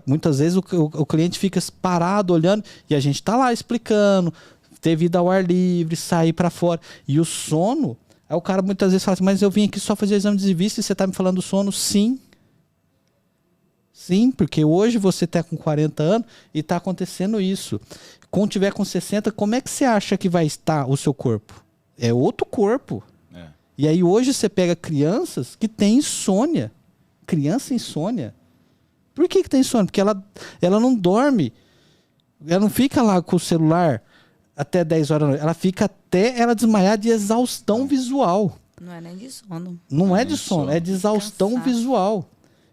[SPEAKER 2] Muitas vezes o cliente fica parado olhando e a gente está lá explicando, ter vida ao ar livre, sair para fora. E o sono, aí o cara muitas vezes fala assim, mas eu vim aqui só fazer exame de vista e você está me falando do sono? Sim. Sim, porque hoje você está com 40 anos e está acontecendo isso. Quando tiver com 60, como é que você acha que vai estar o seu corpo? É outro corpo. E aí hoje você pega crianças que têm insônia. Criança insônia. Por que tem insônia? Porque ela não dorme. Ela não fica lá com o celular até 10 horas da noite. Ela fica até ela desmaiar de exaustão visual.
[SPEAKER 3] Não é nem de sono.
[SPEAKER 2] Não é de sono, é de exaustão visual.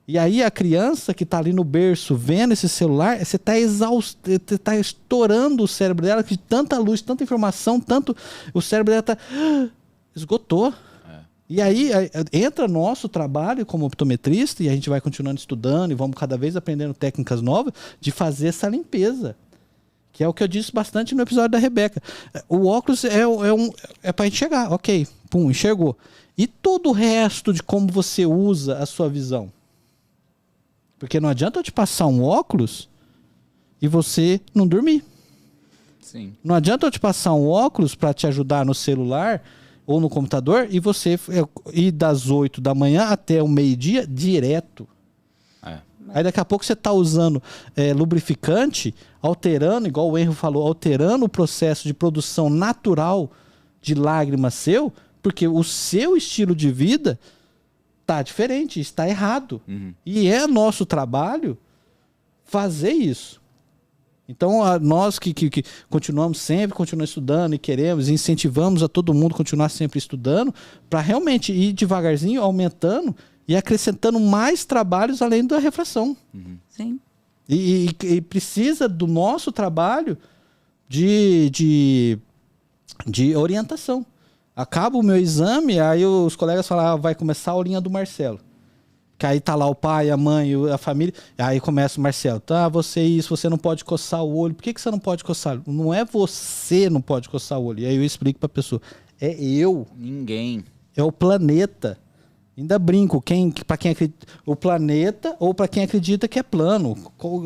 [SPEAKER 2] E aí a criança que está ali no berço vendo esse celular, você está está estourando o cérebro dela de tanta luz, tanta informação, tanto o cérebro dela está esgotou. E aí entra nosso trabalho como optometrista e a gente vai continuando estudando e vamos cada vez aprendendo técnicas novas de fazer essa limpeza. Que é o que eu disse bastante no episódio da Rebeca. O óculos é para enxergar, ok, pum, enxergou. E todo o resto de como você usa a sua visão? Porque não adianta eu te passar um óculos e você não dormir.
[SPEAKER 1] Sim.
[SPEAKER 2] Não adianta eu te passar um óculos para te ajudar no celular ou no computador e você ir das 8 da manhã até o meio-dia direto. Aí daqui a pouco você está usando lubrificante, alterando, igual o Henry falou, alterando o processo de produção natural de lágrima seu, porque o seu estilo de vida está diferente, está errado. E é nosso trabalho fazer isso. Então, nós que continuamos estudando e queremos, incentivamos a todo mundo a continuar sempre estudando, para realmente ir devagarzinho, aumentando e acrescentando mais trabalhos além da refração.
[SPEAKER 3] Sim.
[SPEAKER 2] E precisa do nosso trabalho de orientação. Acaba o meu exame, aí os colegas falam, vai começar a aulinha do Marcelo. Que aí tá lá o pai, a mãe, a família. Aí começa o Marcelo. Tá, você não pode coçar o olho. Por que você não pode coçar? Não é você não pode coçar o olho. E aí eu explico pra pessoa. É eu.
[SPEAKER 4] Ninguém.
[SPEAKER 2] É o planeta. Ainda brinco. Pra quem acredita, o planeta ou pra quem acredita que é plano.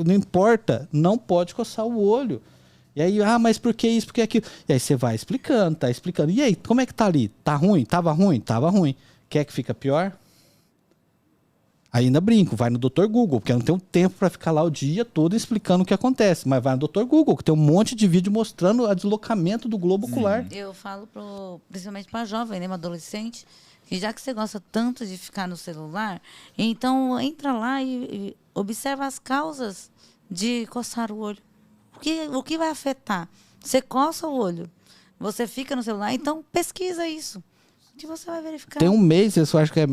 [SPEAKER 2] Não importa. Não pode coçar o olho. E aí, mas por que isso, por que aquilo? E aí você vai explicando, tá explicando. E aí, como é que tá ali? Tá ruim? Tava ruim? Tava ruim. Quer que fica pior? Ainda brinco, vai no Dr. Google, porque eu não tenho tempo para ficar lá o dia todo explicando o que acontece. Mas vai no Dr. Google, que tem um monte de vídeo mostrando o deslocamento do globo ocular.
[SPEAKER 3] Eu falo principalmente para jovem, né, uma adolescente, que já que você gosta tanto de ficar no celular, então entra lá e observa as causas de coçar o olho. O que vai afetar? Você coça o olho, você fica no celular, então pesquisa isso. Que você vai verificar.
[SPEAKER 2] Tem um mês, eu acho que é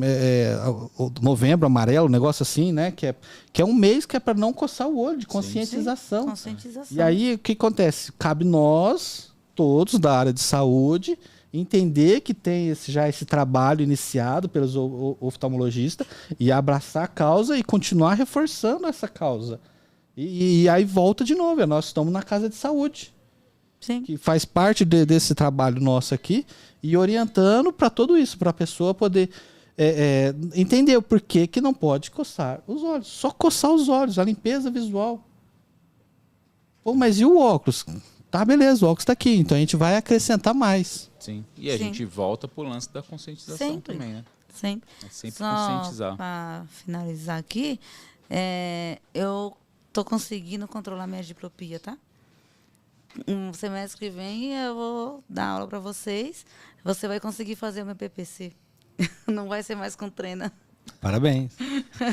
[SPEAKER 2] novembro, amarelo, um negócio assim, né? Que é um mês que é para não coçar o olho, de conscientização.
[SPEAKER 3] Sim. Conscientização.
[SPEAKER 2] E aí, o que acontece? Cabe nós, todos da área de saúde, entender que tem esse trabalho iniciado pelos oftalmologistas e abraçar a causa e continuar reforçando essa causa. E aí volta de novo, nós estamos na casa de saúde.
[SPEAKER 3] Sim.
[SPEAKER 2] Que faz parte desse trabalho nosso aqui e orientando para tudo isso, para a pessoa poder entender o porquê que não pode coçar os olhos. Só coçar os olhos, a limpeza visual. Pô, mas e o óculos? Tá, beleza, o óculos está aqui, então a gente vai acrescentar mais.
[SPEAKER 4] Sim, e a gente volta pro lance da conscientização também, né?
[SPEAKER 3] Sempre.
[SPEAKER 4] É sempre
[SPEAKER 3] só
[SPEAKER 4] conscientizar.
[SPEAKER 3] Para finalizar aqui, eu tô conseguindo controlar minha diplopia, tá? Um semestre que vem eu vou dar aula para vocês. Você vai conseguir fazer o meu PPC. Não vai ser mais com treina.
[SPEAKER 2] Parabéns.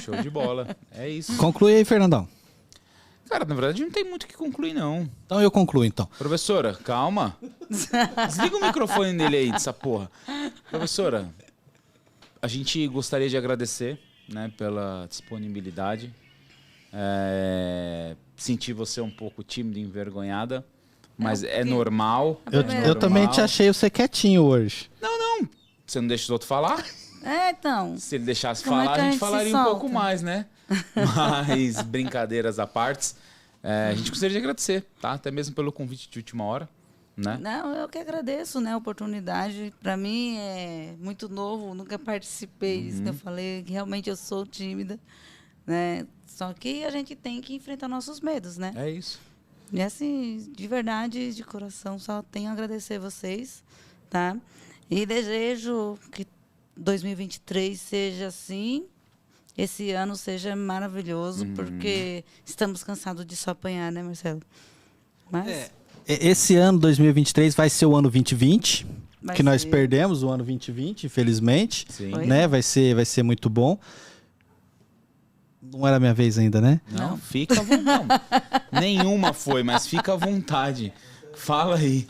[SPEAKER 4] Show de bola. É isso.
[SPEAKER 2] Conclui aí, Fernandão.
[SPEAKER 4] Cara, na verdade não tem muito o que concluir, não.
[SPEAKER 2] Então eu concluo, então.
[SPEAKER 4] Professora, calma. Desliga o microfone dele aí, dessa porra. Professora, a gente gostaria de agradecer, né, pela disponibilidade. Senti você um pouco tímida e envergonhada. Mas é normal.
[SPEAKER 2] Eu também te achei você quietinho hoje.
[SPEAKER 4] Não. Você não deixa os outros falar?
[SPEAKER 3] Então.
[SPEAKER 4] Se ele deixasse
[SPEAKER 3] Como
[SPEAKER 4] falar,
[SPEAKER 3] é que
[SPEAKER 4] a gente falaria um pouco
[SPEAKER 3] solta?
[SPEAKER 4] mais, né? Mas, brincadeiras à parte, a gente gostaria de agradecer, tá? Até mesmo pelo convite de última hora, né?
[SPEAKER 3] Não, eu que agradeço, né, a oportunidade. Para mim é muito novo, nunca participei disso que eu falei, que realmente eu sou tímida, né? Só que a gente tem que enfrentar nossos medos, né?
[SPEAKER 4] É isso.
[SPEAKER 3] E assim, de verdade, de coração, só tenho a agradecer vocês, tá? E desejo que 2023 seja assim, esse ano seja maravilhoso, porque estamos cansados de só apanhar, né, Marcelo? Mas
[SPEAKER 2] Esse ano, 2023, vai ser o ano 2020,
[SPEAKER 3] vai
[SPEAKER 2] que nós
[SPEAKER 3] ser.
[SPEAKER 2] perdemos o ano 2020, infelizmente.
[SPEAKER 4] Sim.
[SPEAKER 3] Foi.
[SPEAKER 2] Né? Vai ser muito bom. Não era a minha vez ainda, né?
[SPEAKER 4] Não, fica à vontade. Nenhuma foi, mas fica à vontade. Fala aí.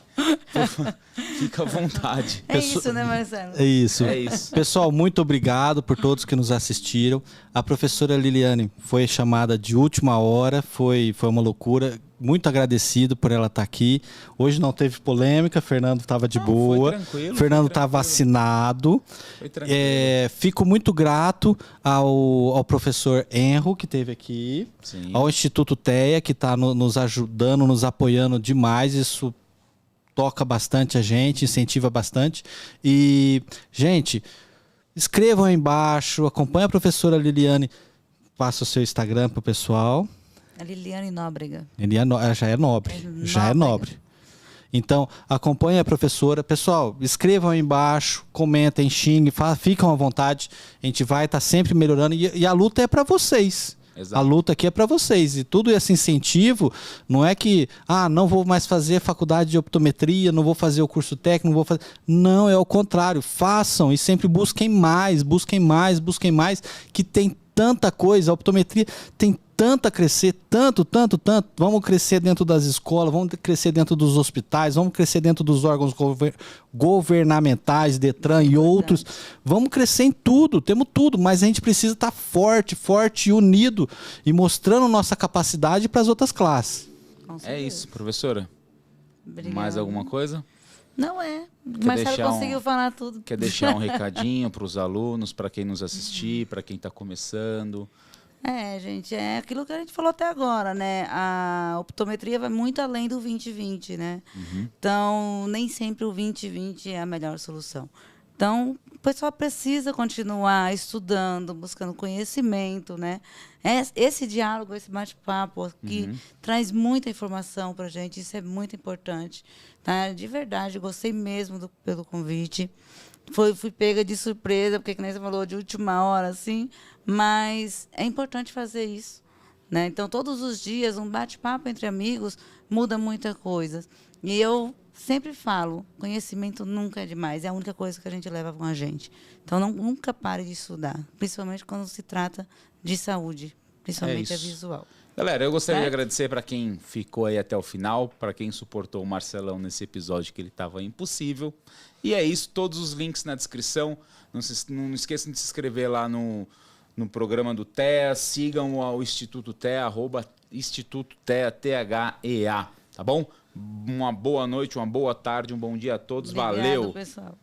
[SPEAKER 4] Fica à vontade.
[SPEAKER 3] É isso, né, Marcelo?
[SPEAKER 2] É isso.
[SPEAKER 4] É isso.
[SPEAKER 2] Pessoal, muito obrigado por todos que nos assistiram. A professora Liliane foi chamada de última hora, foi uma loucura. Muito agradecido por ela estar aqui. Hoje não teve polêmica, Fernando estava de boa.
[SPEAKER 4] Tranquilo,
[SPEAKER 2] Fernando está vacinado.
[SPEAKER 4] Foi tranquilo.
[SPEAKER 2] Fico muito grato ao professor Enro, que esteve aqui,
[SPEAKER 4] Sim.
[SPEAKER 2] ao Instituto TEA, que está nos ajudando, nos apoiando demais. Isso toca bastante a gente, incentiva bastante. E, gente, escrevam aí embaixo, acompanhe a professora Liliane, passa o seu Instagram para o pessoal.
[SPEAKER 3] A Liliane Nóbrega.
[SPEAKER 2] Ela já é nobre. Já é nobre. Então, acompanhe a professora. Pessoal, escrevam aí embaixo, comentem, xinguem, fiquem à vontade. A gente vai estar sempre melhorando. E a luta é para vocês.
[SPEAKER 4] Exato.
[SPEAKER 2] A luta aqui é para vocês. E tudo esse incentivo não é que, não vou mais fazer faculdade de optometria, não vou fazer o curso técnico, não vou fazer. Não, é o contrário. Façam e sempre busquem mais, que tem tanta coisa. A optometria tem tanto a crescer, tanto. Vamos crescer dentro das escolas, vamos crescer dentro dos hospitais, vamos crescer dentro dos órgãos governamentais, Detran e outros. Vamos crescer em tudo, temos tudo, mas a gente precisa estar forte e unido e mostrando nossa capacidade para as outras classes.
[SPEAKER 3] Com
[SPEAKER 4] É
[SPEAKER 3] certeza.
[SPEAKER 4] isso, professora.
[SPEAKER 3] Obrigada.
[SPEAKER 4] Mais alguma coisa?
[SPEAKER 3] Não é. O Marcelo conseguiu falar tudo.
[SPEAKER 4] Quer deixar um recadinho para os alunos, para quem nos assistir, para quem está começando?
[SPEAKER 3] Gente, é aquilo que a gente falou até agora, né? A optometria vai muito além do 20/20, né? Então, nem sempre o 20/20 é a melhor solução. Então, o pessoal precisa continuar estudando, buscando conhecimento, né? Esse diálogo, esse bate-papo aqui traz muita informação para a gente, isso é muito importante. Tá? De verdade, gostei mesmo pelo convite. Fui pega de surpresa, porque, como você falou, de última hora, assim, mas é importante fazer isso. Né? Então, todos os dias, um bate-papo entre amigos muda muita coisa. E eu sempre falo, conhecimento nunca é demais, é a única coisa que a gente leva com a gente. Então, nunca pare de estudar, principalmente quando se trata de saúde, principalmente a visual.
[SPEAKER 4] Galera, eu gostaria de agradecer para quem ficou aí até o final, para quem suportou o Marcelão nesse episódio que ele estava impossível. E é isso, todos os links na descrição. Não esqueçam de se inscrever lá no programa do TEA, sigam o Instituto TEA, @Instituto TEA, THEA, tá bom? Uma boa noite, uma boa tarde, um bom dia a todos.
[SPEAKER 3] Obrigado,
[SPEAKER 4] valeu!
[SPEAKER 3] Pessoal.